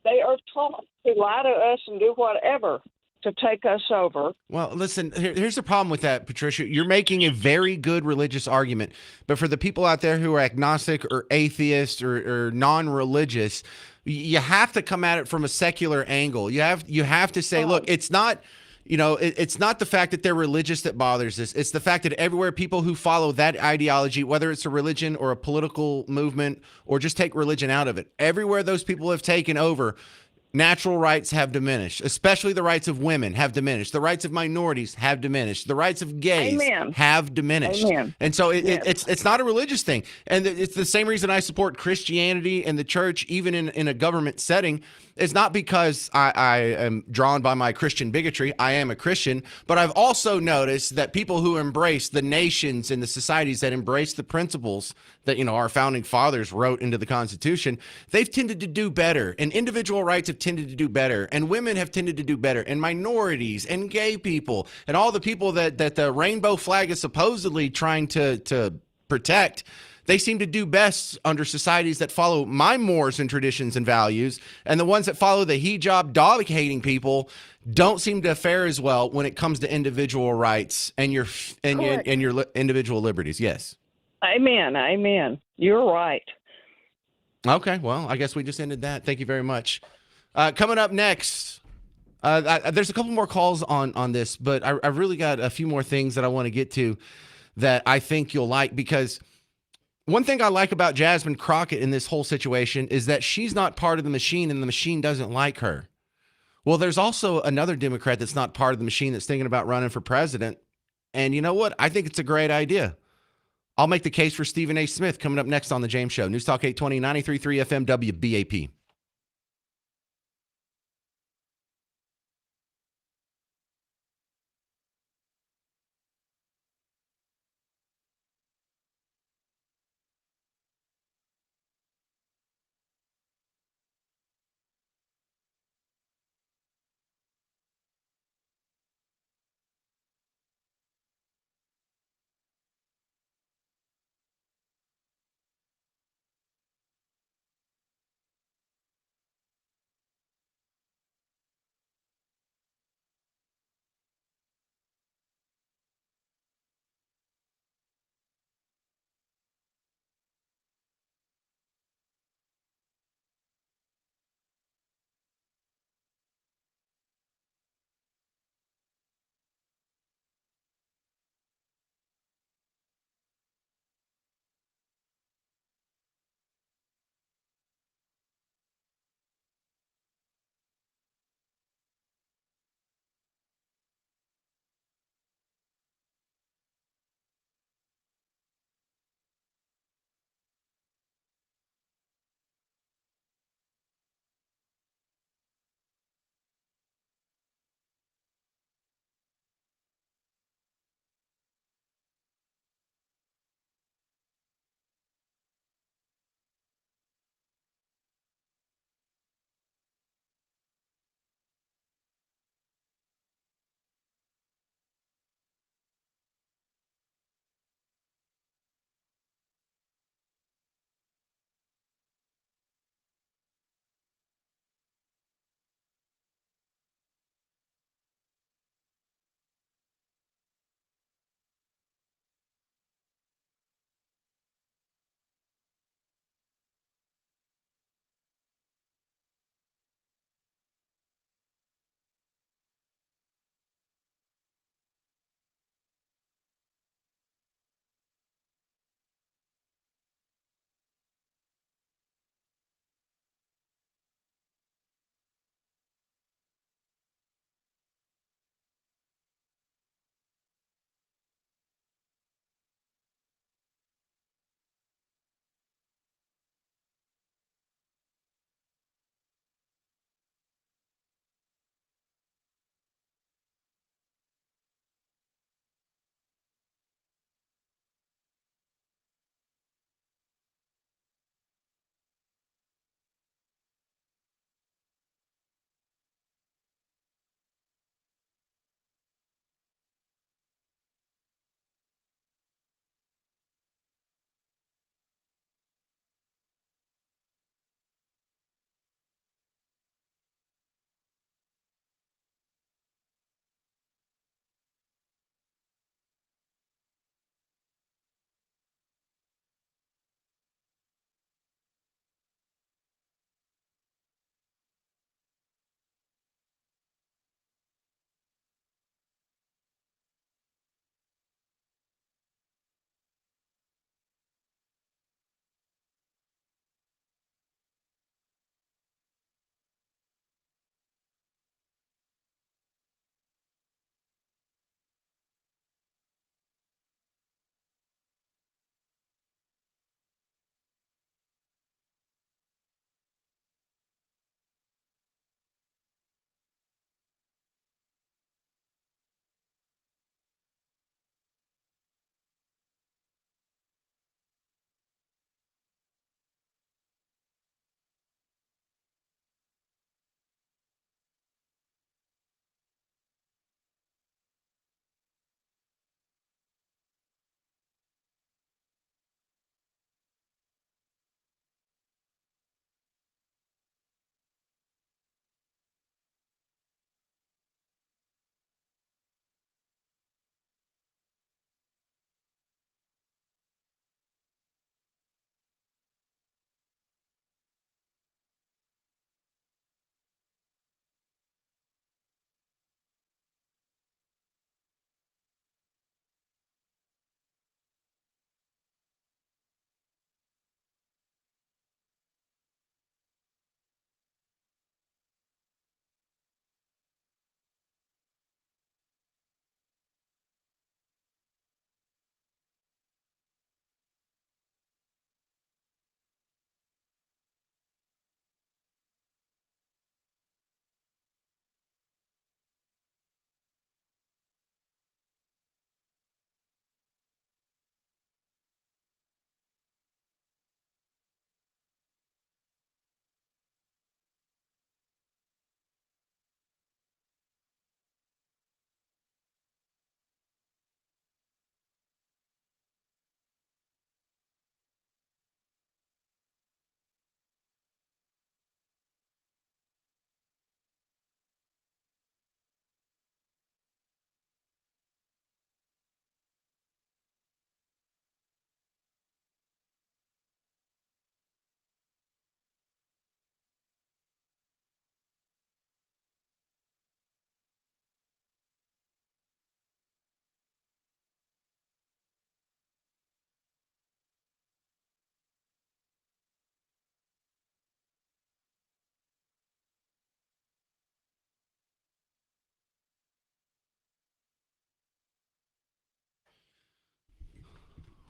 they are taught to lie to us and do whatever to take us over. Well, listen, here's the problem with that, Patricia. You're making a very good religious argument, but for the people out there who are agnostic or atheist or non-religious, you have to come at it from a secular angle. You have to say, look, it's not, you know, it's not the fact that they're religious that bothers us. It's the fact that everywhere people who follow that ideology, whether it's a religion or a political movement, or just take religion out of it, everywhere those people have taken over, natural rights have diminished, especially the rights of women have diminished. The rights of minorities have diminished. The rights of gays have diminished. Amen. And so it's not a religious thing. And it's the same reason I support Christianity and the church, even in a government setting. It's not because I am drawn by my Christian bigotry. I am a Christian, but I've also noticed that people who embrace the nations and the societies that embrace the principles that, you know, our founding fathers wrote into the Constitution, they've tended to do better, and individual rights have tended to do better, and women have tended to do better, and minorities and gay people and all the people that the rainbow flag is supposedly trying to protect. They seem to do best under societies that follow my mores and traditions and values, and the ones that follow the hijab dog-hating people don't seem to fare as well when it comes to individual rights and your individual liberties. Yes. Amen. Amen. You're right. Okay. Well, I guess we just ended that. Thank you very much. Coming up next, there's a couple more calls on this, but I've really got a few more things that I want to get to that I think you'll like, because one thing I like about Jasmine Crockett in this whole situation is that she's not part of the machine and the machine doesn't like her. Well, there's also another Democrat that's not part of the machine that's thinking about running for president. And you know what? I think it's a great idea. I'll make the case for Stephen A. Smith coming up next on The James Show. News Talk 820, 93.3 FM WBAP.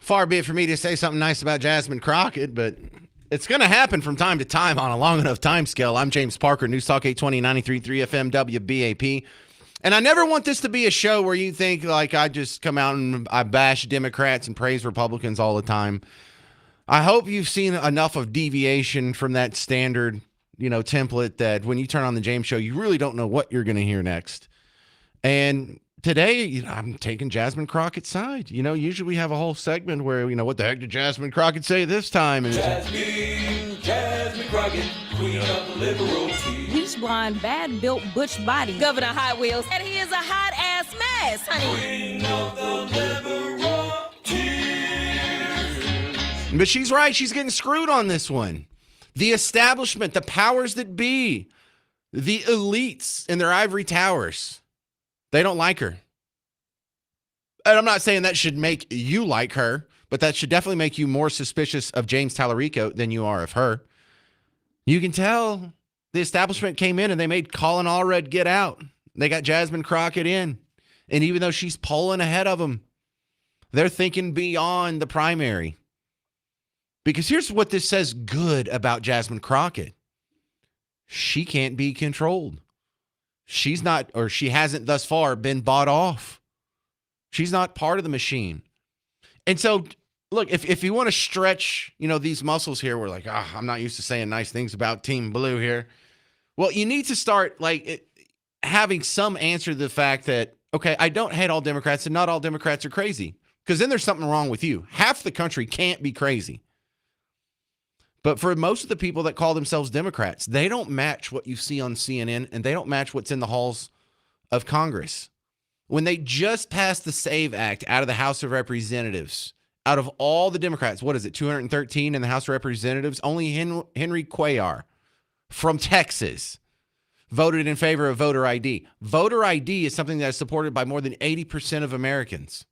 Far be it for me to say something nice about Jasmine Crockett, but it's going to happen from time to time on a long enough time scale. I'm James Parker, News Talk 820, 93.3 FM, WBAP. And I never want this to be a show where you think like I just come out and I bash Democrats and praise Republicans all the time. I hope you've seen enough of deviation from that standard, template that when you turn on the James Show, you really don't know what you're going to hear next. And today, I'm taking Jasmine Crockett's side. Usually we have a whole segment where, what the heck did Jasmine Crockett say this time? And Jasmine Crockett, queen of the liberal tea. Bleach blonde, bad built butch body, Governor Hot Wheels, and he is a hot ass mess, honey. Queen of the liberal tea. But she's right. She's getting screwed on this one. The establishment, the powers that be, the elites in their ivory towers, they don't like her. And I'm not saying that should make you like her, but that should definitely make you more suspicious of James Tallarico than you are of her. You can tell the establishment came in and they made Colin Allred get out. They got Jasmine Crockett in. And even though she's polling ahead of them, they're thinking beyond the primary. Because here's what this says good about Jasmine Crockett. She can't be controlled. She's not, or she hasn't thus far been bought off. She's not part of the machine. And so, look, if you want to stretch, these muscles here, we're like, I'm not used to saying nice things about Team Blue here. Well, you need to start having some answer to the fact that, okay, I don't hate all Democrats and not all Democrats are crazy. Because then there's something wrong with you. Half the country can't be crazy. But for most of the people that call themselves Democrats, they don't match what you see on CNN and they don't match what's in the halls of Congress. When they just passed the SAVE Act out of the House of Representatives, out of all the Democrats, 213 in the House of Representatives, only Henry Cuellar from Texas voted in favor of voter ID. Voter ID is something that is supported by more than 80% of Americans.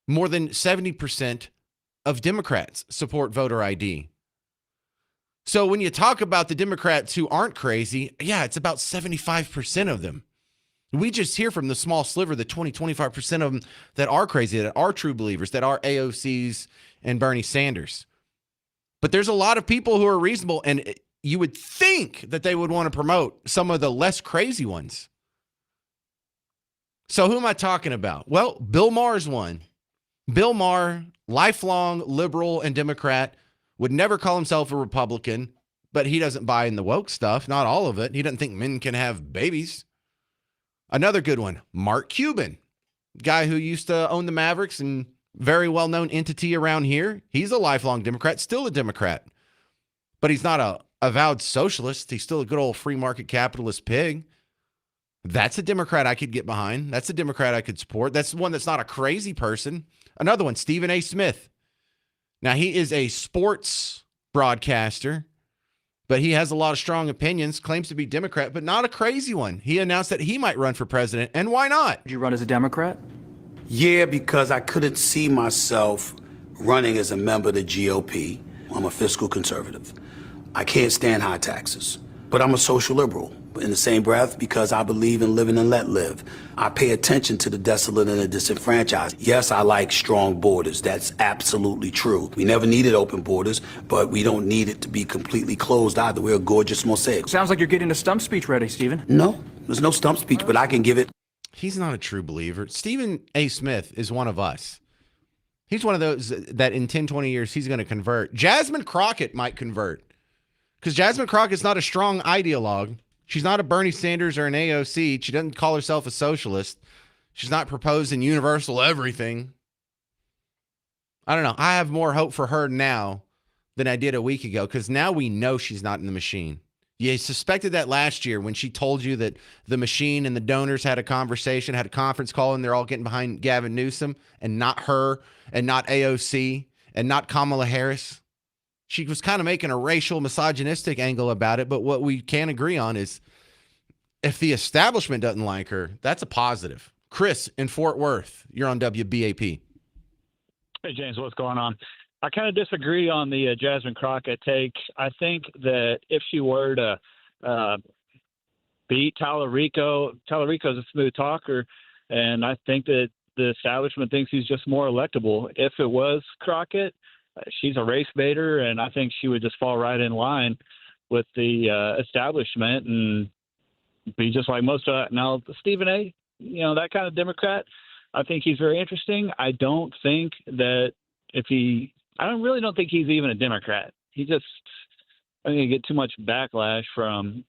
More than 70% of Democrats support voter ID. So when you talk about the Democrats who aren't crazy, it's about 75% of them. We just hear from the small sliver, the 25% of them that are crazy, that are true believers, that are AOCs and Bernie Sanders. But there's a lot of people who are reasonable, and you would think that they would want to promote some of the less crazy ones. So who am I talking about? Well, Bill Maher's one. Bill Maher, lifelong liberal and Democrat, would never call himself a Republican, but he doesn't buy in the woke stuff, not all of it. He doesn't think men can have babies. Another good one, Mark Cuban, guy who used to own the Mavericks and very well-known entity around here. He's a lifelong Democrat, still a Democrat, but he's not a avowed socialist. He's still a good old free market capitalist pig. That's a Democrat I could get behind. That's a Democrat I could support. That's one that's not a crazy person. Another one, Stephen A. Smith. Now, he is a sports broadcaster, but he has a lot of strong opinions, claims to be Democrat, but not a crazy one. He announced that he might run for president, and why not? Did you run as a Democrat? Yeah, because I couldn't see myself running as a member of the GOP. I'm a fiscal conservative. I can't stand high taxes, but I'm a social liberal. In the same breath, because I believe in living and let live. I pay attention to the desolate and the disenfranchised. Yes, I like strong borders. That's absolutely true. We never needed open borders, but we don't need it to be completely closed either. We're a gorgeous mosaic. Sounds like you're getting a stump speech ready, Stephen. No, there's no stump speech, but I can give it. He's not a true believer. Stephen A. Smith is one of us. He's one of those that in 10, 20 years, he's going to convert. Jasmine Crockett might convert because Jasmine Crockett's not a strong ideologue. She's not a Bernie Sanders or an AOC. She doesn't call herself a socialist. She's not proposing universal everything. I don't know. I have more hope for her now than I did a week ago because now we know she's not in the machine. You suspected that last year when she told you that the machine and the donors had a conversation, had a conference call, and they're all getting behind Gavin Newsom and not her and not AOC and not Kamala Harris. She was kind of making a racial misogynistic angle about it, but what we can agree on is if the establishment doesn't like her, that's a positive. Chris in Fort Worth, you're on WBAP. Hey, James, what's going on? I kind of disagree on the Jasmine Crockett take. I think that if she were to beat Tallarico's a smooth talker, and I think that the establishment thinks he's just more electable. If it was Crockett, she's a race baiter, and I think she would just fall right in line with the establishment and be just like most of now Stephen A. That kind of Democrat. I think he's very interesting. I don't think that I really don't think he's even a Democrat. I think he get too much backlash from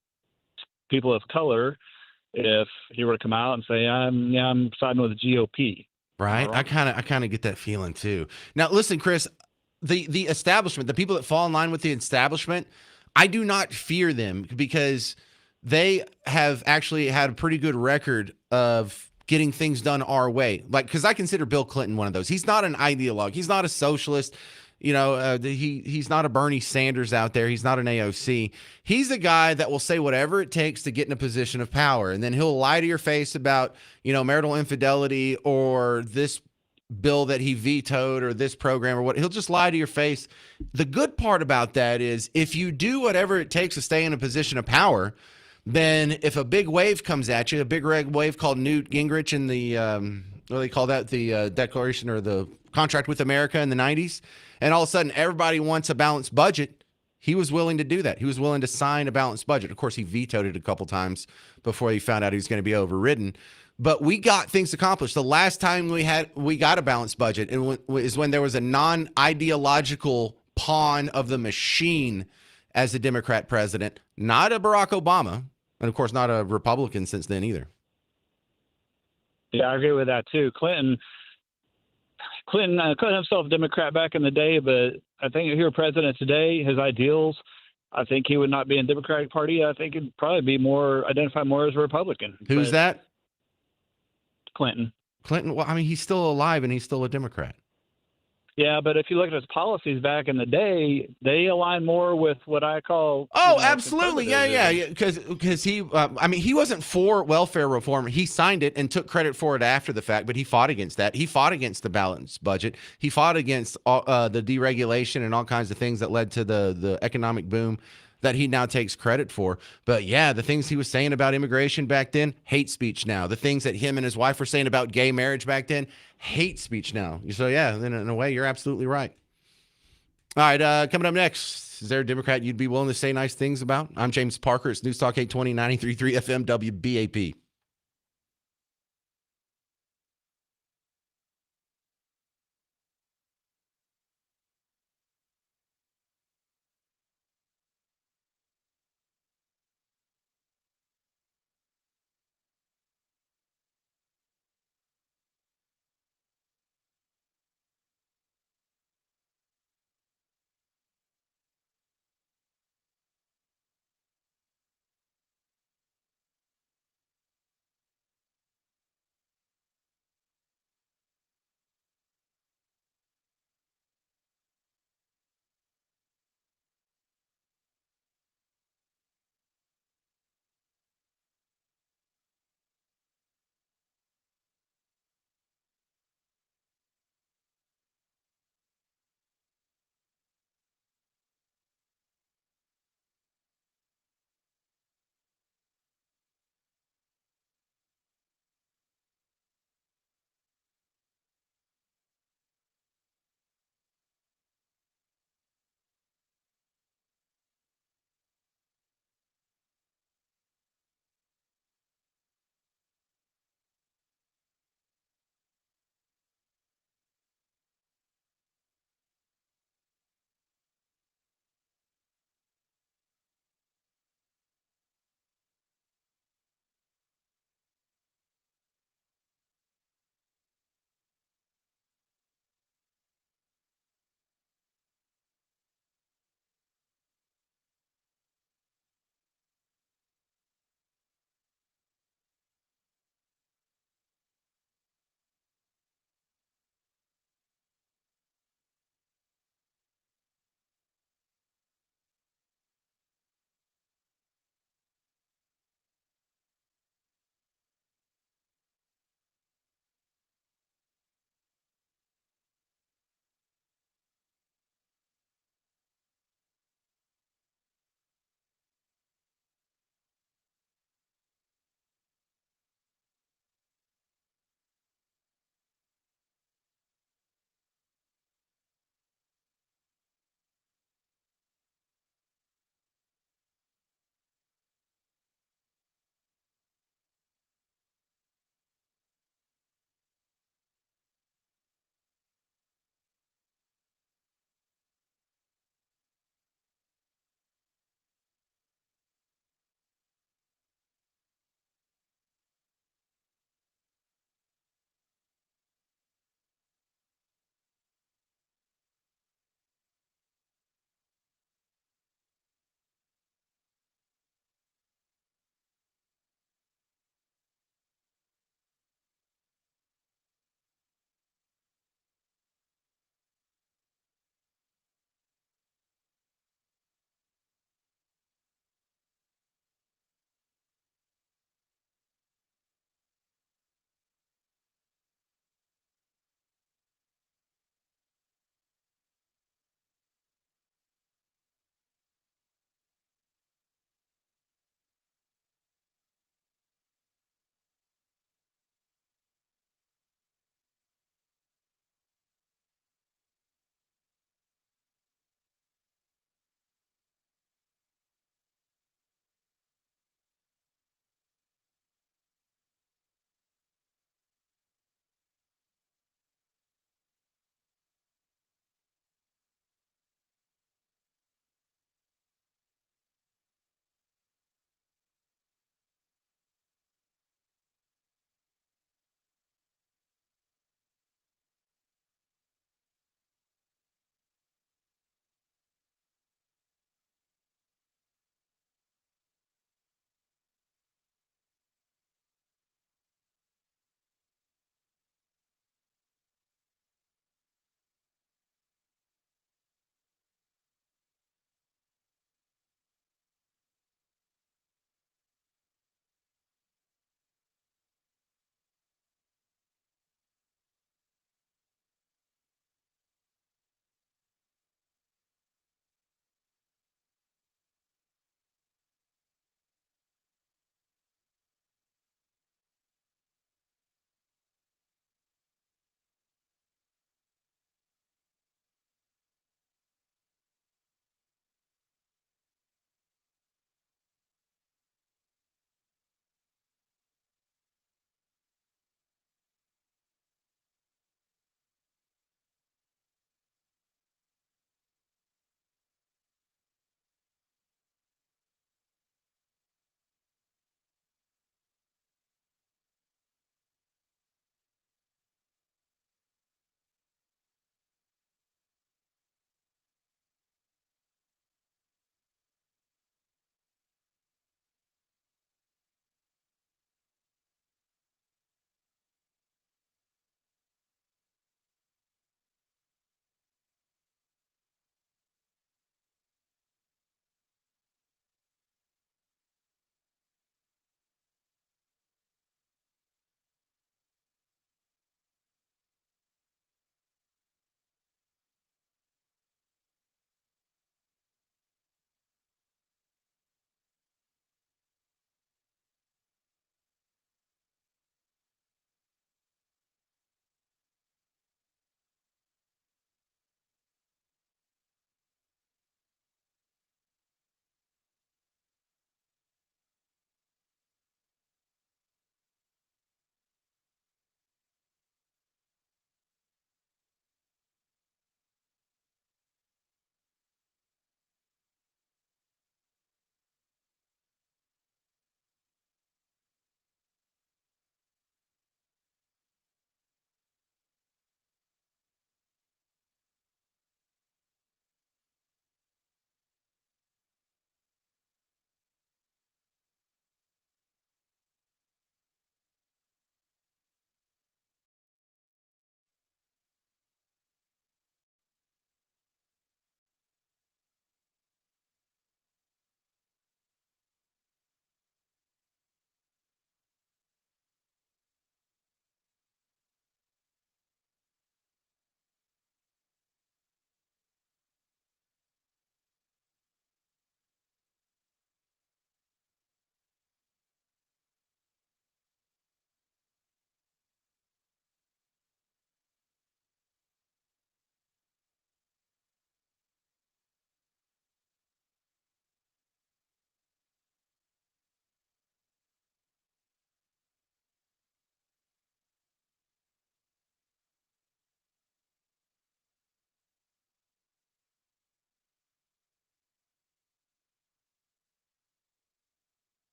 people of color if he were to come out and say, I'm siding with the GOP. Right. I kind of get that feeling too. Now, listen, Chris, the establishment, the people that fall in line with the establishment, I do not fear them because they have actually had a pretty good record of getting things done our way. Like, because I consider Bill Clinton one of those. He's not an ideologue. He's not a socialist. He's not a Bernie Sanders out there. He's not an AOC. He's a guy that will say whatever it takes to get in a position of power. And then he'll lie to your face about, marital infidelity or this bill that he vetoed or this program or what. He'll just lie to your face. The good part about that is if you do whatever it takes to stay in a position of power, then if a big wave comes at you, a big red wave called Newt Gingrich and the, what do they call that? The Declaration or the Contract with America in the 90s. And all of a sudden, everybody wants a balanced budget. He was willing to do that. He was willing to sign a balanced budget. Of course, he vetoed it a couple times before he found out he was going to be overridden. But we got things accomplished. The last time we got a balanced budget is when there was a non-ideological pawn of the machine as the Democrat president, not a Barack Obama, and of course not a Republican since then either. Yeah, I agree with that too. Clinton called himself a Democrat back in the day, but I think if he were president today, his ideals, I think he would not be in the Democratic Party. I think he'd probably be identified more as a Republican. Who's that? Clinton. Well, I mean, he's still alive and he's still a Democrat. Yeah, but if you look at his policies back in the day, they align more with what I call. Absolutely. Yeah. Because he wasn't for welfare reform. He signed it and took credit for it after the fact, but he fought against that. He fought against the balanced budget. He fought against the deregulation and all kinds of things that led to the economic boom that he now takes credit for. But yeah, the things he was saying about immigration back then, hate speech now. The things that him and his wife were saying about gay marriage back then, hate speech now. So yeah, then in a way, you're absolutely right. All right, coming up next, is there a Democrat you'd be willing to say nice things about? I'm James Parker. It's News Talk 820, 93.3 FM WBAP.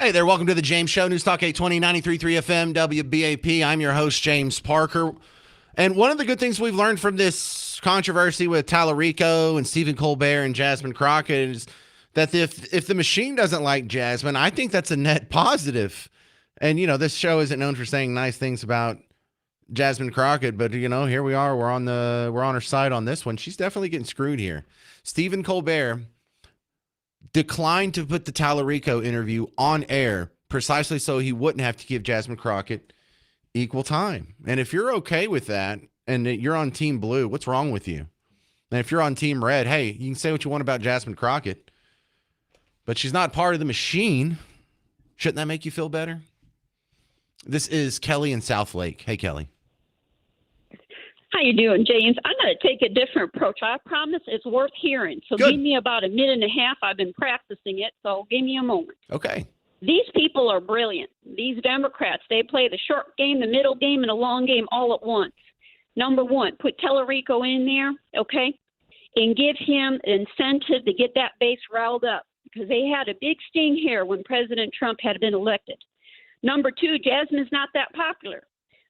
Hey there, welcome to the James Show, News Talk 820, 93.3 FM, WBAP. I'm your host, James Parker. And one of the good things we've learned from this controversy with Tallarico and Stephen Colbert and Jasmine Crockett is that if the machine doesn't like Jasmine, I think that's a net positive. And, this show isn't known for saying nice things about Jasmine Crockett, but, here we are. We're on her side on this one. She's definitely getting screwed here. Stephen Colbert declined to put the Tallarico interview on air precisely so he wouldn't have to give Jasmine Crockett equal time. And if you're okay with that and you're on Team Blue, what's wrong with you? And if you're on Team Red, hey, you can say what you want about Jasmine Crockett, but she's not part of the machine. Shouldn't that make you feel better? This is Kelly in South Lake. Hey, Kelly. How you doing, James? I'm going to take a different approach. I promise it's worth hearing. So Good. Give me about a minute and a half. I've been practicing it, so give me a moment. Okay. These people are brilliant. These Democrats, they play the short game, the middle game, and the long game all at once. Number one, put Tallarico in there, okay, and give him an incentive to get that base riled up because they had a big sting here when President Trump had been elected. Number two, Jasmine's not that popular.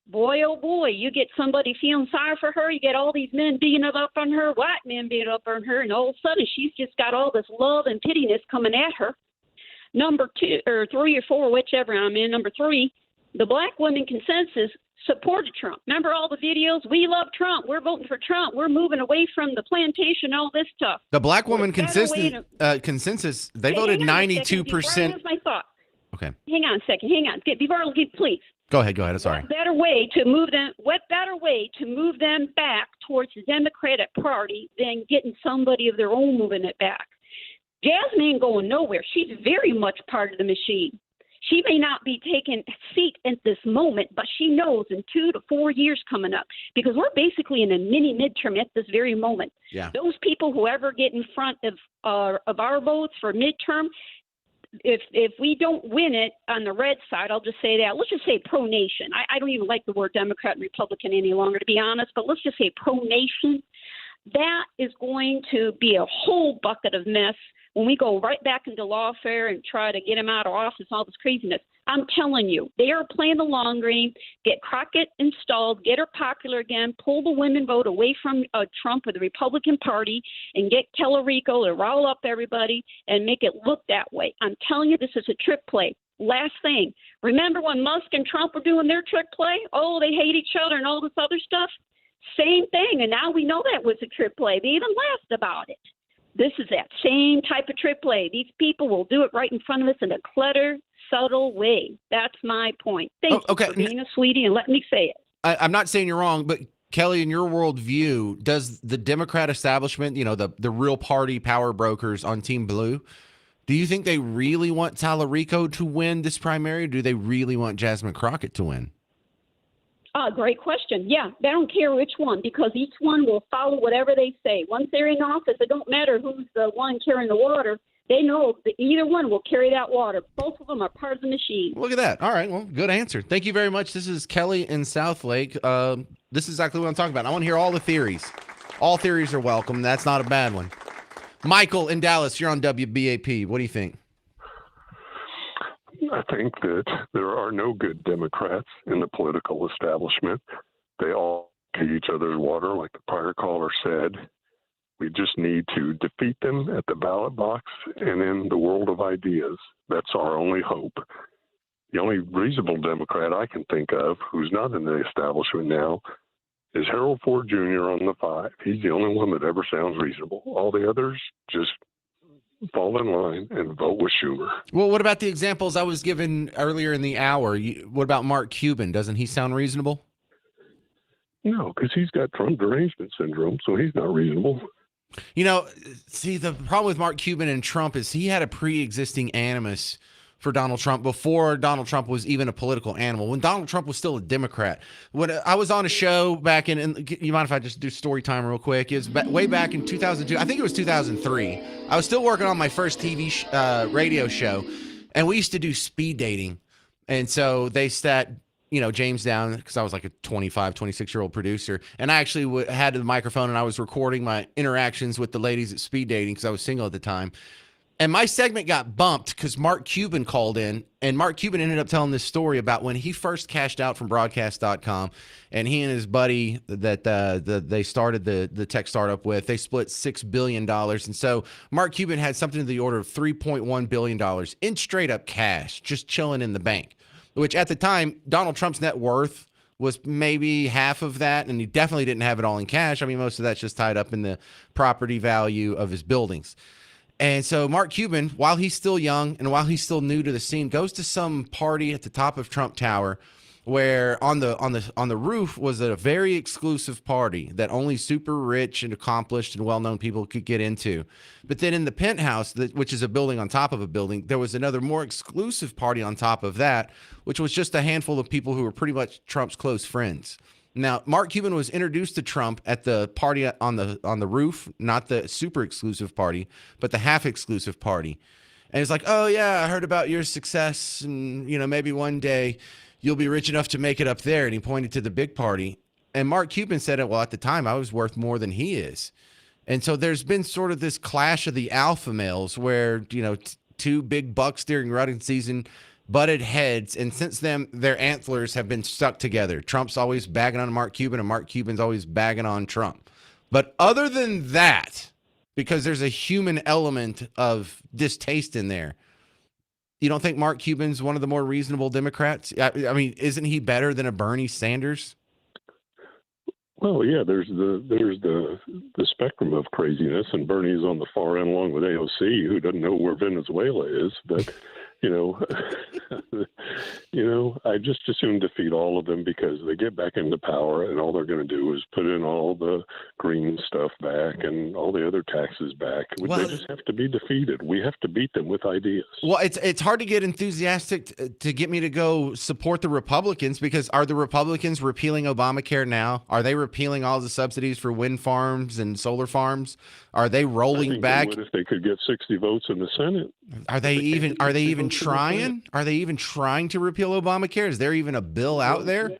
Boy, oh boy, you get somebody feeling sorry for her. You get all these men beating up on her, white men beating up on her, and all of a sudden she's just got all this love and pittiness coming at her. Number two, or three or four, whichever I'm in. Number three, the black women consensus supported Trump. Remember all the videos? We love Trump. We're voting for Trump. We're moving away from the plantation, all this stuff. The black woman consensus, they voted 92%. Here's my thought. Okay. Hang on a second. Hang on. Please. Go ahead. Sorry. What better way to move them back towards the Democratic Party than getting somebody of their own moving it back? Jasmine ain't going nowhere. She's very much part of the machine. She may not be taking a seat at this moment, but she knows in 2 to 4 years coming up, because we're basically in a mini midterm at this very moment. Yeah. Those people who ever get in front of our votes for midterm, if we don't win it on the red side, I'll just say that. Let's just say pro-nation. I don't even like the word Democrat and Republican any longer, to be honest, but let's just say pro-nation. That is going to be a whole bucket of mess when we go right back into lawfare and try to get him out of office, all this craziness. I'm telling you, they are playing the long game. Get Crockett installed, get her popular again, pull the women vote away from Trump or the Republican Party, and get Tallarico to rile up everybody and make it look that way. I'm telling you, this is a trick play. Last thing, remember when Musk and Trump were doing their trick play? Oh, they hate each other and all this other stuff? Same thing, and now we know that was a trick play. They even laughed about it. This is that same type of trick play. These people will do it right in front of us in a clever, subtle way. That's my point. Thank you for being a sweetie and let me say it. I'm not saying you're wrong, but Kelly, in your worldview, does the Democrat establishment, the real party power brokers on Team Blue, do you think they really want Tallarico to win this primary, or do they really want Jasmine Crockett to win? Great question. Yeah, they don't care which one because each one will follow whatever they say. Once they're in office, it don't matter who's the one carrying the water. They know that either one will carry that water. Both of them are part of the machine. Look at that. All right. Well, good answer. Thank you very much. This is Kelly in South Lake. This is exactly what I'm talking about. I want to hear all the theories. All theories are welcome. That's not a bad one. Michael in Dallas, you're on WBAP. What do you think? I think that there are no good Democrats in the political establishment. They all carry each other's water, like the prior caller said. We just need to defeat them at the ballot box and in the world of ideas. That's our only hope. The only reasonable Democrat I can think of who's not in the establishment now is Harold Ford Jr. on the 5. He's the only one that ever sounds reasonable. All the others just fall in line and vote with Schumer. Well, what about the examples I was given earlier in the hour? What about Mark Cuban? Doesn't he sound reasonable? No, because he's got Trump derangement syndrome, so he's not reasonable. See, the problem with Mark Cuban and Trump is he had a pre-existing animus for Donald Trump before Donald Trump was even a political animal, when Donald Trump was still a Democrat. When I was on a show back in you mind if I just do story time real quick? It was way back in 2002. I think it was 2003. I was still working on my first TV radio show, and we used to do speed dating. And so they sat James down, because I was like a 25, 26-year-old producer. And I actually had the microphone, and I was recording my interactions with the ladies at speed dating because I was single at the time. And my segment got bumped because Mark Cuban called in, and Mark Cuban ended up telling this story about when he first cashed out from broadcast.com, and he and his buddy that they started the tech startup with, they split $6 billion. And so Mark Cuban had something to the order of $3.1 billion in straight up cash, just chilling in the bank, which at the time, Donald Trump's net worth was maybe half of that, and he definitely didn't have it all in cash. I mean, most of that's just tied up in the property value of his buildings. And so Mark Cuban, while he's still young and while he's still new to the scene, goes to some party at the top of Trump Tower where on the roof was a very exclusive party that only super rich and accomplished and well-known people could get into. But then in the penthouse, which is a building on top of a building, there was another more exclusive party on top of that, which was just a handful of people who were pretty much Trump's close friends. Now, Mark Cuban was introduced to Trump at the party on the roof, not the super exclusive party, but the half exclusive party. And he's like, "Oh yeah, I heard about your success, and maybe one day you'll be rich enough to make it up there." And he pointed to the big party. And Mark Cuban said, "Well, at the time, I was worth more than he is." And so there's been sort of this clash of the alpha males where two big bucks during rutting season butted heads, and since then their antlers have been stuck together. Trump's always bagging on Mark Cuban, and Mark Cuban's always bagging on Trump. But other than that, because there's a human element of distaste in there, you don't think Mark Cuban's one of the more reasonable Democrats? I mean, isn't he better than a Bernie Sanders? Well, yeah, there's the spectrum of craziness, and Bernie's on the far end along with AOC, who doesn't know where Venezuela is. But I just assume defeat all of them because they get back into power, and all they're going to do is put in all the green stuff back and all the other taxes back. They just have to be defeated. We have to beat them with ideas. Well, it's hard to get enthusiastic to get me to go support the Republicans, because are the Republicans repealing Obamacare now? Are they repealing all the subsidies for wind farms and solar farms? Are they rolling back? They would if they could get 60 votes in the Senate. Are they even trying? Are they even trying to repeal Obamacare? Is there even a bill out there?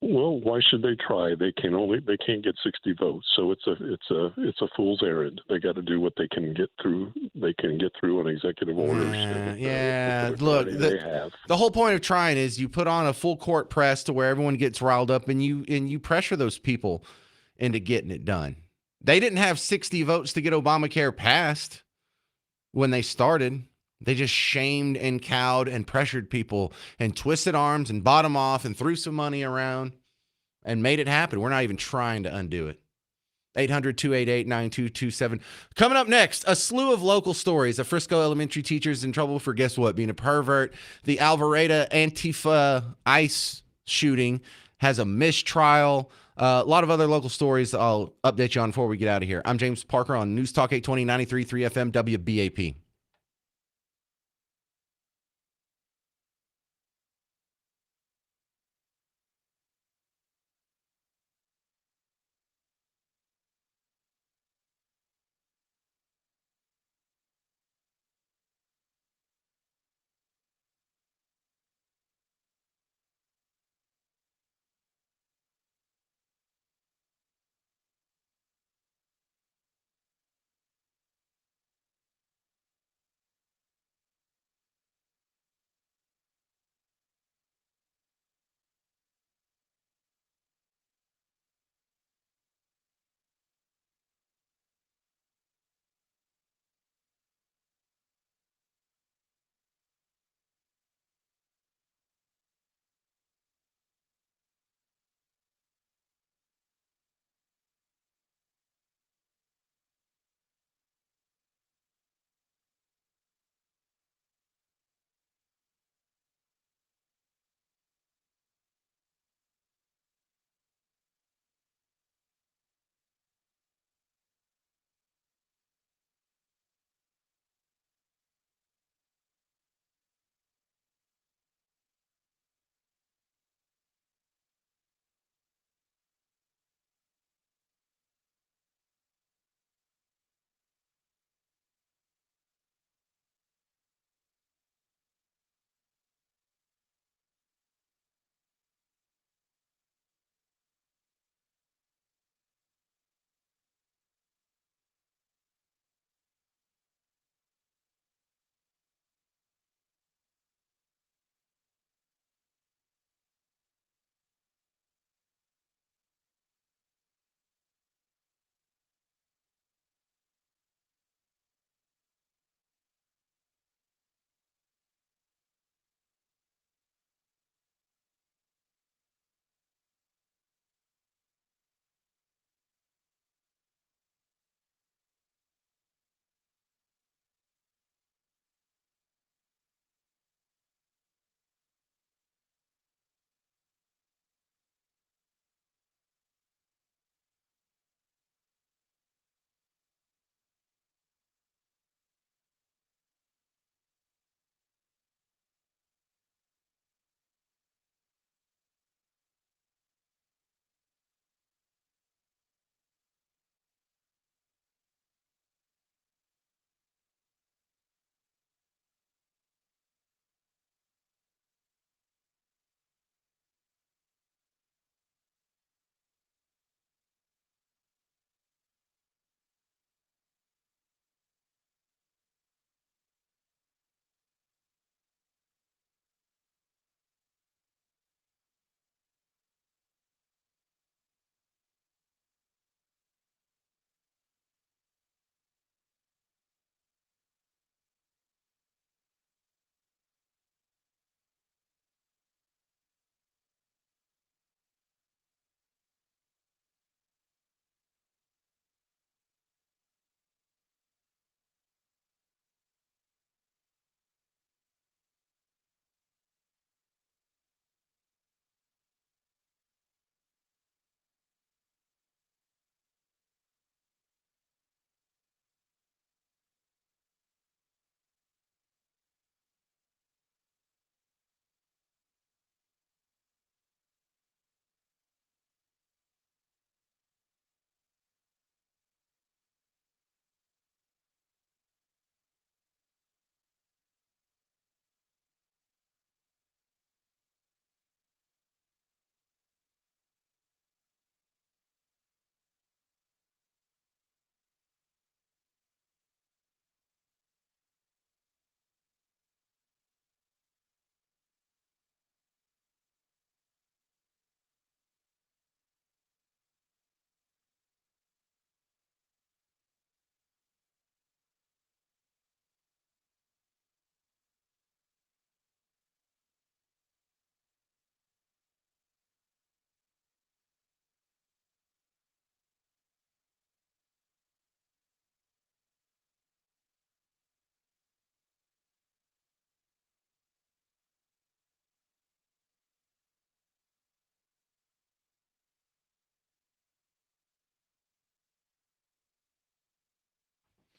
Well, why should they try? They can't get 60 votes, so it's a fool's errand. They got to do what they can get through. They can get through on executive orders. Look, the whole point of trying is you put on a full court press to where everyone gets riled up, and you pressure those people into getting it done. They didn't have 60 votes to get Obamacare passed when they started. They just shamed and cowed and pressured people and twisted arms and bought them off and threw some money around and made it happen. We're not even trying to undo it. 800-288-9227. Coming up next, a slew of local stories of Frisco elementary teachers in trouble for, guess what, being a pervert. The Alvarado Antifa ICE shooting has a mistrial. A lot of other local stories I'll update you on before we get out of here. I'm James Parker on News Talk 820, 93.3 FM, WBAP.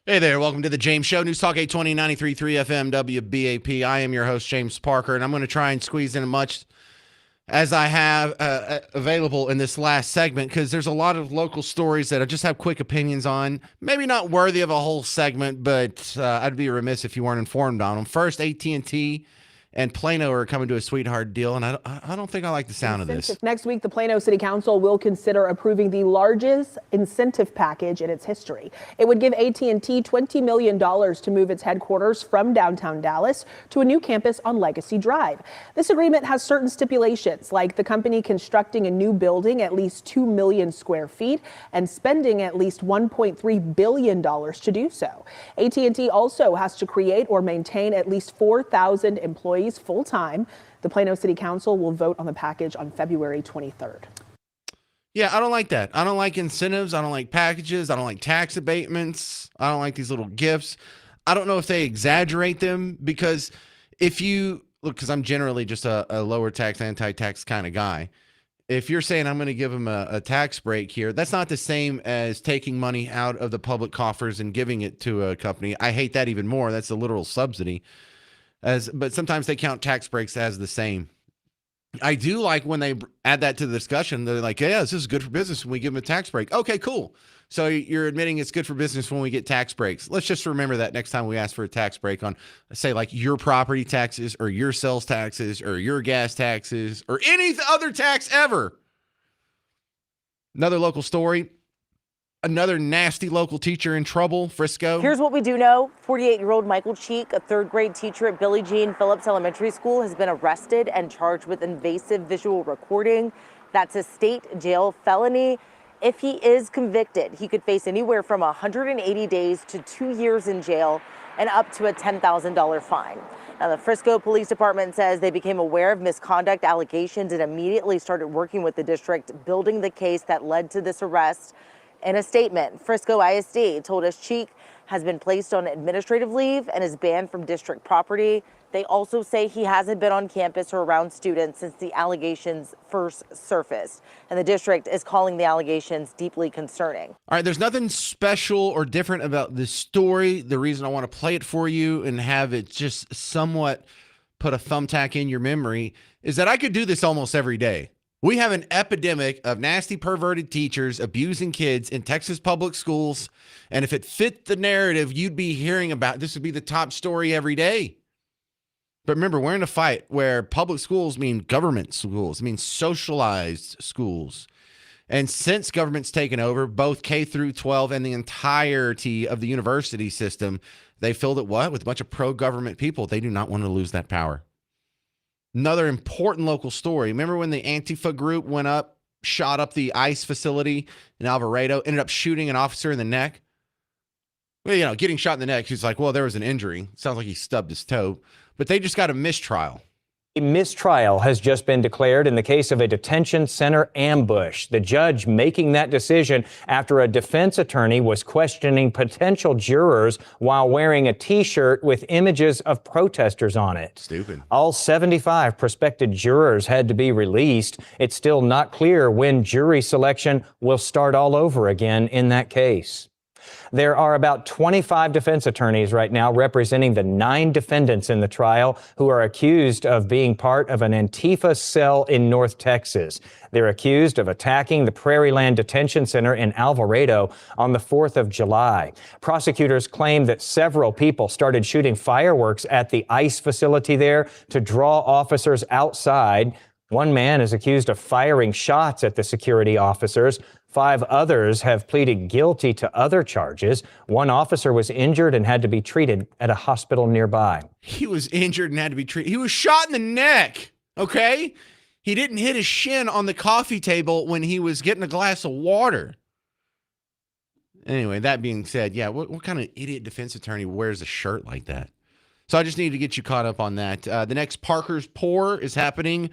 Hey there, welcome to the James Show, News Talk 820, 93.3 FM, WBAP. I am your host, James Parker, and I'm going to try and squeeze in as much as I have available in this last segment, because there's a lot of local stories that I just have quick opinions on. Maybe not worthy of a whole segment, but I'd be remiss if you weren't informed on them. First, AT&T and Plano are coming to a sweetheart deal, and I don't think I like the sound of this. Next week, the Plano City Council will consider approving the largest incentive package in its history. It would give AT&T $20 million to move its headquarters from downtown Dallas to a new campus on Legacy Drive. This agreement has certain stipulations, like the company constructing a new building at least 2 million square feet and spending at least $1.3 billion to do so. AT&T also has to create or maintain at least 4,000 employees full-time. The Plano City Council will vote on the package on February 23rd. Yeah, I don't like that. I don't like incentives. I don't like packages. I don't like tax abatements. I don't like these little gifts. I don't know if they exaggerate them, because if you look, because I'm generally just a lower tax, anti-tax kind of guy. If you're saying I'm going to give them a tax break here, that's not the same as taking money out of the public coffers and giving it to a company. I hate that even more. That's a literal subsidy. But sometimes they count tax breaks as the same. I do like when they add that to the discussion. They're like, yeah, this is good for business when we give them a tax break. Okay, cool. So you're admitting it's good for business when we get tax breaks. Let's just remember that next time we ask for a tax break on, say, like your property taxes or your sales taxes or your gas taxes or any other tax ever. Another local story. Another nasty local teacher in trouble, Frisco. Here's what we do know. 48-year-old Michael Cheek, a third-grade teacher at Billie Jean Phillips Elementary School, has been arrested and charged with invasive visual recording. That's a state jail felony. If he is convicted, he could face anywhere from 180 days to 2 years in jail and up to a $10,000 fine. Now, the Frisco Police Department says they became aware of misconduct allegations and immediately started working with the district, building the case that led to this arrest. In a statement, Frisco ISD told us Cheek has been placed on administrative leave and is banned from district property. They also say he hasn't been on campus or around students since the allegations first surfaced. And the district is calling the allegations deeply concerning. All right, there's nothing special or different about this story. The reason I want to play it for you and have it just somewhat put a thumbtack in your memory is that I could do this almost every day. We have an epidemic of nasty, perverted teachers abusing kids in Texas public schools. And if it fit the narrative, you'd be hearing about this would be the top story every day. But remember, we're in a fight where public schools mean government schools. It means socialized schools. And since government's taken over, both K through 12 and the entirety of the university system, they filled it with a bunch of pro-government people. They do not want to lose that power. Another important local story. Remember when the Antifa group went up, shot up the ICE facility in Alvarado, ended up shooting an officer in the neck? Well, getting shot in the neck, he's like, well, there was an injury. Sounds like he stubbed his toe. But they just got a mistrial. A mistrial has just been declared in the case of a detention center ambush. The judge making that decision after a defense attorney was questioning potential jurors while wearing a T-shirt with images of protesters on it. Stupid. All 75 prospective jurors had to be released. It's still not clear when jury selection will start all over again in that case. There are about 25 defense attorneys right now representing the 9 defendants in the trial who are accused of being part of an Antifa cell in North Texas. They're accused of attacking the Prairieland Detention Center in Alvarado on the 4th of July. Prosecutors claim that several people started shooting fireworks at the ICE facility there to draw officers outside. One man is accused of firing shots at the security officers. 5 others have pleaded guilty to other charges. One officer was injured and had to be treated at a hospital nearby. He was injured and had to be treated. He was shot in the neck, okay? He didn't hit his shin on the coffee table when he was getting a glass of water. Anyway, that being said, yeah, what kind of idiot defense attorney wears a shirt like that? So I just need to get you caught up on that. The next Parker's Pour is happening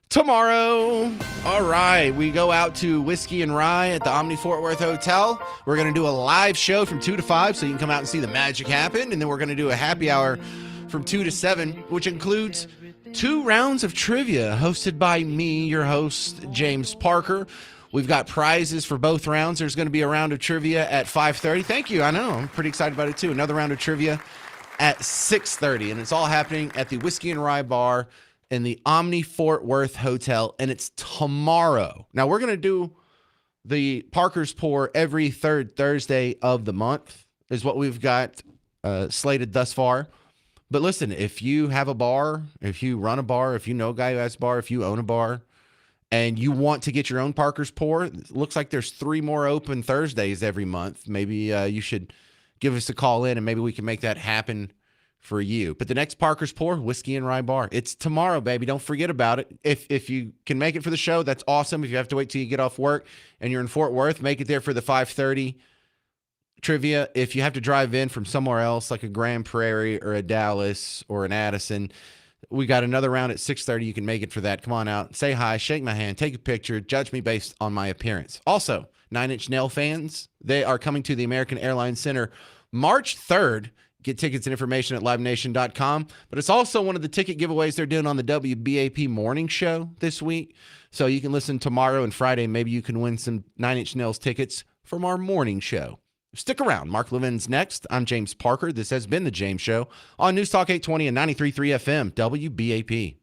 tomorrow. All right, we go out to Whiskey and Rye at the Omni Fort Worth Hotel. We're going to do a live show from 2 to 5, so you can come out and see the magic happen. And then we're going to do a happy hour from 2 to 7, which includes 2 rounds of trivia hosted by me, your host, James Parker. We've got prizes for both rounds. There's going to be a round of trivia at 5:30. Thank you. I know. I'm pretty excited about it, too. Another round of trivia at 6:30. And it's all happening at the Whiskey and Rye Bar in the Omni Fort Worth Hotel. And it's tomorrow. Now, we're going to do the Parker's Pour every third Thursday of the month is what we've got slated thus far. But listen, if you have a bar, if you run a bar, if you know a guy who has a bar, if you own a bar, and you want to get your own Parker's Pour, it looks like there's 3 more open Thursdays every month. Maybe you should give us a call in, and maybe we can make that happen for you. But the next Parker's Pour, Whiskey and Rye Bar, it's tomorrow, baby. Don't forget about it. If you can make it for the show, that's awesome. If you have to wait till you get off work and you're in Fort Worth, make it there for the 5:30 trivia. If you have to drive in from somewhere else, like a Grand Prairie or a Dallas or an Addison, we got another round at 6:30. You can make it for that. Come on out, say hi, shake my hand, take a picture, judge me based on my appearance. Also, 9 Inch Nail fans, they are coming to the American Airlines Center March 3rd. Get tickets and information at livenation.com. But it's also one of the ticket giveaways they're doing on the WBAP morning show this week. So you can listen tomorrow and Friday. Maybe you can win some 9 Inch Nails tickets from our morning show. Stick around. Mark Levin's next. I'm James Parker. This has been The James Show on News Talk 820 and 93.3 FM, WBAP.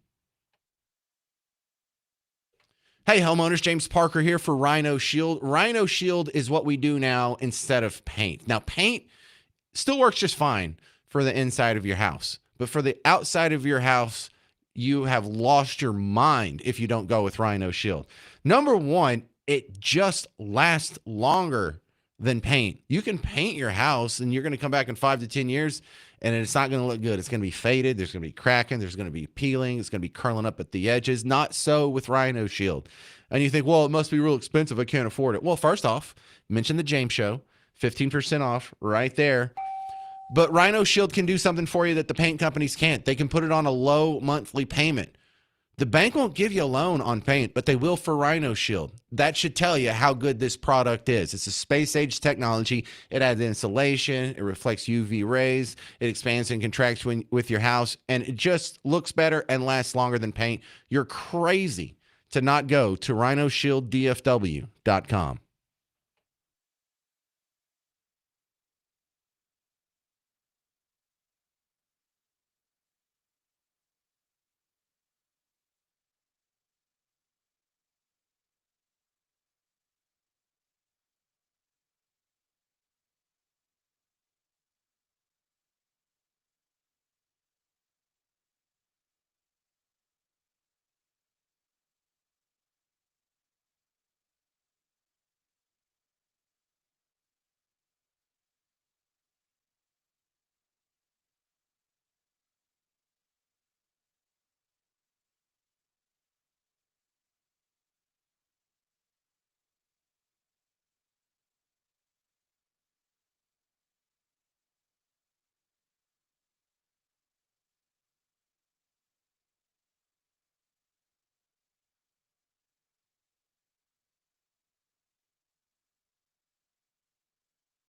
Hey, homeowners, James Parker here for Rhino Shield. Rhino Shield is what we do now instead of paint. Now, paint still works just fine for the inside of your house, but for the outside of your house, you have lost your mind if you don't go with Rhino Shield. Number one, it just lasts longer than paint. You can paint your house and you're going to come back in 5 to 10 years and it's not going to look good. It's going to be faded. There's going to be cracking. There's going to be peeling. It's going to be curling up at the edges. Not so with Rhino Shield. And you think, well, it must be real expensive. I can't afford it. Well, first off, mention the James Show, 15% off right there. But Rhino Shield can do something for you that the paint companies can't. They can put it on a low monthly payment. The bank won't give you a loan on paint, but they will for Rhino Shield. That should tell you how good this product is. It's a space-age technology. It adds insulation. It reflects UV rays. It expands and contracts with your house, and it just looks better and lasts longer than paint. You're crazy to not go to rhinoshielddfw.com.